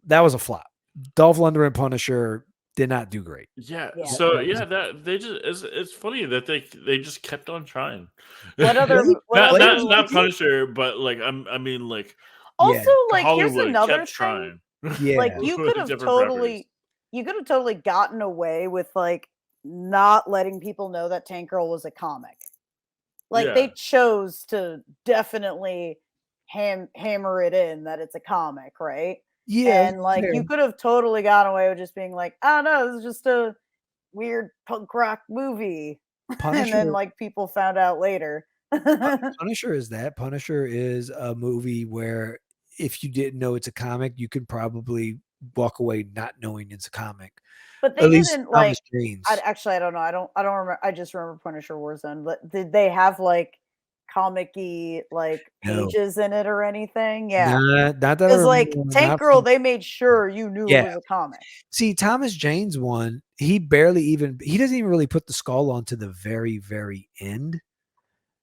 [SPEAKER 3] that was a flop. Dolph Lundgren Punisher did not do great.
[SPEAKER 1] Yeah. So yeah, that they just it's funny that they just kept on trying.
[SPEAKER 2] What other
[SPEAKER 1] not Punisher, but like I mean like
[SPEAKER 2] also like
[SPEAKER 1] Hollywood
[SPEAKER 2] here's another
[SPEAKER 1] kept
[SPEAKER 2] thing.
[SPEAKER 1] trying.
[SPEAKER 3] Yeah.
[SPEAKER 2] Like you could have totally gotten away with like not letting people know that Tank Girl was a comic. Like they chose to definitely hammer it in that it's a comic, right?
[SPEAKER 3] Yeah.
[SPEAKER 2] And like you could have totally gotten away with just being like, oh no, this is just a weird punk rock movie.
[SPEAKER 3] Punisher,
[SPEAKER 2] and then like people found out later.
[SPEAKER 3] Punisher is that. Punisher is a movie where if you didn't know it's a comic, you could probably walk away not knowing it's a comic.
[SPEAKER 2] But they
[SPEAKER 3] At least
[SPEAKER 2] didn't like.
[SPEAKER 3] I
[SPEAKER 2] don't know. I don't remember. I just remember Punisher Warzone. But did they have like comic-y like pages in it or anything? Yeah,
[SPEAKER 3] not that
[SPEAKER 2] because like Tank Girl, they made sure you knew it was a comic.
[SPEAKER 3] See, Thomas Jane's one, he doesn't even really put the skull on to the very, very end.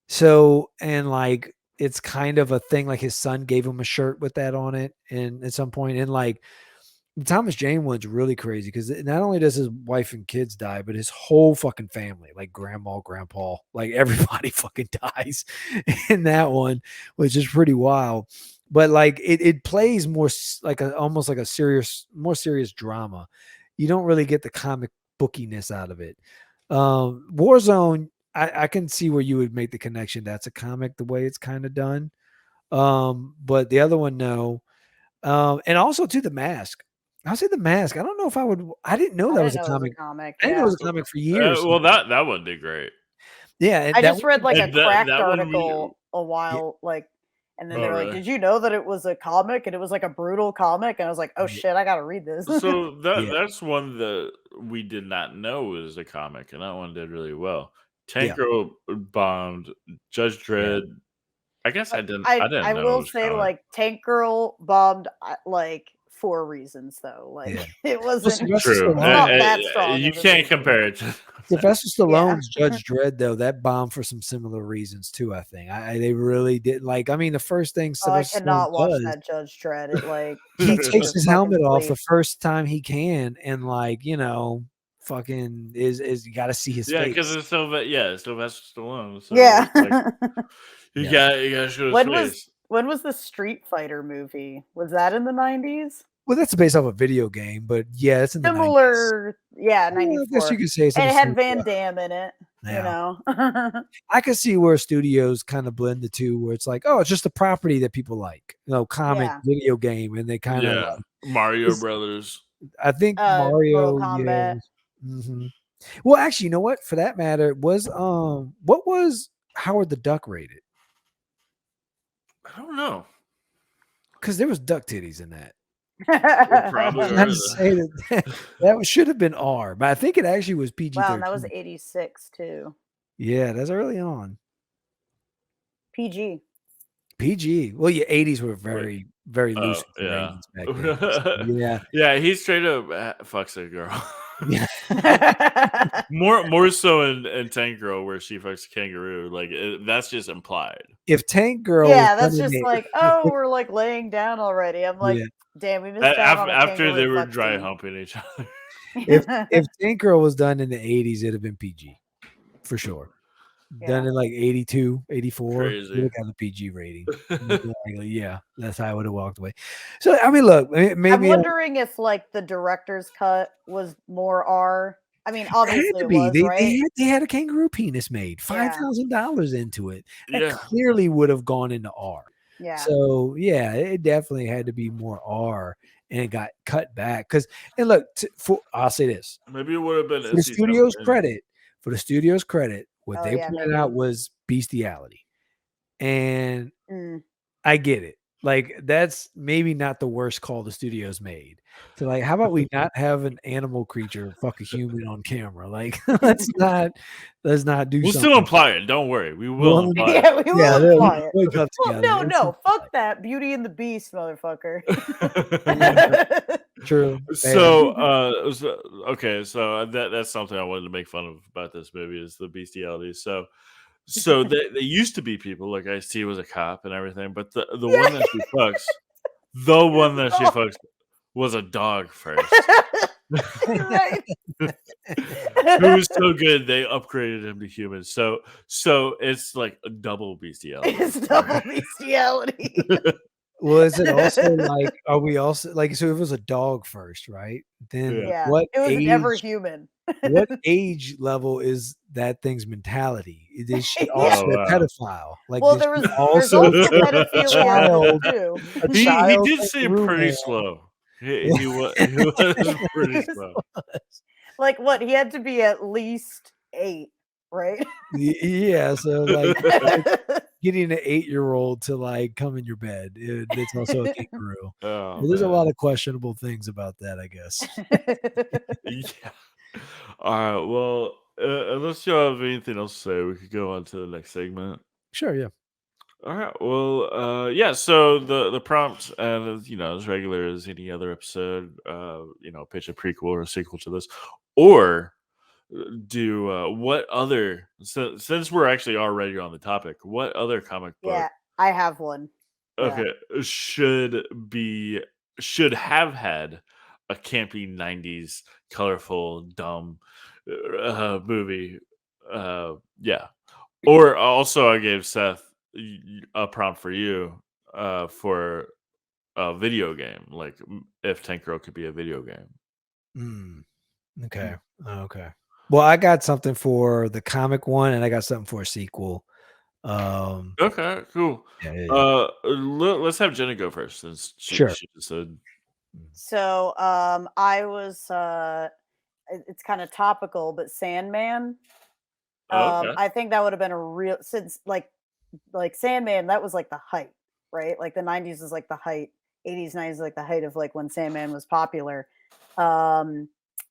[SPEAKER 3] So, and like it's kind of a thing. Like his son gave him a shirt with that on it, and at some point, and like. The Thomas Jane one's really crazy because not only does his wife and kids die, but his whole fucking family, like grandma, grandpa, like everybody fucking dies in that one, which is pretty wild. But like it plays more like almost like a more serious drama. You don't really get the comic bookiness out of it. Warzone, I can see where you would make the connection. That's a comic the way it's kind of done. But the other one, no. And also to The Mask. I'll say The Mask. I don't know if I would. I didn't know that was a comic. I didn't know it was a comic for years.
[SPEAKER 1] Well, that one did great.
[SPEAKER 3] Yeah,
[SPEAKER 2] I just read like a Cracked article a while, like, and then they were like, "Did you know that it was a comic and it was like a brutal comic?" And I was like, "Oh shit, I gotta read this."
[SPEAKER 1] So that's one that we did not know was a comic, and that one did really well. Tank Girl bombed. Judge Dredd. I guess I didn't. I
[SPEAKER 2] will say like Tank Girl bombed like. For reasons though, like it wasn't
[SPEAKER 1] true.
[SPEAKER 2] Not that strong.
[SPEAKER 1] You can't compare it to
[SPEAKER 3] Sylvester Stallone's Judge Dredd though. That bombed for some similar reasons too. I think they really did. Like, I mean, the first thing
[SPEAKER 2] I cannot watch that Judge Dredd. It like
[SPEAKER 3] he takes his helmet off the first time he can, and like fucking is you got to see his face.
[SPEAKER 1] Because it's Sylvester Stallone. So
[SPEAKER 2] yeah,
[SPEAKER 1] you got show his face.
[SPEAKER 2] When was the Street Fighter movie? Was that in the 90s?
[SPEAKER 3] Well, that's based off a video game, but yeah, it's in the
[SPEAKER 2] similar. 90s. Yeah, 94.
[SPEAKER 3] I guess you could say
[SPEAKER 2] and it had Van Damme in it. Yeah. You know,
[SPEAKER 3] I could see where studios kind of blend the two, where it's like, oh, it's just a property that people like, comic, video game, and they kind of
[SPEAKER 1] Mario Brothers.
[SPEAKER 3] I think Mario.
[SPEAKER 2] Mortal Kombat.
[SPEAKER 3] Mm-hmm. Well, actually, you know what? For that matter, what was Howard the Duck rated?
[SPEAKER 1] I don't know.
[SPEAKER 3] Because there was duck titties in that.
[SPEAKER 1] Probably
[SPEAKER 3] Not
[SPEAKER 1] are
[SPEAKER 3] to say that should have been R, but I think it actually was PG-13.
[SPEAKER 2] Wow, and that was 86 too.
[SPEAKER 3] Yeah, that's early on.
[SPEAKER 2] PG.
[SPEAKER 3] PG. Well, yeah, 80s were very, very loose with the
[SPEAKER 1] yeah.
[SPEAKER 3] ratings back then. So, yeah.
[SPEAKER 1] Yeah, he straight up fucks a girl.
[SPEAKER 3] Yeah.
[SPEAKER 1] more so in Tank Girl where she fucks a kangaroo. Like that's just implied.
[SPEAKER 3] If Tank Girl
[SPEAKER 2] Yeah,
[SPEAKER 3] was
[SPEAKER 2] that's
[SPEAKER 3] done in
[SPEAKER 2] just
[SPEAKER 3] the-
[SPEAKER 2] like, oh, we're like laying down already. I'm like,
[SPEAKER 3] Yeah.
[SPEAKER 2] damn, we missed out on a
[SPEAKER 1] After they
[SPEAKER 2] kangaroo
[SPEAKER 1] were
[SPEAKER 2] fuck
[SPEAKER 1] dry
[SPEAKER 2] scene.
[SPEAKER 1] humping each other.
[SPEAKER 3] if Tank Girl was done in the 80s, it'd have been PG for sure. Done in like 82, 84,
[SPEAKER 1] Crazy.
[SPEAKER 3] we would have the PG rating. Yeah, that's how I would have walked away. So I mean, look, maybe
[SPEAKER 2] I'm wondering if like the director's cut was more R. I mean, obviously it was, right?
[SPEAKER 3] They had a kangaroo penis made, $5,000 into it. That clearly would have gone into R.
[SPEAKER 2] Yeah.
[SPEAKER 3] So yeah, it definitely had to be more R, and it got cut back. And look, I'll say this:
[SPEAKER 1] maybe it would have been
[SPEAKER 3] for the studio's credit, what they pointed out was bestiality, and I get it. Like that's maybe not the worst call the studios made. So like, how about we not have an animal creature fuck a human on camera? Like let's not do
[SPEAKER 1] We'll
[SPEAKER 3] something.
[SPEAKER 1] still imply it. Don't worry. We will imply it.
[SPEAKER 2] Yeah, we will imply it.
[SPEAKER 3] We'll come
[SPEAKER 2] Well,
[SPEAKER 3] together.
[SPEAKER 2] no, fuck that. Beauty and the Beast, motherfucker.
[SPEAKER 3] True.
[SPEAKER 1] So okay, so that's something I wanted to make fun of about this movie is the bestiality. So they used to be people, like Ice-T was a cop and everything, but the one that she fucks, was a dog first.
[SPEAKER 2] Right.
[SPEAKER 1] Who was so good they upgraded him to human. So it's like a double bestiality.
[SPEAKER 2] It's double bestiality.
[SPEAKER 3] Well, is it also like, are we also like, so if it was a dog first, right? Then what
[SPEAKER 2] it was
[SPEAKER 3] age,
[SPEAKER 2] never human.
[SPEAKER 3] What age level is that thing's mentality? Is she also a pedophile? Like,
[SPEAKER 2] well, there's also pedophilia too.
[SPEAKER 1] He did seem pretty slow. He was pretty slow.
[SPEAKER 2] Like what? He had to be at least 8, right?
[SPEAKER 3] Yeah, so like getting an 8-year-old to like come in your bed, it's also a kangaroo. There's a lot of questionable things about that, I guess.
[SPEAKER 1] Yeah. All right. Well, unless you have anything else to say, we could go on to the next segment.
[SPEAKER 3] Sure. Yeah.
[SPEAKER 1] All right. Well, yeah. So the prompt, and as regular as any other episode, pitch a prequel or a sequel to this, or do what other since we're actually already on the topic, what other comic book?
[SPEAKER 2] Yeah, I have one.
[SPEAKER 1] Okay, should have had a campy 90s colorful dumb movie. Yeah. Or also I gave Seth a prompt for you for a video game, like if Tank Girl could be a video game.
[SPEAKER 3] Okay. Well, I got something for the comic one, and I got something for a sequel.
[SPEAKER 1] Okay, cool. Let's have Jenna go first since she just said.
[SPEAKER 2] So I was it's kind of topical, but Sandman. I think that would have been a real, since like Sandman, that was like the height, right? Like the 90s is like the height, 80s, 90s like the height of like when Sandman was popular.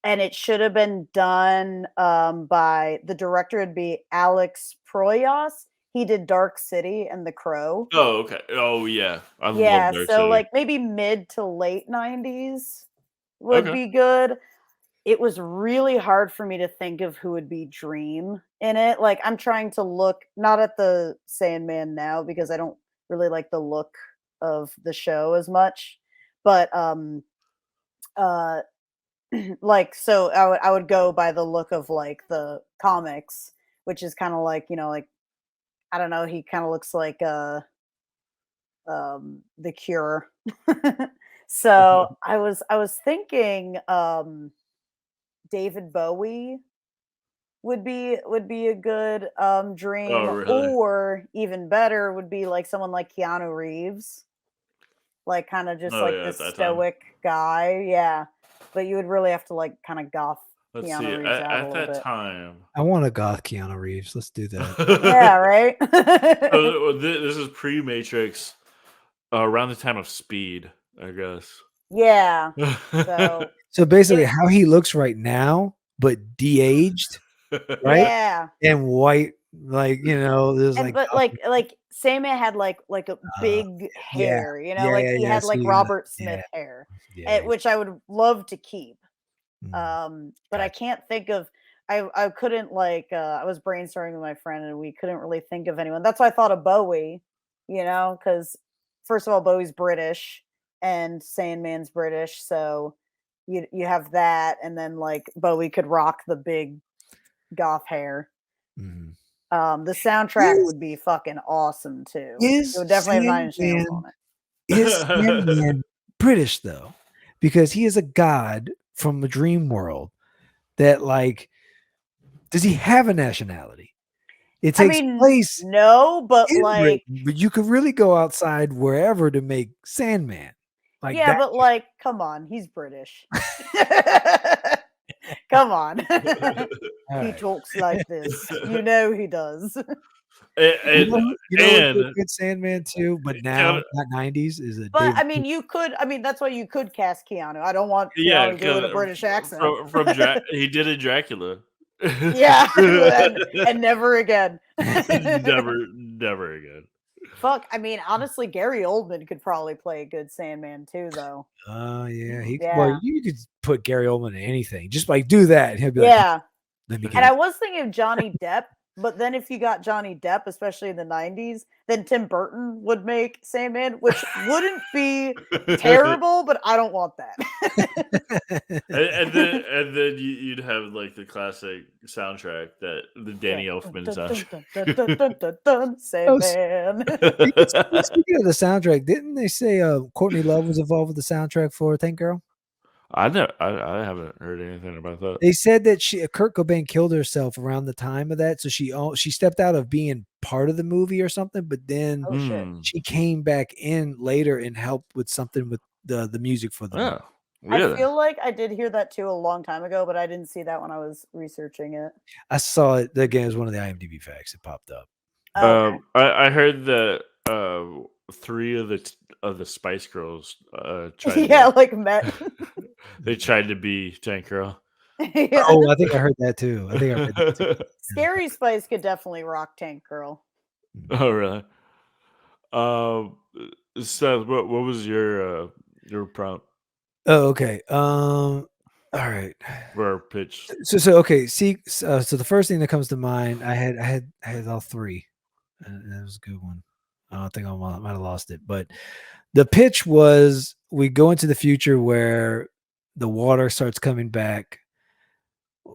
[SPEAKER 2] And it should have been done by the director would be Alex Proyas. He did Dark City and The Crow.
[SPEAKER 1] Oh, okay. Oh, yeah. I love Dark
[SPEAKER 2] so
[SPEAKER 1] City.
[SPEAKER 2] like maybe mid to late 90s would be good. It was really hard for me to think of who would be Dream in it. Like I'm trying to look not at the Sandman now because I don't really like the look of the show as much, but like so I would go by the look of like the comics, which is kind of like like I don't know, he kind of looks like The Cure. So I was thinking David Bowie would be a good Dream.
[SPEAKER 1] Oh, really?
[SPEAKER 2] Or even better would be like someone like Keanu Reeves, kind of just this stoic guy. But you would really have to kind of goth
[SPEAKER 1] Let's
[SPEAKER 2] Keanu
[SPEAKER 1] see.
[SPEAKER 2] Reeves out a
[SPEAKER 1] At
[SPEAKER 2] little
[SPEAKER 1] that
[SPEAKER 2] bit.
[SPEAKER 1] time,
[SPEAKER 3] I want a goth Keanu Reeves. Let's do that.
[SPEAKER 2] Yeah, right.
[SPEAKER 1] This is pre-Matrix, around the time of Speed, I guess.
[SPEAKER 2] Yeah. So
[SPEAKER 3] So basically, how he looks right now, but de-aged, right?
[SPEAKER 2] yeah.
[SPEAKER 3] And white, like there's
[SPEAKER 2] And
[SPEAKER 3] like
[SPEAKER 2] but like Sandman had like a big
[SPEAKER 3] yeah,
[SPEAKER 2] hair, you know,
[SPEAKER 3] yeah,
[SPEAKER 2] like
[SPEAKER 3] yeah,
[SPEAKER 2] he
[SPEAKER 3] yeah.
[SPEAKER 2] had
[SPEAKER 3] So
[SPEAKER 2] like
[SPEAKER 3] you got
[SPEAKER 2] Robert Smith
[SPEAKER 3] yeah,
[SPEAKER 2] hair,
[SPEAKER 3] yeah.
[SPEAKER 2] which I would love to keep. But I
[SPEAKER 3] Gotcha.
[SPEAKER 2] can't think of. I couldn't like. I was brainstorming with my friend, and we couldn't really think of anyone. That's why I thought of Bowie, because first of all, Bowie's British, and Sandman's British, so you have that, and then like Bowie could rock the big goth hair.
[SPEAKER 3] Mhm.
[SPEAKER 2] The soundtrack would be fucking awesome too. It
[SPEAKER 3] Is
[SPEAKER 2] would definitely have Nine Inch Nails
[SPEAKER 3] Sandman
[SPEAKER 2] on it.
[SPEAKER 3] is Sandman British though? Because he is a god from a dream world that like does he have a nationality? It
[SPEAKER 2] I
[SPEAKER 3] takes
[SPEAKER 2] mean,
[SPEAKER 3] place
[SPEAKER 2] no, but
[SPEAKER 3] in
[SPEAKER 2] like,
[SPEAKER 3] Britain, but you could really go outside wherever to make Sandman. Like
[SPEAKER 2] yeah,
[SPEAKER 3] that.
[SPEAKER 2] but like, come on, he's British. Come on.
[SPEAKER 3] All
[SPEAKER 2] He
[SPEAKER 3] right.
[SPEAKER 2] talks like this. You know he does.
[SPEAKER 3] You know what'd be a
[SPEAKER 1] and
[SPEAKER 3] good Sandman too, but now not 90s is a
[SPEAKER 2] But
[SPEAKER 3] David.
[SPEAKER 2] I mean, that's why you could cast Keanu. I don't want
[SPEAKER 1] yeah,
[SPEAKER 2] Keanu doing a British accent.
[SPEAKER 1] he did a Dracula.
[SPEAKER 2] Yeah, and never again.
[SPEAKER 1] never again.
[SPEAKER 2] Fuck, I mean, honestly, Gary Oldman could probably play a good Sandman too, though.
[SPEAKER 3] Oh yeah, well,
[SPEAKER 2] Yeah.
[SPEAKER 3] you could put Gary Oldman in anything. Just like do that, and he'll be like,
[SPEAKER 2] Yeah.
[SPEAKER 3] "Let me get
[SPEAKER 2] And
[SPEAKER 3] it."
[SPEAKER 2] I was thinking of Johnny Depp, but then if you got Johnny Depp, especially in the 90s, then Tim Burton would make Sandman, which wouldn't be terrible, but I don't want that.
[SPEAKER 1] and then you'd have like the classic soundtrack, that the Danny Elfman soundtrack.
[SPEAKER 2] Sandman.
[SPEAKER 3] Speaking of the soundtrack, didn't they say Courtney Love was involved with the soundtrack for Tank Girl?
[SPEAKER 1] I haven't heard anything about that.
[SPEAKER 3] They said that Kurt Cobain killed herself around the time of that, so she stepped out of being part of the movie or something, but then
[SPEAKER 2] Oh shit.
[SPEAKER 3] she came back in later and helped with something with the music for the movie.
[SPEAKER 1] Really?
[SPEAKER 2] I feel like I did hear that too a long time ago, but I didn't see that when I was researching it.
[SPEAKER 3] I saw it again. It was one of the IMDb facts. It popped up.
[SPEAKER 2] Oh, okay.
[SPEAKER 1] I heard that 3 of the Spice Girls tried
[SPEAKER 2] Met.
[SPEAKER 1] they tried to be Tank Girl.
[SPEAKER 2] Yeah.
[SPEAKER 3] Oh, I think I heard that too. I think I read that too.
[SPEAKER 2] Scary Spice could definitely rock Tank Girl.
[SPEAKER 1] Oh, really? Seth, what was your prompt
[SPEAKER 3] Oh, okay. All right.
[SPEAKER 1] for our pitch?
[SPEAKER 3] So okay. See, so the first thing that comes to mind, I had all 3. That was a good one. I think I might have lost it, but the pitch was we go into the future where the water starts coming back.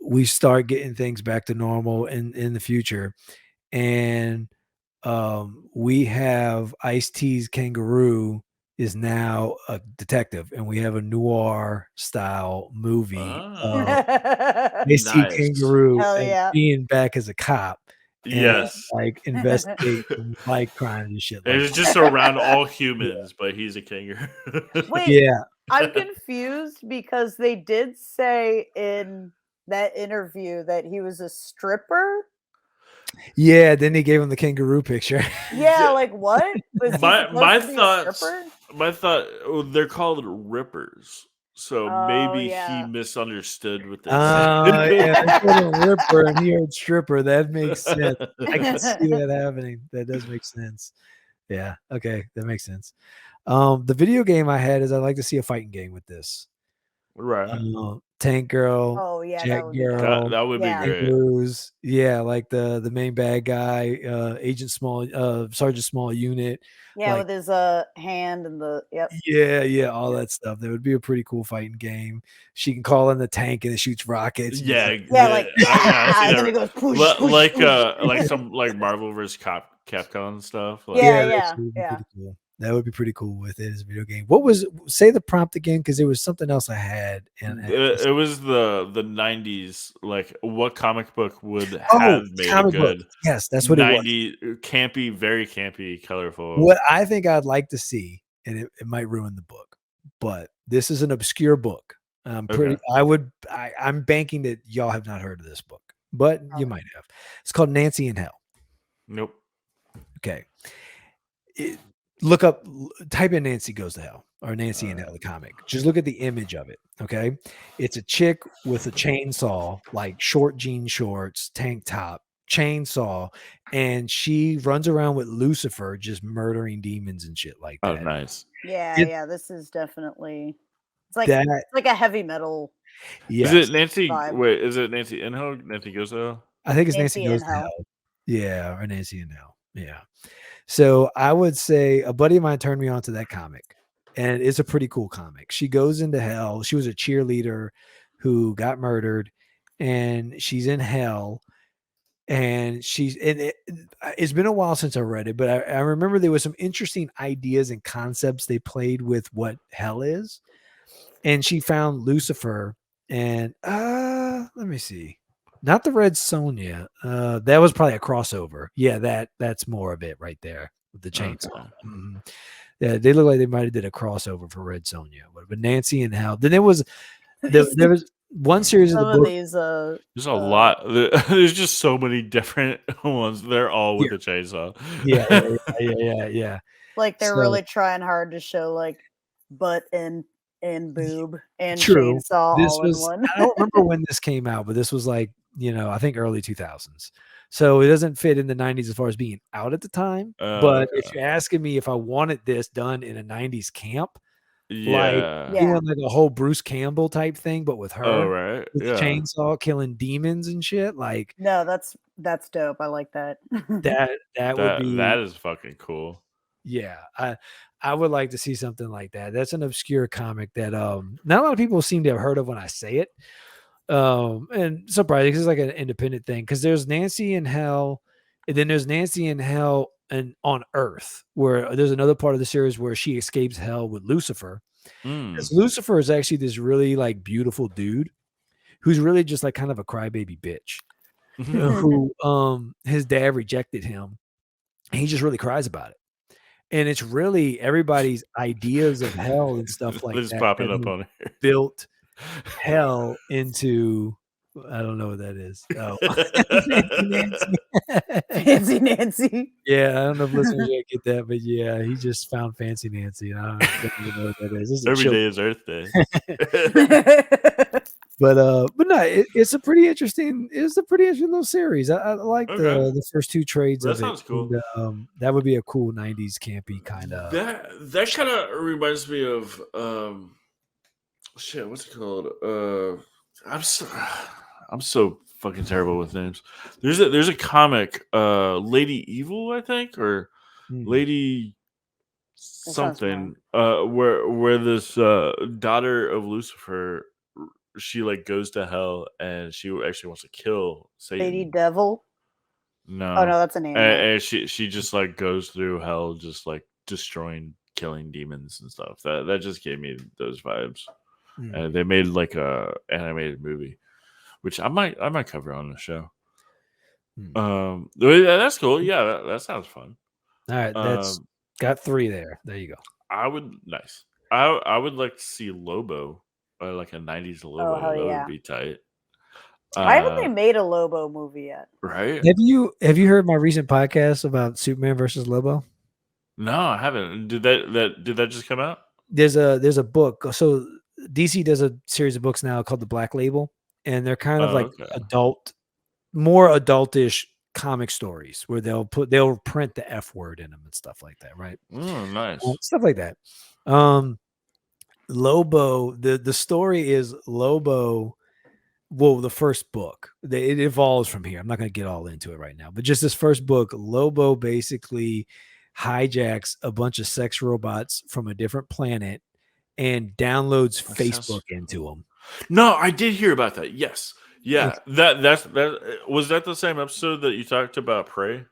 [SPEAKER 3] We start getting things back to normal in the future, and we have Ice-T's Kangaroo is now a detective, and we have a noir style movie of Ice-T
[SPEAKER 1] Nice.
[SPEAKER 3] Kangaroo
[SPEAKER 2] Hell
[SPEAKER 3] and
[SPEAKER 2] yeah.
[SPEAKER 3] being back as a cop. And
[SPEAKER 1] Yes.
[SPEAKER 3] like investigate like crimes and shit like
[SPEAKER 1] It's just around all humans, but he's a kangaroo.
[SPEAKER 2] Wait,
[SPEAKER 3] yeah.
[SPEAKER 2] I'm confused because they did say in that interview that he was a stripper.
[SPEAKER 3] Yeah, then they gave him the kangaroo picture.
[SPEAKER 2] Yeah, like what? Was he
[SPEAKER 1] my
[SPEAKER 2] supposed to be a
[SPEAKER 1] thoughts.
[SPEAKER 2] stripper?
[SPEAKER 1] My thought. They're called rippers, so
[SPEAKER 2] Oh,
[SPEAKER 1] maybe he
[SPEAKER 2] yeah.
[SPEAKER 1] misunderstood what they
[SPEAKER 3] Yeah,
[SPEAKER 1] said.
[SPEAKER 3] they called him Ripper and he heard stripper. That makes sense. I can see that happening. That does make sense. Yeah. Okay, that makes sense. The video game I had is I like to see a fighting game with this.
[SPEAKER 1] Right.
[SPEAKER 3] Tank Girl,
[SPEAKER 2] Oh yeah,
[SPEAKER 3] Jack
[SPEAKER 2] that would be
[SPEAKER 3] Girl,
[SPEAKER 1] That would
[SPEAKER 2] Yeah.
[SPEAKER 1] be great.
[SPEAKER 3] Kangaroos. Yeah, like the main bad guy, Agent Small, Sergeant Small unit.
[SPEAKER 2] Yeah,
[SPEAKER 3] like,
[SPEAKER 2] with his hand and the
[SPEAKER 3] Yeah, all that stuff. That would be a pretty cool fighting game. She can call in the tank and it shoots rockets. And
[SPEAKER 1] Yeah,
[SPEAKER 2] like
[SPEAKER 1] I see
[SPEAKER 2] and then
[SPEAKER 1] that.
[SPEAKER 2] it goes push,
[SPEAKER 1] Like some like Marvel vs. Capcom stuff. Like,
[SPEAKER 2] Yeah,
[SPEAKER 3] that would be pretty cool. That would be pretty cool with it as a video game. What was say the prompt again? Because there was something else I had. And
[SPEAKER 1] it was the 90s. Like, what comic book would have made a
[SPEAKER 3] comic
[SPEAKER 1] good
[SPEAKER 3] book. Yes, that's what it was.
[SPEAKER 1] 90s campy, very campy, colorful.
[SPEAKER 3] What I think I'd like to see, and it might ruin the book, but this is an obscure book. I'm
[SPEAKER 1] Okay.
[SPEAKER 3] I'm banking that y'all have not heard of this book, but you might have. It's called Nancy in Hell.
[SPEAKER 1] Nope.
[SPEAKER 3] Okay. Type in Nancy Goes to Hell or Nancy in Hell, the comic. Just look at the image of it. Okay. It's a chick with a chainsaw, like short jean shorts, tank top, chainsaw, and she runs around with Lucifer just murdering demons and shit like
[SPEAKER 1] Oh,
[SPEAKER 3] that.
[SPEAKER 1] nice.
[SPEAKER 2] Yeah,
[SPEAKER 3] It-
[SPEAKER 2] yeah. This is definitely
[SPEAKER 3] That
[SPEAKER 2] it's like a heavy metal
[SPEAKER 1] Is
[SPEAKER 3] yes.
[SPEAKER 1] it Nancy?
[SPEAKER 2] vibe.
[SPEAKER 1] Wait, is it Nancy Inho? Nancy Goes to Hell?
[SPEAKER 3] I think it's Nancy
[SPEAKER 2] Nancy in
[SPEAKER 3] Goes to
[SPEAKER 2] Hell.
[SPEAKER 3] Hell. Yeah, or Nancy in Hell. Yeah. So I would say a buddy of mine turned me on to that comic, and it's a pretty cool comic. She goes into hell. She was a cheerleader who got murdered, and she's in hell. And it's been a while since I read it, but I remember there was some interesting ideas and concepts they played with what hell is. And she found Lucifer, and let me see. Not the Red Sonja. That was probably a crossover. Yeah, that's more of it right there with the chainsaw.
[SPEAKER 1] Okay.
[SPEAKER 3] Mhm. Yeah, they look like they might have did a crossover for Red Sonja, but Nancy and Hell. Then there was one series of the
[SPEAKER 2] Some of
[SPEAKER 3] book.
[SPEAKER 2] these
[SPEAKER 1] There's a lot. There's just so many different ones. They're all with
[SPEAKER 3] Yeah.
[SPEAKER 1] a chainsaw.
[SPEAKER 3] Yeah.
[SPEAKER 2] like they're
[SPEAKER 3] So-
[SPEAKER 2] really trying hard to show like butt and boob and
[SPEAKER 3] True.
[SPEAKER 2] chainsaw
[SPEAKER 3] This
[SPEAKER 2] all
[SPEAKER 3] was
[SPEAKER 2] in one.
[SPEAKER 3] I don't remember when this came out, but this was like, I think early 2000s. So it doesn't fit in the 90s as far as being out at the time. But if
[SPEAKER 1] Okay.
[SPEAKER 3] you're asking me if I wanted this done in a 90s camp, like
[SPEAKER 1] Yeah.
[SPEAKER 2] Yeah.
[SPEAKER 3] doing like a whole Bruce Campbell type thing, but with
[SPEAKER 1] Oh,
[SPEAKER 3] her
[SPEAKER 1] right.
[SPEAKER 3] with the
[SPEAKER 1] Yeah.
[SPEAKER 3] chainsaw killing demons and shit, like
[SPEAKER 2] No, that's dope. I like that.
[SPEAKER 3] that would be
[SPEAKER 1] That is fucking cool.
[SPEAKER 3] yeah. I would like to see something like that. That's an obscure comic that not a lot of people seem to have heard of when I say it. And surprising because it's like an independent thing because there's Nancy in Hell, and then there's Nancy in Hell and on Earth, where there's another part of the series where she escapes hell with Lucifer.
[SPEAKER 1] Mm.
[SPEAKER 3] Because Lucifer is actually this really like beautiful dude who's really just like kind of a crybaby bitch. Who his dad rejected him, and he just really cries about it. And it's really everybody's ideas of hell and stuff like
[SPEAKER 1] It's
[SPEAKER 3] that
[SPEAKER 1] popping
[SPEAKER 3] that
[SPEAKER 1] up
[SPEAKER 3] have
[SPEAKER 1] on here.
[SPEAKER 3] built hell into I don't know what that is. Oh,
[SPEAKER 2] Fancy Nancy.
[SPEAKER 3] Yeah, I don't know if listeners yet get that, but yeah, he just found Fancy Nancy, and I don't even know what that is. This is a
[SPEAKER 1] Every
[SPEAKER 3] chill-
[SPEAKER 1] day is Earth Day.
[SPEAKER 3] but no, it's a pretty interesting. It's a pretty interesting little series. I like
[SPEAKER 1] Okay.
[SPEAKER 3] the first two trades
[SPEAKER 1] That
[SPEAKER 3] of it.
[SPEAKER 1] sounds cool.
[SPEAKER 3] And, that would be a cool '90s campy kind of.
[SPEAKER 1] That kind of reminds me of shit. What's it called? I'm so fucking terrible with names. There's a comic, Lady Evil, I think, or Lady
[SPEAKER 2] sounds
[SPEAKER 1] something, where this daughter of Lucifer, she like goes to hell and she actually wants to kill Satan.
[SPEAKER 2] Lady Devil.
[SPEAKER 1] No.
[SPEAKER 2] Oh no, that's an animal.
[SPEAKER 1] And she just like goes through hell, just like destroying, killing demons and stuff. That just gave me those vibes. And they made like a animated movie, which I might cover on the show. That's cool. Yeah, that sounds fun.
[SPEAKER 3] All right, that's got 3 there. There you go.
[SPEAKER 1] I would like to see Lobo, like a '90s Lobo.
[SPEAKER 2] hell
[SPEAKER 1] That
[SPEAKER 2] yeah.
[SPEAKER 1] would be tight.
[SPEAKER 2] Why haven't they made a Lobo movie yet?
[SPEAKER 1] Right?
[SPEAKER 3] Have you heard my recent podcast about Superman versus Lobo?
[SPEAKER 1] No, I haven't. Did that just come out?
[SPEAKER 3] There's a book. So DC does a series of books now called The Black Label, and they're kind of like more adultish comic stories where they'll print the F word in them and stuff like that, right?
[SPEAKER 1] Nice.
[SPEAKER 3] Stuff like that. Lobo, the story is Lobo. Well, the first book, it evolves from here. I'm not going to get all into it right now, but just this first book, Lobo basically hijacks a bunch of sex robots from a different planet and downloads Facebook into them.
[SPEAKER 1] No, I did hear about that. Yes. Yeah. That was that the same episode that you talked about Prey?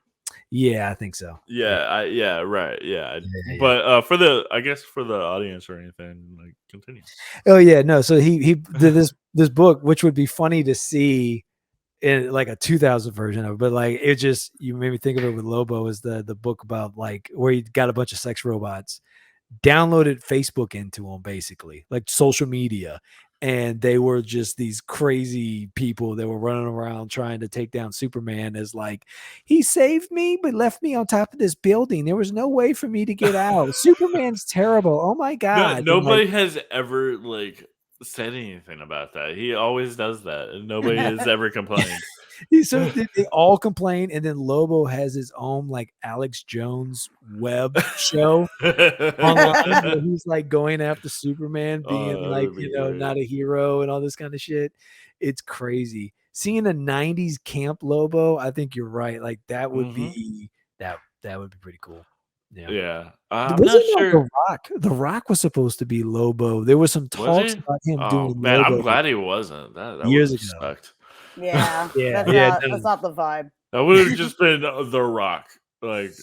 [SPEAKER 3] Yeah, I think so.
[SPEAKER 1] Yeah, right. Yeah.
[SPEAKER 3] Yeah.
[SPEAKER 1] But for the audience or anything, like continue.
[SPEAKER 3] Oh yeah, no. So he did this book, which would be funny to see in like a 2000 version of it, but like it just you made me think of it with Lobo is the book about like where he got a bunch of sex robots, downloaded Facebook into them basically, like social media, and they were just these crazy people that were running around trying to take down Superman as like, he saved me but left me on top of this building. There was no way for me to get out. Superman's terrible. Oh my god. And,
[SPEAKER 1] Nobody has ever like said anything about that. He always does that, and nobody has ever complained.
[SPEAKER 3] so they all complain, and then Lobo has his own like Alex Jones web show online where he's like going after Superman, being like, not a hero and all this kind of shit. It's crazy. Seeing a 90s camp Lobo, I think you're right. Like that would be that would be pretty cool.
[SPEAKER 1] Yeah. I'm
[SPEAKER 3] Wasn't
[SPEAKER 1] not
[SPEAKER 3] that
[SPEAKER 1] sure.
[SPEAKER 3] The Rock? The Rock was supposed to be Lobo. There was some talks about him doing
[SPEAKER 1] man,
[SPEAKER 3] Lobo.
[SPEAKER 1] I'm glad he wasn't. That
[SPEAKER 3] years
[SPEAKER 1] would
[SPEAKER 3] ago.
[SPEAKER 1] have sucked.
[SPEAKER 2] Yeah.
[SPEAKER 3] Yeah.
[SPEAKER 2] That's not the vibe.
[SPEAKER 1] That would have just been The Rock, like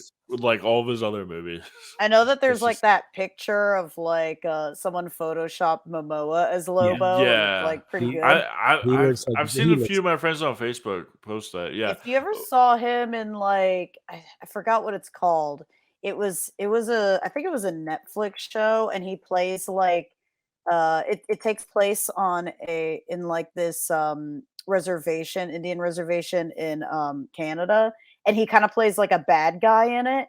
[SPEAKER 1] all of his other movies.
[SPEAKER 2] I know that there's like that picture of like someone photoshopped Momoa as Lobo.
[SPEAKER 1] Yeah.
[SPEAKER 2] And it's, like pretty good.
[SPEAKER 1] I've seen a few of my friends on Facebook post that. Yeah.
[SPEAKER 2] If you ever saw him in like I forgot what it's called. It was I think it was a Netflix show, and he plays like it takes place on in like this reservation, Indian reservation in Canada, and he kind of plays like a bad guy in it,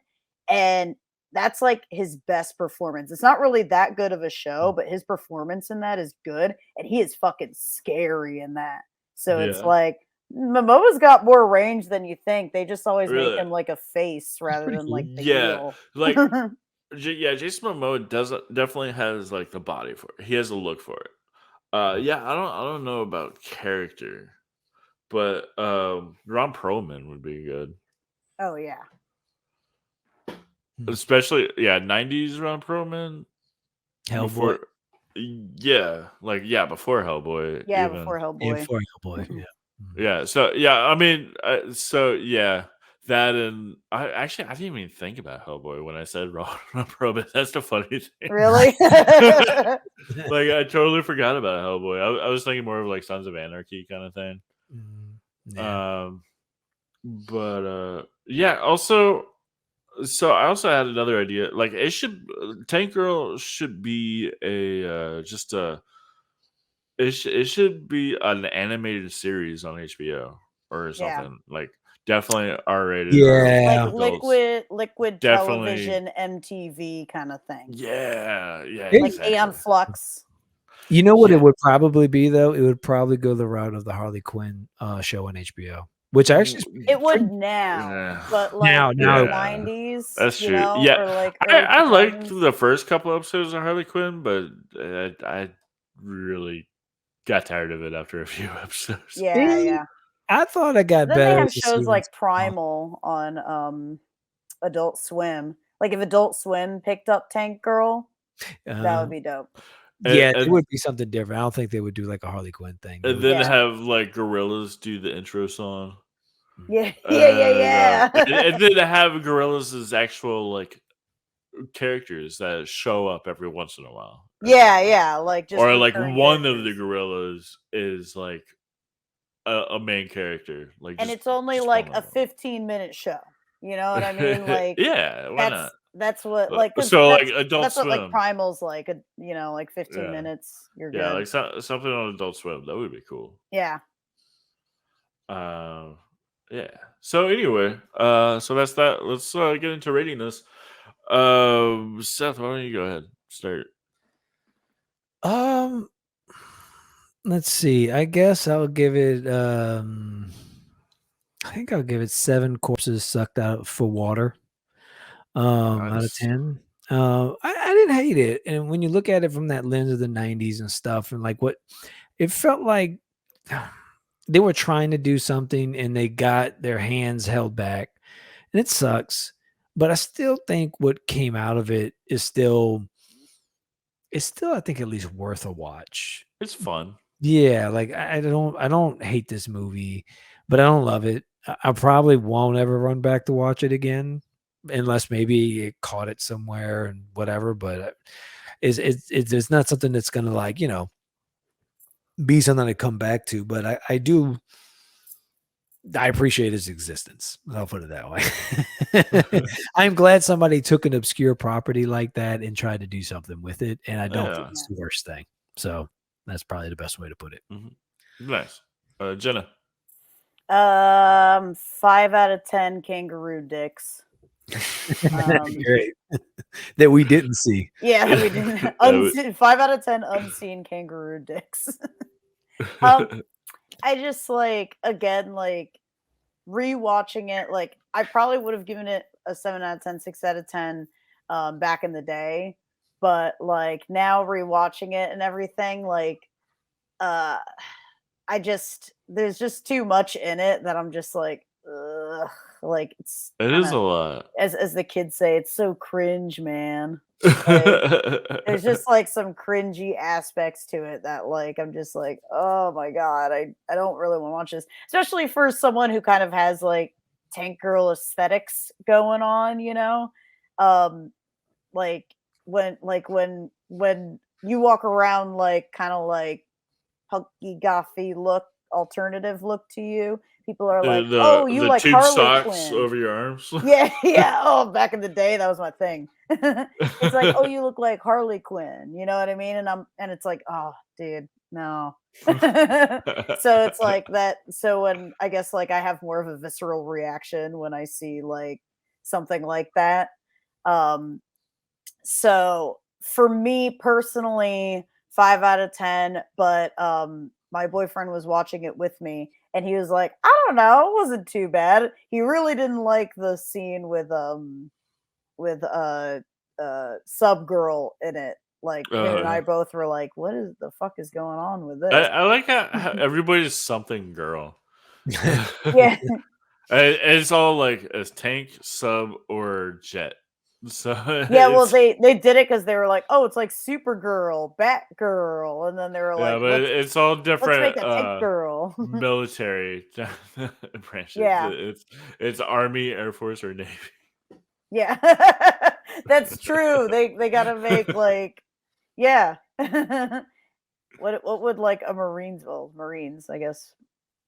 [SPEAKER 2] and that's like his best performance. It's not really that good of a show, but his performance in that is good, and he is fucking scary in that. So it's like Momoa's got more range than you think. They just always make him like a face rather than like the heel.
[SPEAKER 1] Like Jason Momoa definitely has like the body for it. He has a look for it. I don't know about character, but Ron Perlman would be good.
[SPEAKER 2] Oh yeah.
[SPEAKER 1] Especially 90s Ron Perlman.
[SPEAKER 3] Hellboy.
[SPEAKER 1] Before Hellboy.
[SPEAKER 2] Yeah,
[SPEAKER 1] even.
[SPEAKER 2] before Hellboy.
[SPEAKER 3] Yeah, before Hellboy. Yeah.
[SPEAKER 1] Yeah. So I mean, that, and I didn't even think about Hellboy when I said Ron Perlman. That's the funny thing.
[SPEAKER 2] Really?
[SPEAKER 1] Like I totally forgot about Hellboy. I was thinking more of like Sons of Anarchy kind of thing.
[SPEAKER 3] Yeah.
[SPEAKER 1] Also, so I also had another idea. Like Tank Girl should be it should be an animated series on HBO or something. Like definitely R-rated.
[SPEAKER 3] Yeah.
[SPEAKER 2] Like liquid television MTV kind of thing.
[SPEAKER 1] Yeah.
[SPEAKER 2] Like Aeon Flux.
[SPEAKER 3] You know what it would probably be though? It would probably go the route of the Harley Quinn show on HBO. Which actually
[SPEAKER 2] it would now, but like
[SPEAKER 3] now
[SPEAKER 2] in the 90s.
[SPEAKER 1] That's true.
[SPEAKER 2] Or like
[SPEAKER 1] I liked the first couple episodes of Harley Quinn, but I really got tired of it after a few episodes.
[SPEAKER 2] Yeah.
[SPEAKER 3] I thought I got better.
[SPEAKER 2] They have shows like Primal on Adult Swim. Like if Adult Swim picked up Tank Girl, that would be dope.
[SPEAKER 3] It would be something different. I don't think they would do like a Harley Quinn thing.
[SPEAKER 1] And then have like Gorillaz do the intro song.
[SPEAKER 2] Yeah.
[SPEAKER 1] And then have Gorillaz' actual like characters that show up every once in a while.
[SPEAKER 2] Like just
[SPEAKER 1] or like one of the Gorillaz is like a main character. Like,
[SPEAKER 2] and it's only like a 15-minute show. You know what I mean? Like
[SPEAKER 1] why not?
[SPEAKER 2] That's what like
[SPEAKER 1] Adult Swim.
[SPEAKER 2] What like Primal's like like 15 minutes. You're good.
[SPEAKER 1] Like something on Adult Swim that would be cool.
[SPEAKER 2] Yeah.
[SPEAKER 1] So anyway, so that's that. Let's get into rating this. Seth, why don't you go ahead? Start.
[SPEAKER 3] Let's see. I guess I'll give it. I think I'll give it 7 corpses sucked out for water. Out of 10. I didn't hate it, and when you look at it from that lens of the 90s and stuff, and like what it felt like, they were trying to do something and they got their hands held back, and it sucks. But I still think what came out of it is still I think at least worth a watch.
[SPEAKER 1] It's fun.
[SPEAKER 3] Yeah, like I don't hate this movie, but I don't love it. I probably won't ever run back to watch it again, unless maybe it caught it somewhere and whatever. But it's not something that's gonna like be something to come back to. But I appreciate its existence. I'll put it that way. I'm glad somebody took an obscure property like that and tried to do something with it, and I don't think it's the worst thing. So That's probably the best way to put it.
[SPEAKER 1] Nice. Jenna.
[SPEAKER 2] 5 out of 10 kangaroo dicks.
[SPEAKER 3] Great. That we didn't see.
[SPEAKER 2] Yeah, we didn't. 5 out of 10 unseen kangaroo dicks. I just like, again, like rewatching it, like I probably would have given it a 7 out of 10, 6 out of 10 back in the day, but like now rewatching it and everything, like there's just too much in it that I'm just like, ugh, like
[SPEAKER 1] it is a lot.
[SPEAKER 2] As the kids say, it's so cringe, man. Like, there's just like some cringy aspects to it that like I'm just like, oh my god, I don't really want to watch this, especially for someone who kind of has like tank girl aesthetics going on, you know. Like when you walk around like kind of like hunky gothy look, alternative look to you, people are like, oh, you like
[SPEAKER 1] tube
[SPEAKER 2] Harley
[SPEAKER 1] socks
[SPEAKER 2] Quinn
[SPEAKER 1] over your arms.
[SPEAKER 2] yeah. Oh, back in the day, that was my thing. It's like, oh, you look like Harley Quinn, you know what I mean? And it's like, oh, dude, no. So it's like that. So when I guess like I have more of a visceral reaction when I see like something like that. So for me personally, 5 out of 10, but my boyfriend was watching it with me and he was like, I don't know, it wasn't too bad. He really didn't like the scene with Sub Girl in it. Like him and I both were like, what is the fuck is going on with this?
[SPEAKER 1] I like how everybody's something girl.
[SPEAKER 2] Yeah.
[SPEAKER 1] It's all like as tank, sub, or jet. So
[SPEAKER 2] yeah, well, they did it because they were like, oh, it's like Supergirl, Batgirl, and then they were like,
[SPEAKER 1] but it's all different.
[SPEAKER 2] Let's make a tank girl.
[SPEAKER 1] Military branches.
[SPEAKER 2] Yeah,
[SPEAKER 1] it's Army, Air Force, or Navy.
[SPEAKER 2] Yeah, that's true. They gotta make like, yeah. What would like a Marines? Well, Marines, I guess.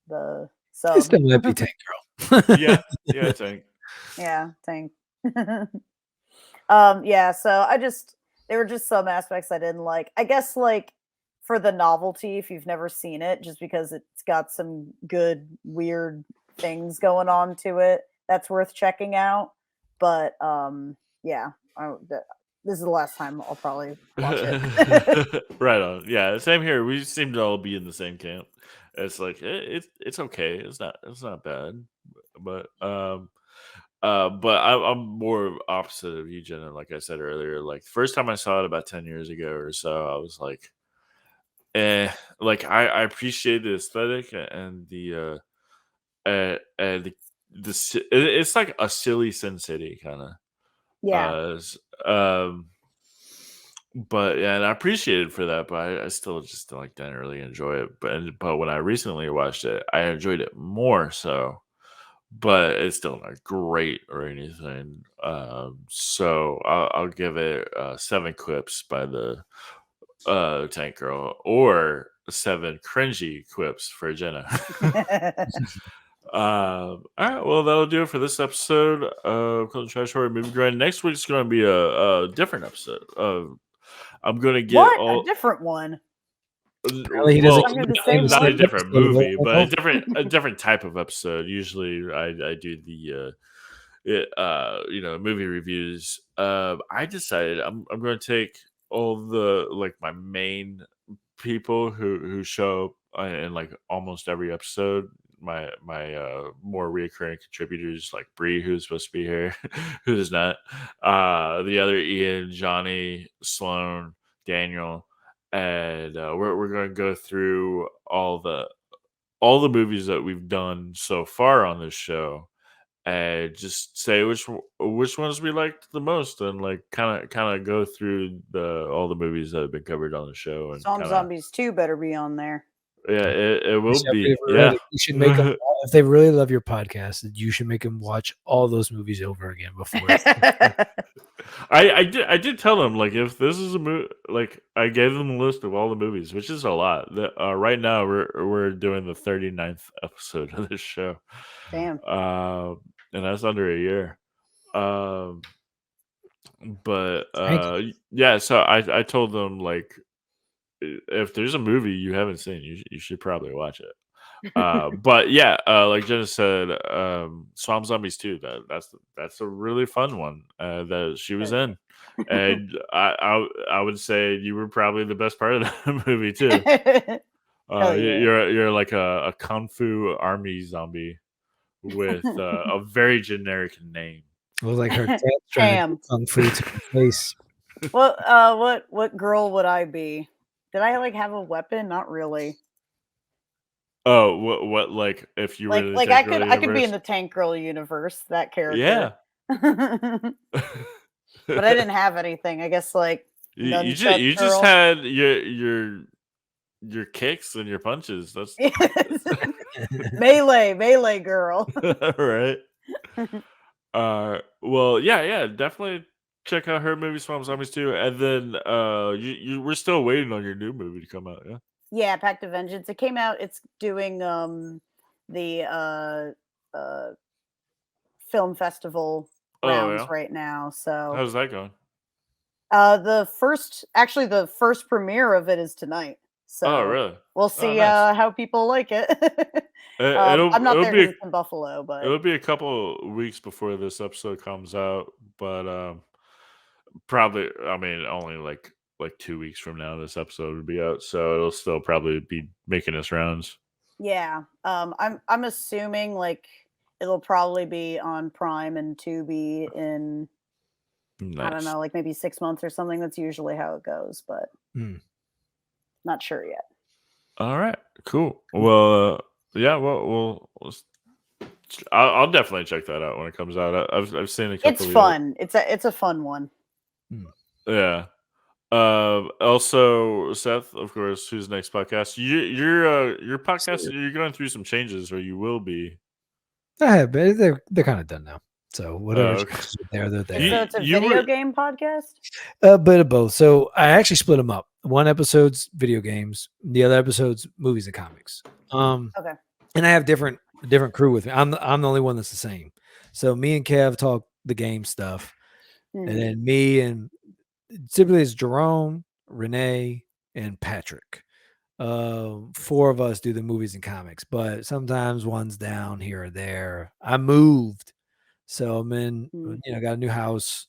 [SPEAKER 2] The sub.
[SPEAKER 3] It still might be tank girl.
[SPEAKER 1] yeah, tank.
[SPEAKER 2] Yeah, tank. Yeah, so there were just some aspects I didn't like. I guess like for the novelty, if you've never seen it, just because it's got some good weird things going on to it, that's worth checking out. But yeah, this is the last time I'll probably watch it.
[SPEAKER 1] Right on. Yeah, same here. We seem to all be in the same camp. It's like it's okay. It's not bad. But I'm more opposite of you, Jenna. Like I said earlier, like first time I saw it about 10 years ago or so, I was like, like I appreciate the aesthetic and the it's like a silly Sin City kind of.
[SPEAKER 2] Yeah.
[SPEAKER 1] But yeah, and I appreciate it for that, but I still just like didn't really enjoy it. But when I recently watched it, I enjoyed it more so. But it's still not great or anything. So I'll give it 7 quips by the Tank Girl, or 7 cringy quips for Jenna. All right, well that'll do it for this episode of Trash Horror Movie Grind. Next week's going to be a different episode. I'm going to get
[SPEAKER 2] a different one.
[SPEAKER 3] Apparently he doesn't
[SPEAKER 1] not a different movie, but a different type of episode. Usually, I do the movie reviews. I decided I'm going to take all the like my main people who show up in like almost every episode. My more reoccurring contributors like Bree, who's supposed to be here, who's not. The other Ian, Johnny, Sloan, Daniel, and we're going to go through all the movies that we've done so far on this show, and just say which ones we liked the most, and like kind of go through all the movies that have been covered on the show. And
[SPEAKER 2] Zombies 2 better be on there.
[SPEAKER 1] Yeah, it will be. Yeah,
[SPEAKER 3] you should make them, if they really love your podcast, you should make them watch all those movies over again before.
[SPEAKER 1] I did tell them, like, if this is a movie, like I gave them a list of all the movies, which is a lot. Right now we're doing the 39th episode of this show.
[SPEAKER 2] Damn.
[SPEAKER 1] And that's under a year. But yeah, so I told them like if there's a movie you haven't seen, you should probably watch it. But yeah, like Jenna said, Swamp Zombies 2. That's a really fun one that she was in, and I would say you were probably the best part of that movie too.
[SPEAKER 2] Hell yeah.
[SPEAKER 1] You're like a kung fu army zombie with a very generic name.
[SPEAKER 3] It was like her cat trying to do kung fu to her face.
[SPEAKER 2] What girl would I be? Did I like have a weapon? Not really.
[SPEAKER 1] Oh, what like if you were in the
[SPEAKER 2] Like
[SPEAKER 1] Tank
[SPEAKER 2] I
[SPEAKER 1] Girl
[SPEAKER 2] could be in
[SPEAKER 1] universe?
[SPEAKER 2] the Tank Girl universe, that character.
[SPEAKER 1] Yeah.
[SPEAKER 2] But I didn't have anything. I guess like
[SPEAKER 1] you just had your kicks and your punches. That's
[SPEAKER 2] melee girl.
[SPEAKER 1] right. Well, yeah, definitely check out her movie Swamp Zombies 2, and then we're still waiting on your new movie to come out. Yeah.
[SPEAKER 2] Yeah, Pact of Vengeance. It came out. It's doing the film festival rounds right now. So
[SPEAKER 1] how's that going?
[SPEAKER 2] The first premiere of it is tonight. So
[SPEAKER 1] really?
[SPEAKER 2] We'll see
[SPEAKER 1] nice.
[SPEAKER 2] How people like it. I'm not there because it's in Buffalo, but
[SPEAKER 1] it'll be a couple weeks before this episode comes out. But probably, I mean, only like 2 weeks from now, this episode will be out, so it'll still probably be making its rounds.
[SPEAKER 2] Yeah. I'm assuming like it'll probably be on Prime and Tubi in I don't know, like maybe 6 months or something. That's usually how it goes, but not sure yet.
[SPEAKER 1] All right, cool. Well, yeah, I'll definitely check that out when it comes out. I've seen a couple.
[SPEAKER 2] It's fun. It's a fun one.
[SPEAKER 1] Yeah. Also, Seth, of course, who's next podcast? Your podcast. You're going through some changes, or you will be.
[SPEAKER 3] I have, but they're kind of done now. So whatever they're there.
[SPEAKER 2] So it's a video game podcast?
[SPEAKER 3] A bit of both. So I actually split them up. One episode's video games, the other episode's movies and comics.
[SPEAKER 2] Okay.
[SPEAKER 3] And I have different crew with me. I'm the only one that's the same. So me and Kev talk the game stuff, and then me and typically it's Jerome, Renee, and Patrick. 4 of us do the movies and comics, but sometimes one's down here or there. I moved, so I'm in, got a new house,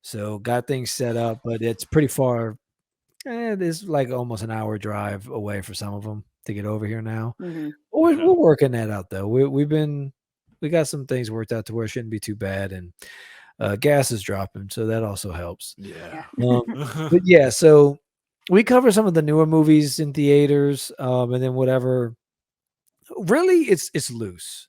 [SPEAKER 3] so got things set up, but it's pretty far. It's like almost an hour drive away for some of them to get over here now. We're working that out though. We got some things worked out to where it shouldn't be too bad, and gas is dropping, so that also helps.
[SPEAKER 1] Yeah.
[SPEAKER 3] But yeah, so we cover some of the newer movies in theaters, and then whatever. Really, it's loose.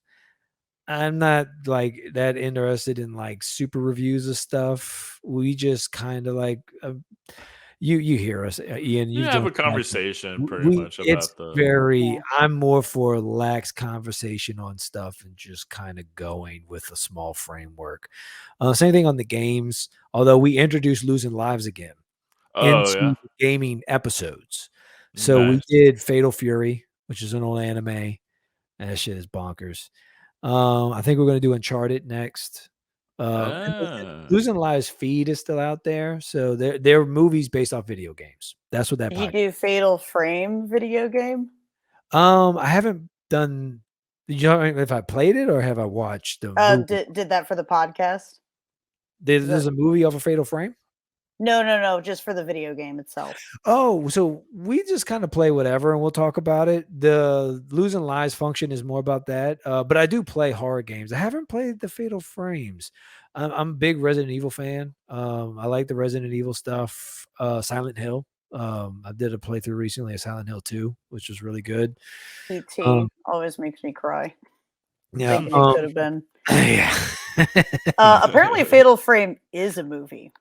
[SPEAKER 3] I'm not like that interested in like super reviews of stuff. We just kind of like you hear us, Ian.
[SPEAKER 1] You have a conversation pretty much about
[SPEAKER 3] it's very. I'm more for lax conversation on stuff and just kind of going with a small framework. Same thing on the games. Although we introduced Losing Lives again into gaming episodes. So we did Fatal Fury, which is an old anime. And that shit is bonkers. I think we're going to do Uncharted next. Losing Lives feed is still out there, so they're movies based off video games. That's what that.
[SPEAKER 2] Did you do Fatal Frame video game?
[SPEAKER 3] I haven't done. You know if I played it or have I watched the movie?
[SPEAKER 2] Did that for the podcast?
[SPEAKER 3] There's a movie off of Fatal Frame?
[SPEAKER 2] No, just for the video game itself.
[SPEAKER 3] Oh, so we just kind of play whatever and we'll talk about it. The Losing Lives function is more about that. But I do play horror games. I haven't played the Fatal Frames. I'm a big Resident Evil fan. I like the Resident Evil stuff. Silent Hill. I did a playthrough recently of Silent Hill 2, which was really good.
[SPEAKER 2] PT always makes me cry.
[SPEAKER 3] Yeah.
[SPEAKER 2] It could have been.
[SPEAKER 3] Yeah.
[SPEAKER 2] Apparently Fatal Frame is a movie.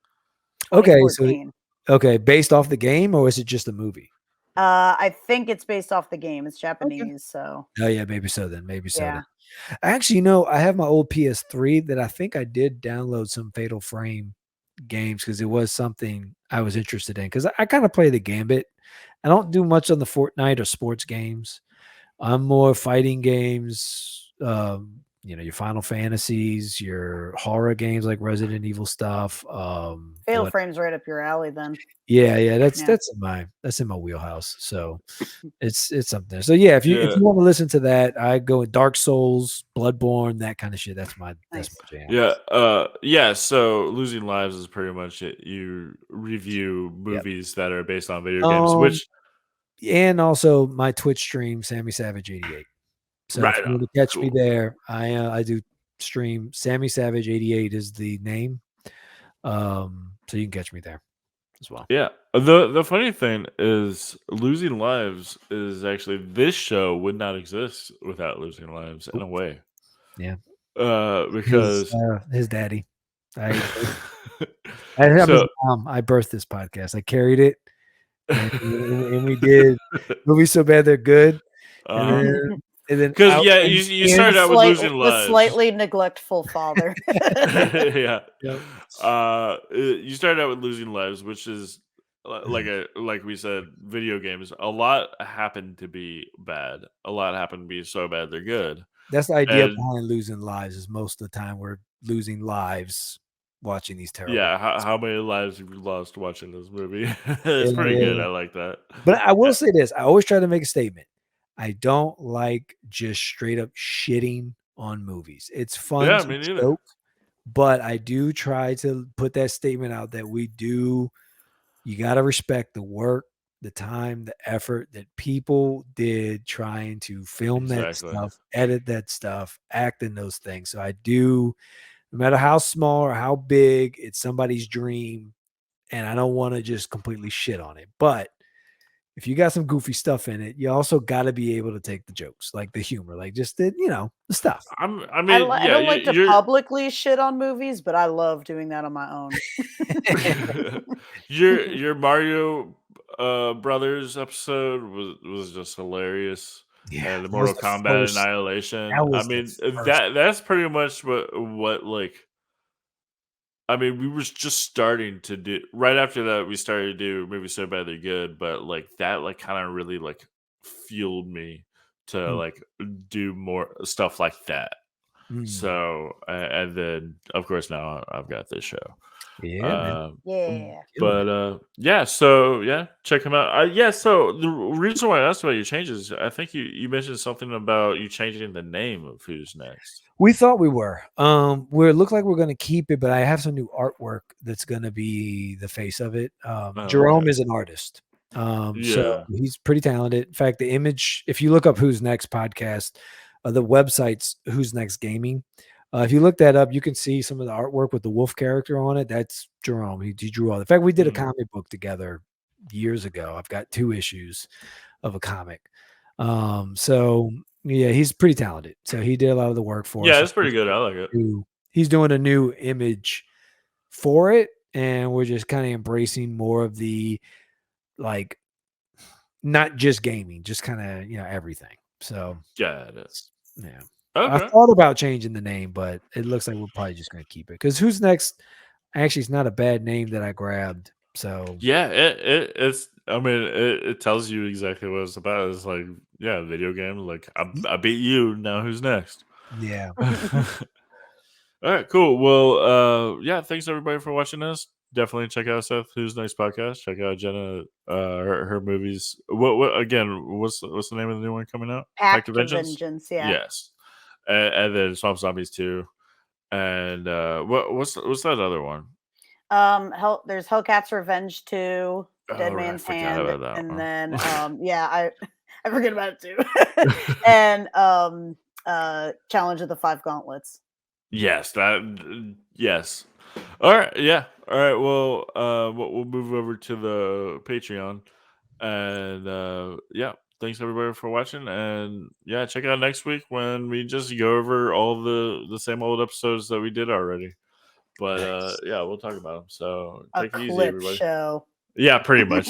[SPEAKER 3] Okay, based off the game, or is it just a movie?
[SPEAKER 2] I think it's based off the game. It's Japanese, so.
[SPEAKER 3] Oh yeah, maybe so then. Then. Actually, I have my old PS3 that I think I did download some Fatal Frame games because it was something I was interested in. Because I kind of play the Gambit. I don't do much on the Fortnite or sports games. I'm more fighting games, your Final Fantasies, your horror games like Resident Evil stuff.
[SPEAKER 2] Fatal Frame's right up your alley then.
[SPEAKER 3] Yeah, that's in my wheelhouse. So it's something. So yeah, if you want to listen to that, I go with Dark Souls, Bloodborne, that kind of shit. That's my jam.
[SPEAKER 1] Yeah. So Losing Lives is pretty much it. You review movies that are based on video games,
[SPEAKER 3] and also my Twitch stream, Sammy Savage 88. So if you want to catch me there, I do stream. Sammy Savage 88 is the name. So you can catch me there as well.
[SPEAKER 1] Yeah. The funny thing is Losing Lives is actually, this show would not exist without Losing Lives in a way.
[SPEAKER 3] Yeah.
[SPEAKER 1] Because
[SPEAKER 3] his daddy. I have his mom. I birthed this podcast. I carried it. And we did movies so bad they're good. And then
[SPEAKER 1] because you started out with Losing Lives.
[SPEAKER 2] The slightly neglectful father.
[SPEAKER 1] Yeah. You started out with Losing Lives, which is like we said, video games. A lot happened to be bad. A lot happened to be so bad they're good.
[SPEAKER 3] That's the idea behind Losing Lives. Is most of the time we're losing lives watching these terrible.
[SPEAKER 1] Yeah, how many lives have you lost watching this movie? It's pretty good. I like that.
[SPEAKER 3] But I will say this: I always try to make a statement. I don't like just straight up shitting on movies. It's fun to joke, but I do try to put that statement out that you got to respect the work, the time, the effort that people did trying to film that stuff, edit that stuff, act in those things. So I do, no matter how small or how big, it's somebody's dream, and I don't want to just completely shit on it. But if you got some goofy stuff in it, you also got to be able to take the jokes, like the humor, like just the stuff.
[SPEAKER 2] I don't like to publicly shit on movies, but I love doing that on my own.
[SPEAKER 1] Your Mario Brothers episode was just hilarious.
[SPEAKER 3] Yeah,
[SPEAKER 1] the Mortal Kombat Annihilation. I mean, that's pretty much what like. I mean, we were just starting to do, right after that, we started to do movies so bad they're good, but like that, like kind of really like fueled me to like do more stuff like that. So, and then of course now I've got this show. So check him out. So the reason why I asked about your changes, I think you mentioned something about you changing the name of Who's Next.
[SPEAKER 3] We thought we were. We look like we're going to keep it, but I have some new artwork that's going to be the face of it. Jerome is an artist. So he's pretty talented. In fact, the image, if you look up Who's Next podcast, the website's Who's Next Gaming. If you look that up, you can see some of the artwork with the wolf character on it. That's Jerome. He drew all. In fact, we did a comic book together years ago. I've got 2 issues of a comic. So yeah, he's pretty talented. So he did a lot of the work for us.
[SPEAKER 1] Yeah, it's pretty good. I like it.
[SPEAKER 3] He's doing a new image for it, and we're just kind of embracing more of the like, not just gaming, just kind of everything. So
[SPEAKER 1] yeah, it is.
[SPEAKER 3] Yeah.
[SPEAKER 1] Okay.
[SPEAKER 3] I thought about changing the name, but it looks like we're probably just going to keep it because Who's Next? Actually, it's not a bad name that I grabbed. So
[SPEAKER 1] yeah, it's. I mean, it tells you exactly what it's about. It's like video game. Like I beat you. Now who's next?
[SPEAKER 3] Yeah.
[SPEAKER 1] All right, cool. Well, thanks everybody for watching this. Definitely check out Seth Who's Next podcast. Check out Jenna, her movies. What again? What's the name of the new one coming out?
[SPEAKER 2] Pact of Vengeance. Yeah.
[SPEAKER 1] Yes. And then Swamp Zombies 2. And what's that other one?
[SPEAKER 2] There's Hellcat's Revenge 2, Dead Man's Hand, and then I forget about it too. And Challenge of the 5 Gauntlets.
[SPEAKER 1] Yes, yes. All right, yeah. All right, well, we'll move over to the Patreon. And thanks everybody for watching, and check out next week when we just go over all the same old episodes that we did already. But we'll talk about them. So take it easy, everybody.
[SPEAKER 2] Show.
[SPEAKER 1] Yeah, pretty much.